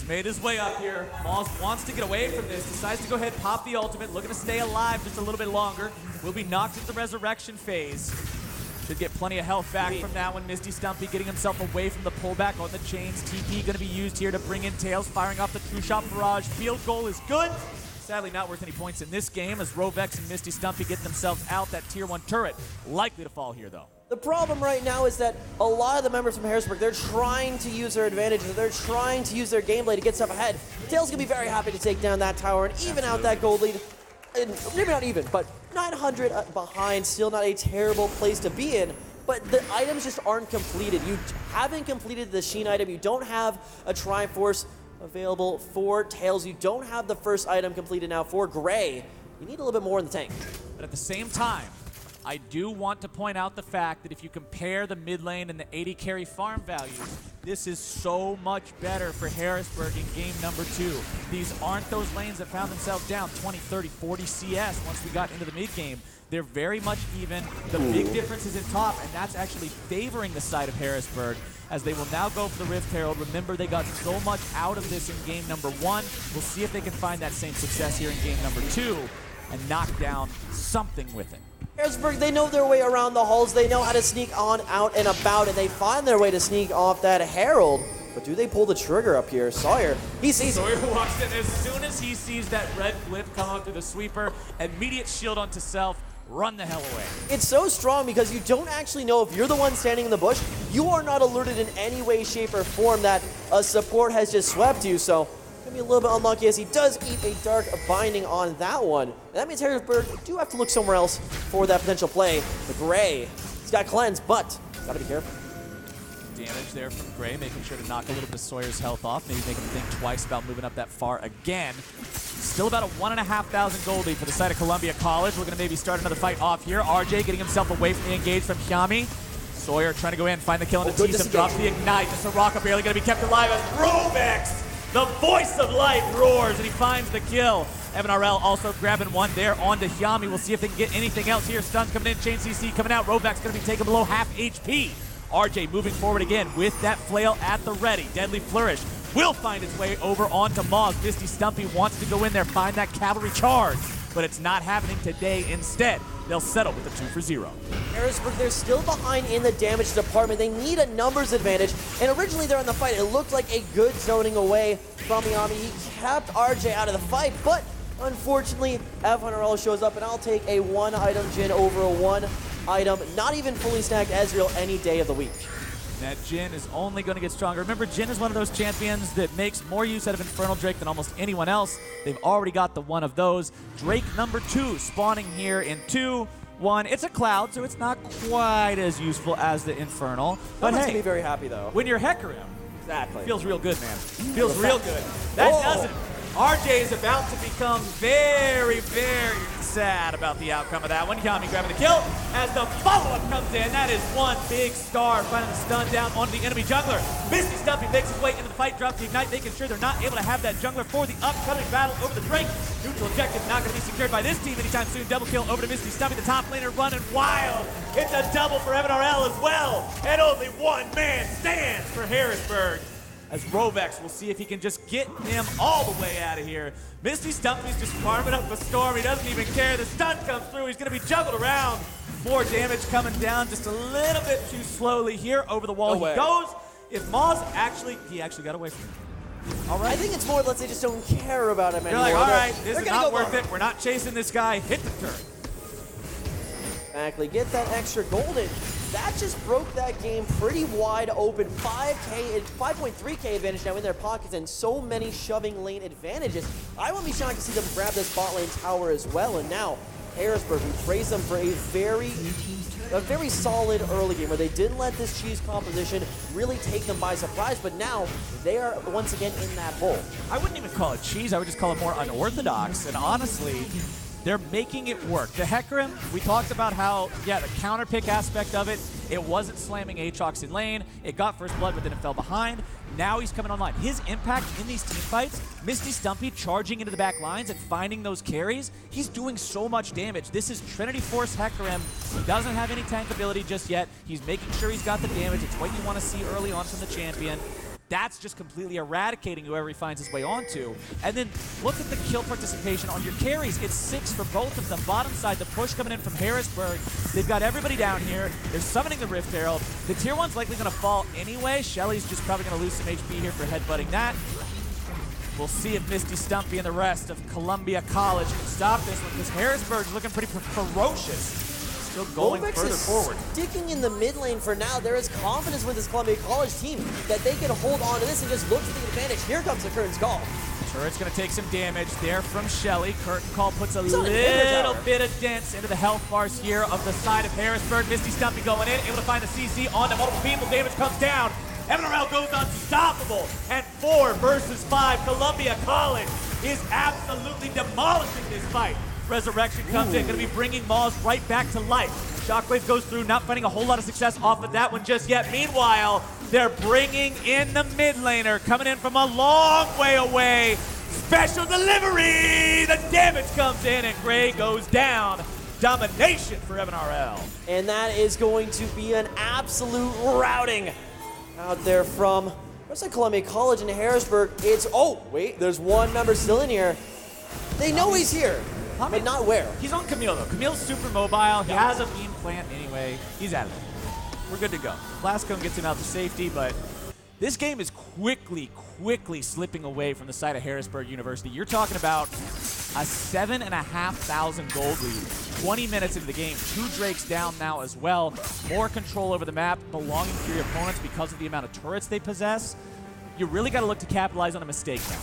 Made his way up here. Moss wants to get away from this, decides to go ahead, pop the ultimate, looking to stay alive just a little bit longer. Will be knocked into the resurrection phase. Should get plenty of health back from that one. Misty Stumpy getting himself away from the pullback on the chains. TP going to be used here to bring in Tails, firing off the True Shot Barrage. Field goal is good. Sadly not worth any points in this game as Rovex and Misty Stumpy get themselves out. That tier 1 turret likely to fall here though. The problem right now is that a lot of the members from Harrisburg, they're trying to use their advantages. They're trying to use their gameplay to get stuff ahead. Tails going to be very happy to take down that tower and even out that gold lead. And maybe not even, but 900 behind, still not a terrible place to be in. But the items just aren't completed. You haven't completed the Sheen item. You don't have a Triforce available for Tails. You don't have the first item completed now for Gray. You need a little bit more in the tank. But at the same time, I do want to point out the fact that if you compare the mid lane and the 80 carry farm values, this is so much better for Harrisburg in game number 2. These aren't those lanes that found themselves down 20, 30, 40 CS once we got into the mid game. They're very much even. The big difference is in top, and that's actually favoring the side of Harrisburg as they will now go for the Rift Herald. Remember, they got so much out of this in game number 1. We'll see if they can find that same success here in game number 2 and knock down something with it. Harrisburg, they know their way around the halls. They know how to sneak on, out, and about, and they find their way to sneak off that Herald. But do they pull the trigger up here? Sawyer, he sees Sawyer walks in as soon as he sees that red glyph come out through the sweeper. Immediate shield onto self. Run the hell away. It's so strong because you don't actually know if you're the one standing in the bush. You are not alerted in any way, shape, or form that a support has just swept you. So gonna be a little bit unlucky as he does eat a dark binding on that one. And that means Harrisburg do have to look somewhere else for that potential play. The Gray, he's got cleanse, but gotta be careful. Damage there from Gray, making sure to knock a little bit of Sawyer's health off, maybe make him think twice about moving up that far again. Still about a 1,500 gold lead for the side of Columbia College. We're gonna maybe start another fight off here. RJ getting himself away from the engage from Hyami. Sawyer trying to go in, find the kill, and tease him, drops the ignite. Just Soraka barely gonna be kept alive as Rovex, the voice of light, roars, and he finds the kill. Evan RL also grabbing one there onto Hyami. We'll see if they can get anything else here. Stuns coming in, Chain CC coming out. Rovex gonna be taken below half HP. RJ moving forward again with that flail at the ready. Deadly Flourish will find its way over onto Moz. Misty Stumpy wants to go in there, find that cavalry charge, but it's not happening today. Instead, they'll settle with a 2-for-0. Harrisburg, they're still behind in the damage department. They need a numbers advantage, and originally there in the fight, it looked like a good zoning away from Yami. He kept RJ out of the fight, but unfortunately, F1RL shows up, and I'll take a 1-item Jhin over a 1-item, not even fully stacked Ezreal any day of the week. That Jhin is only going to get stronger. Remember, Jhin is one of those champions that makes more use out of Infernal Drake than almost anyone else. They've already got the one of those. Drake number 2 spawning here in 2-1. It's a cloud, so it's not quite as useful as the Infernal. But Someone's hey, gonna be very happy though. when you're Hecarim, Exactly. feels real good, man. Feels real good. That doesn't. RJ is about to become very, very sad about the outcome of that one. Yami grabbing the kill as the follow-up comes in. That is one big star, finding the stun down onto the enemy jungler. Misty Stumpy makes his way into the fight, drops the ignite, making sure they're not able to have that jungler for the upcoming battle over the Drake. Neutral objective not going to be secured by this team anytime soon. Double kill over to Misty Stumpy, the top laner running wild. It's a double for Evan RL as well. And only one man stands for Harrisburg. As Rovex will see if he can just get him all the way out of here. Misty Stumpy's just farming up a storm. He doesn't even care. The stun comes through. He's going to be juggled around. More damage coming down just a little bit too slowly here. Over the wall he goes. If Moz he actually got away from him. All right. I think it's more that they just don't care about him anymore. They're like, all right, this They're is not worth it. We're not chasing this guy. Hit the turret. Exactly. Get that extra golden. That just broke that game pretty wide open. 5.3k advantage now in their pockets and so many shoving lane advantages. I wouldn't be shocked to see them grab this bot lane tower as well. And now Harrisburg, we praise them for a very solid early game where they didn't let this cheese composition really take them by surprise, but now they are once again in that bowl. I wouldn't even call it cheese. I would just call it more unorthodox. And honestly, they're making it work. The Hecarim, we talked about how, yeah, the counter pick aspect of it, it wasn't slamming Aatrox in lane. It got first blood, but then it fell behind. Now he's coming online. His impact in these team fights, Misty Stumpy charging into the back lines and finding those carries, he's doing so much damage. This is Trinity Force Hecarim. He doesn't have any tank ability just yet. He's making sure he's got the damage. It's what you want to see early on from the champion. that's just completely eradicating whoever he finds his way onto. And then look at the kill participation on your carries. It's 6 for both of them. Bottom side, the push coming in from Harrisburg. They've got everybody down here. They're summoning the Rift Herald. The tier 1's likely going to fall anyway. Shelly's just probably going to lose some HP here for headbutting that. We'll see if Misty Stumpy and the rest of Columbia College can stop this one, because Harrisburg's looking pretty ferocious. Still going Volvex further is forward. sticking in the mid lane for now. There is confidence with this Columbia College team that they can hold on to this and just look to the advantage. Here comes the Curtain's Call. Turret's going to take some damage there from Shelly. Curtain Call puts a He's on an little inhibitor bit of dents into the health bars here of the side of Harrisburg. Misty Stumpy going in, able to find the CC onto multiple people. Damage comes down. MNRL goes unstoppable. And 4 versus 5. Columbia College is absolutely demolishing this fight. Resurrection comes in, going to be bringing Maws right back to life. Shockwave goes through, not finding a whole lot of success off of that one just yet. Meanwhile, they're bringing in the mid laner, coming in from a long way away. Special delivery! The damage comes in, and Gray goes down. Domination for MNRL. And that is going to be an absolute routing out there from, where's that Columbia College in Harrisburg? It's, oh, wait, there's one member still in here. They know he's here. But not where. He's on Camille, though. Camille's super mobile. He has a beam plant anyway. He's out of there. We're good to go. Blascone gets him out to safety, but this game is quickly slipping away from the side of Harrisburg University. You're talking about a 7,500 gold lead. 20 minutes into the game. 2 Drakes down now as well. More control over the map belonging to your opponents because of the amount of turrets they possess. You really got to look to capitalize on a mistake now.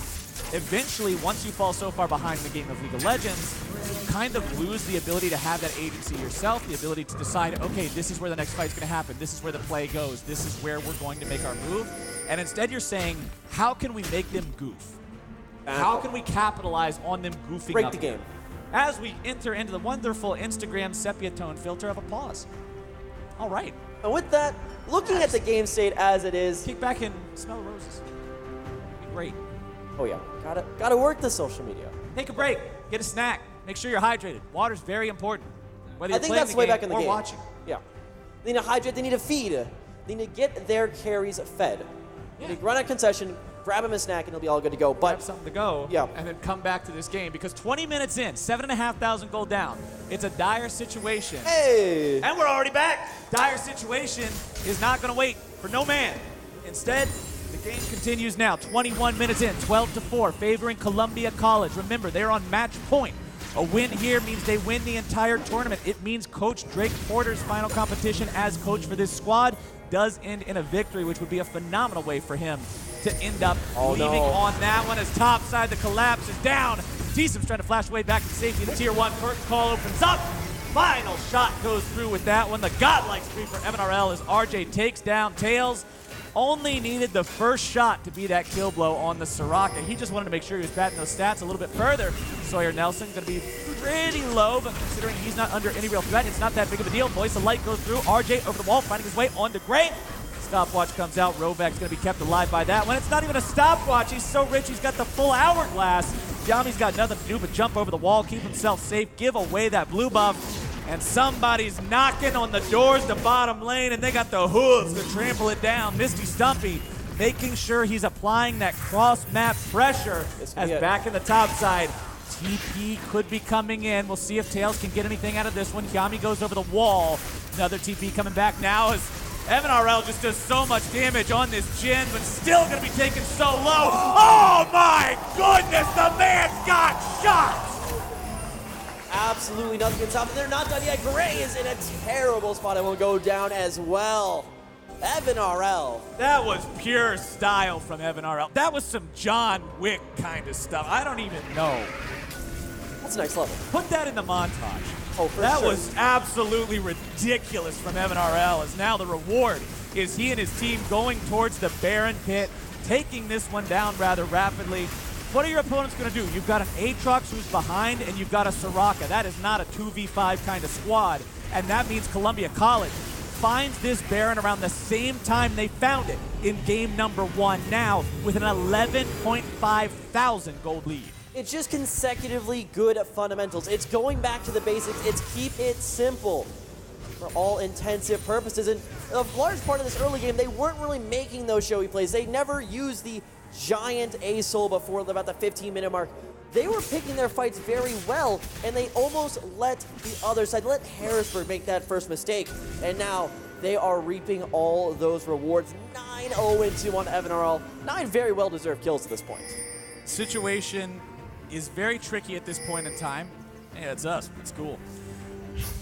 Eventually, once you fall so far behind in the game of League of Legends, you kind of lose the ability to have that agency yourself, the ability to decide, okay, this is where the next fight's going to happen, this is where the play goes, this is where we're going to make our move. And instead you're saying, how can we make them goof? How can we capitalize on them goofing Break up the game. as we enter into the wonderful Instagram sepia tone filter of a pause. All right. And with that, looking at the game state as it is, kick back and smell the roses. Be great. Oh yeah, gotta work the social media. Take a break, get a snack, make sure you're hydrated. Water's very important, whether I you're think playing that's the way game back in the or game. watching. Yeah. They need to hydrate, they need to feed. They need to get their carries fed. They need to run a concession, grab him a snack, and he'll be all good to go. But have something to go, yeah, and then come back to this game, because 20 minutes in, 7,500 gold down. It's a dire situation. Hey! And we're already back. Dire situation is not going to wait for no man. Instead, the game continues now. 21 minutes in, 12-4, favoring Columbia College. Remember, they're on match point. A win here means they win the entire tournament. It means Coach Drake Porter's final competition as coach for this squad does end in a victory, which would be a phenomenal way for him to end up leaving on that one as top side. The collapse is down. Deesum's trying to flash away back to safety. The tier 1 curtain call opens up. Final shot goes through with that one. The godlike streak for MNRL as RJ takes down Tails. Only needed the first shot to be that kill blow on the Soraka. He just wanted to make sure he was batting those stats a little bit further. Sawyer Nelson going to be pretty low, but considering he's not under any real threat, it's not that big of a deal. Voice of Light goes through. RJ over the wall, finding his way onto Gray. Stopwatch comes out. Rovak's going to be kept alive by that one. It's not even a stopwatch. He's so rich, he's got the full hourglass. Yami's got nothing to do but jump over the wall, keep himself safe, give away that blue buff. And somebody's knocking on the doors to bottom lane, and they got the hooves to trample it down. Misty Stumpy making sure he's applying that cross-map pressure as back in the top side. TP could be coming in. We'll see if Tails can get anything out of this one. Yami goes over the wall. Another TP coming back now as MNRL just does so much damage on this Jhin, but still going to be taken so low. Oh my goodness, the man's got shot! Absolutely nothing can stop it. They're not done yet. Gray is in a terrible spot and will go down as well. MNRL. That was pure style from MNRL. That was some John Wick kind of stuff. I don't even know. That's next level. Put that in the montage. Oh, for that sure. was absolutely ridiculous from MNRL, as now the reward is he and his team going towards the Baron Pit, taking this one down rather rapidly. What are your opponents going to do? You've got an Aatrox who's behind, and you've got a Soraka. That is not a 2v5 kind of squad, and that means Columbia College finds this Baron around the same time they found it in game number 1 now with an 11.5 thousand gold lead. It's just consecutively good fundamentals. It's going back to the basics. It's keep it simple. for all intensive purposes. And a large part of this early game, they weren't really making those showy plays. They never used the giant A-Soul before about the 15-minute mark. They were picking their fights very well, and they almost let the other side, let Harrisburg make that first mistake. And now they are reaping all those rewards. 9-0-2 on Evan RL. 9 very well-deserved kills at this point. Situation is very tricky at this point in time. Yeah, it's us. It's cool.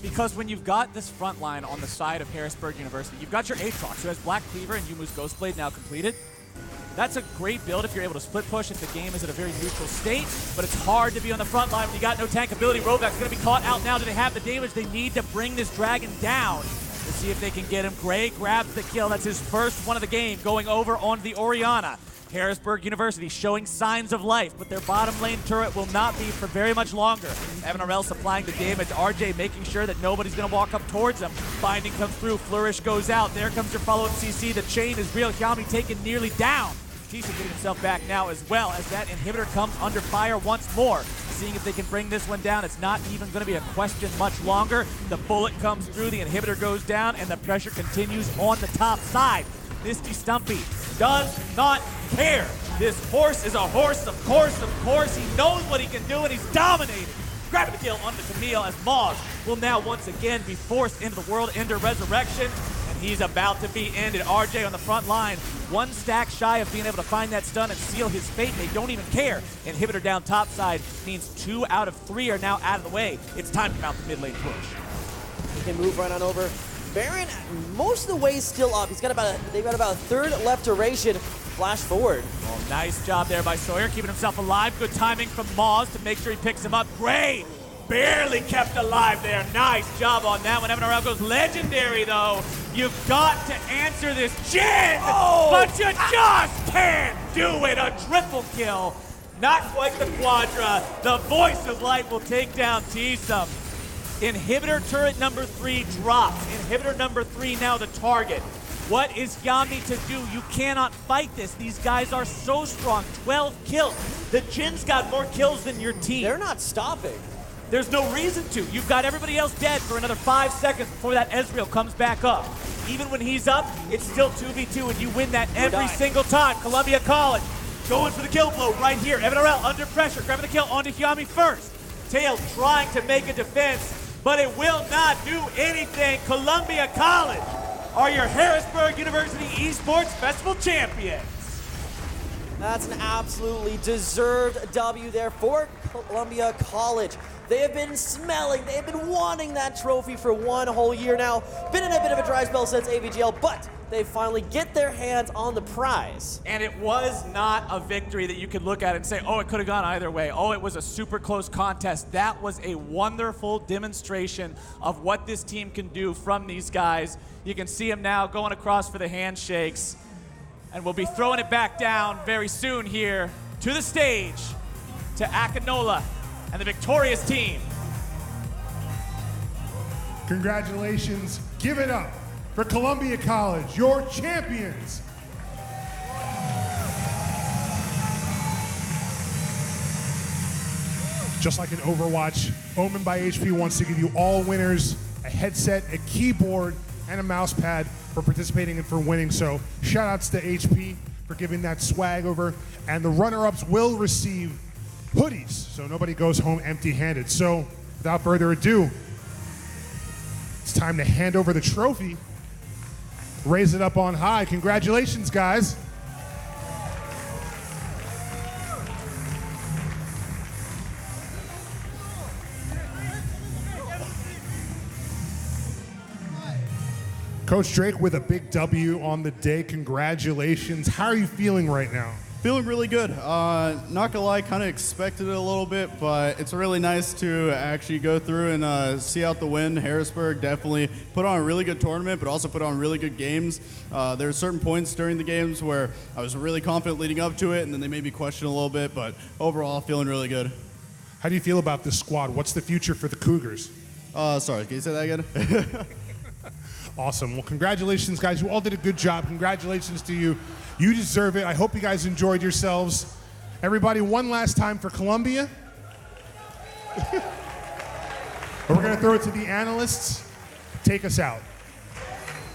Because when you've got this front line on the side of Harrisburg University, you've got your Aatrox, who has Black Cleaver and Yumu's Ghostblade now completed. That's a great build if you're able to split push if the game is at a very neutral state, but it's hard to be on the front line when you got no tank ability. Rovak's going to be caught out now. Do they have the damage they need to bring this dragon down? Let's see if they can get him. Gray grabs the kill. That's his first one of the game, going over on the Orianna. Harrisburg University showing signs of life, but their bottom lane turret will not be for very much longer. Evan RL supplying the damage. RJ making sure that nobody's going to walk up towards him. Binding comes through. Flourish goes out. There comes your follow-up CC. The chain is real. Hyami taken nearly down. Tisha getting himself back now as well as that inhibitor comes under fire once more. Seeing if they can bring this one down. It's not even going to be a question much longer. The bullet comes through. The inhibitor goes down, and the pressure continues on the top side. Misty Stumpy does not care. This horse is a horse, of course. He knows what he can do, and he's dominating. Grabbing the kill onto Camille as Moz will now once again be forced into the World Ender Resurrection, and he's about to be ended. RJ on the front line, one stack shy of being able to find that stun and seal his fate. They don't even care. Inhibitor down top side means 2 out of 3 are now out of the way. It's time to mount the mid lane push. He can move right on over. Baron, most of the way still up. They've got about a third left duration. Flash forward. Oh, nice job there by Sawyer, keeping himself alive. Good timing from Moz to make sure he picks him up. Gray barely kept alive there. Nice job on that one. Evan RL goes legendary, though. You've got to answer this, Jin! But you just can't do it. A triple kill. Not quite the quadra. The voice of light will take down T-Sum. Inhibitor turret number 3 drops. Inhibitor number 3 now the target. What is Yami to do? You cannot fight this. These guys are so strong. 12 kills. The Jin's got more kills than your team. They're not stopping. There's no reason to. You've got everybody else dead for another 5 seconds before that Ezreal comes back up. Even when he's up, it's still 2v2, and you win that every single time. Columbia College going for the kill blow right here. Evan RL under pressure, grabbing the kill onto Hyami first. Tails trying to make a defense, but it will not do anything. Columbia College are your Harrisburg University Esports Festival champions. That's an absolutely deserved W there for Columbia College. They have been smelling, they have been wanting that trophy for one whole year now. Been in a bit of a dry spell since AVGL, but they finally get their hands on the prize. And it was not a victory that you could look at and say, oh, it could have gone either way. Oh, it was a super close contest. That was a wonderful demonstration of what this team can do from these guys. You can see them now going across for the handshakes. And we'll be throwing it back down very soon here to the stage to Akinola and the victorious team. Congratulations. Give it up for Columbia College, your champions. Just like in Overwatch, Omen by HP wants to give you all winners a headset, a keyboard, and a mouse pad for participating and for winning. So shout outs to HP for giving that swag over. And the runner-ups will receive hoodies, so nobody goes home empty-handed. So without further ado, it's time to hand over the trophy. Raise it up on high. Congratulations, guys. Coach Drake with a big W on the day. Congratulations. How are you feeling right now? Feeling really good. Not gonna lie, kind of expected it a little bit, but it's really nice to actually go through and see out the win. Harrisburg definitely put on a really good tournament, but also put on really good games. There were certain points during the games where I was really confident leading up to it, and then they made me question a little bit, but overall, feeling really good. How do you feel about this squad? What's the future for the Cougars? Sorry, can you say that again? Awesome. Well, congratulations, guys. You all did a good job. Congratulations to you. You deserve it. I hope you guys enjoyed yourselves. Everybody, one last time for Columbia. We're going to throw it to the analysts. take us out.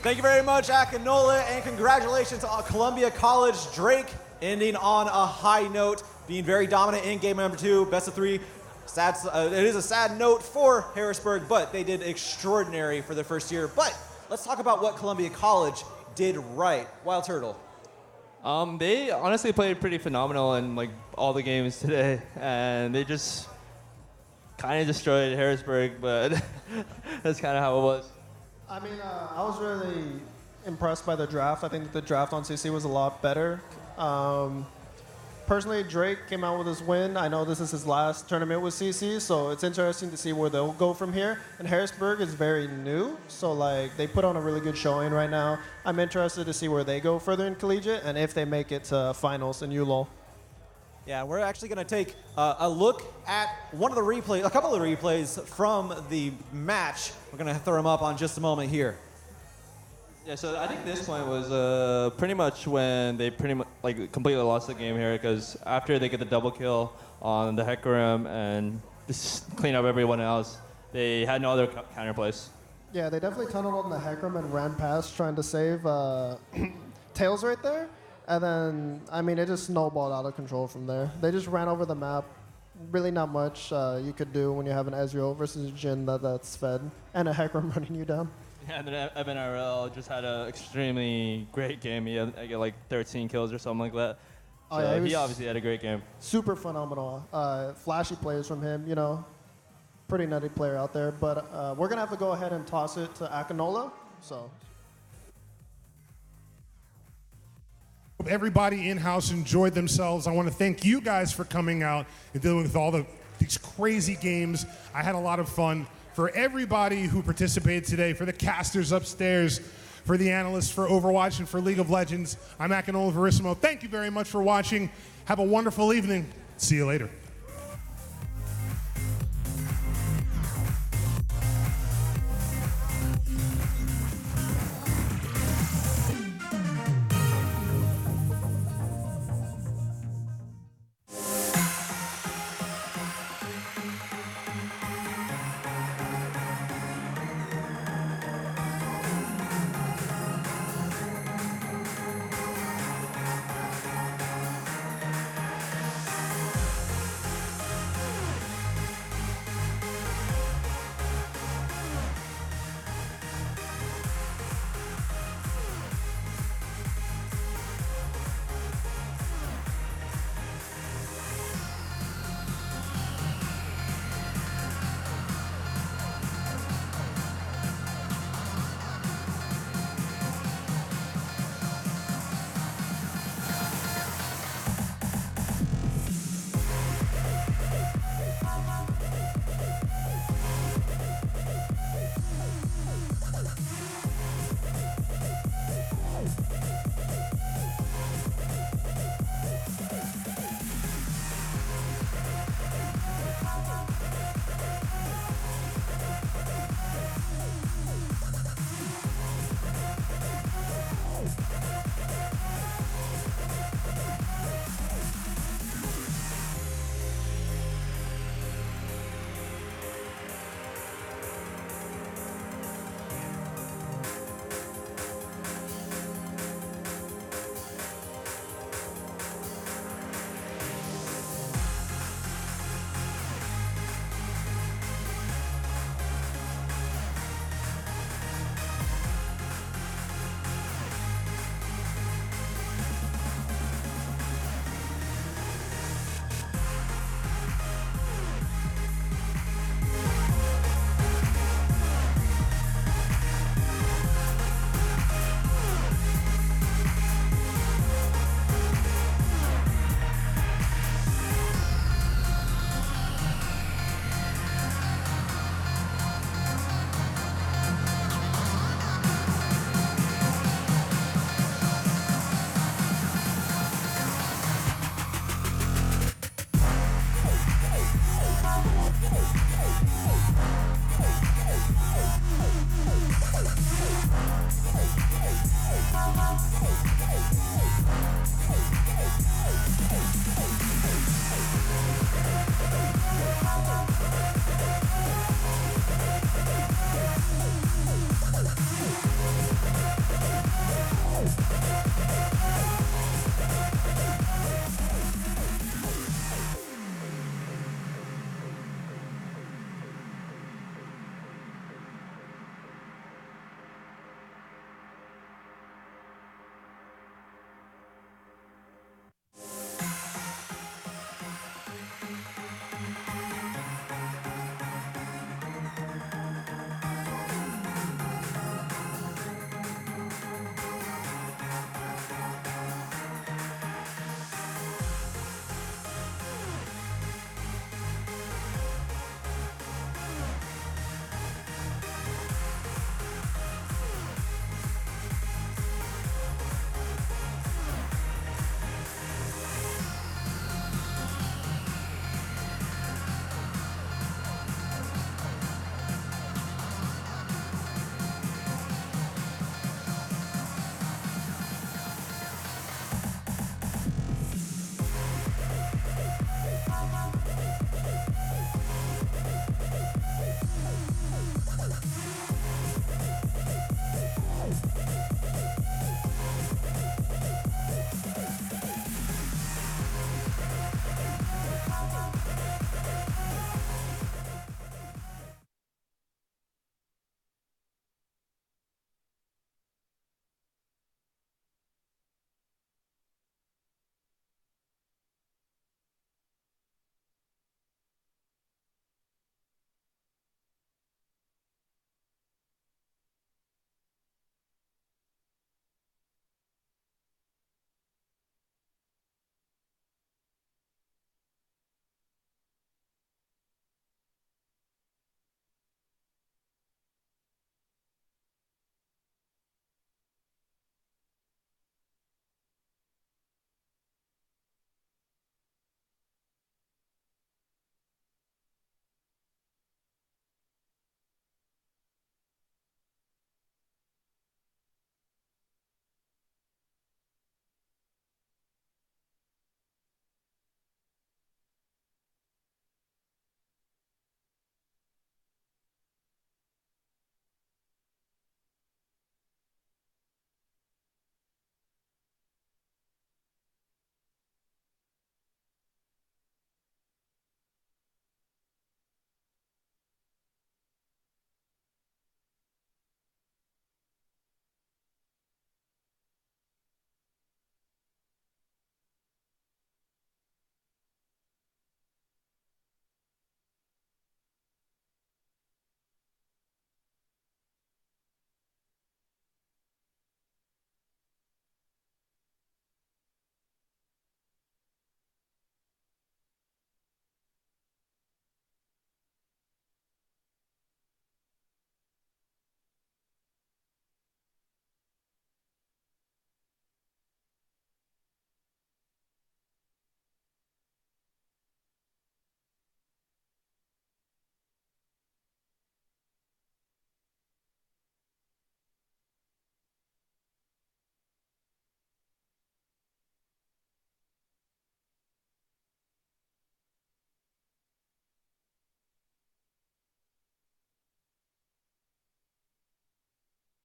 Thank you very much, Akinola, and congratulations to Columbia College. Drake ending on a high note, being very dominant in game number 2, best of 3. Sad, it is a sad note for Harrisburg, but they did extraordinary for their first year. But let's talk about what Columbia College did right. Wild Turtle. They honestly played pretty phenomenal in like all the games today, and they just kind of destroyed Harrisburg, but that's kind of how it was. I mean, I was really impressed by the draft. I think the draft on CC was a lot better. Personally, Drake came out with his win. I know this is his last tournament with CC, so it's interesting to see where they'll go from here. And Harrisburg is very new, so like they put on a really good showing right now. I'm interested to see where they go further in collegiate and if they make it to finals in ULOL. Yeah, we're actually going to take a look at one of the replays, a couple of the replays from the match. We're going to throw them up on just a moment here. Yeah, so I think this point was pretty much when they completely lost the game here, because after they get the double kill on the Hecarim and just clean up everyone else, they had no other counterplays. Yeah, they definitely tunneled on the Hecarim and ran past trying to save Tails right there. And then, I mean, it just snowballed out of control from there. They just ran over the map. Really not much you could do when you have an Ezreal versus a Jhin that's fed and a Hecarim running you down. Yeah, and then Evan RL just had an extremely great game. He had like 13 kills or something like that. So Oh, yeah, he obviously had a great game. Super phenomenal. Flashy plays from him, you know. Pretty nutty player out there. But we're going to have to go ahead and toss it to Akinola. So. Hope everybody in-house enjoyed themselves. I want to thank you guys for coming out and dealing with all these crazy games. I had a lot of fun. For everybody who participated today, for the casters upstairs, for the analysts, for Overwatch, and for League of Legends, I'm Akinola Verissimo. Thank you very much for watching. Have a wonderful evening. See you later.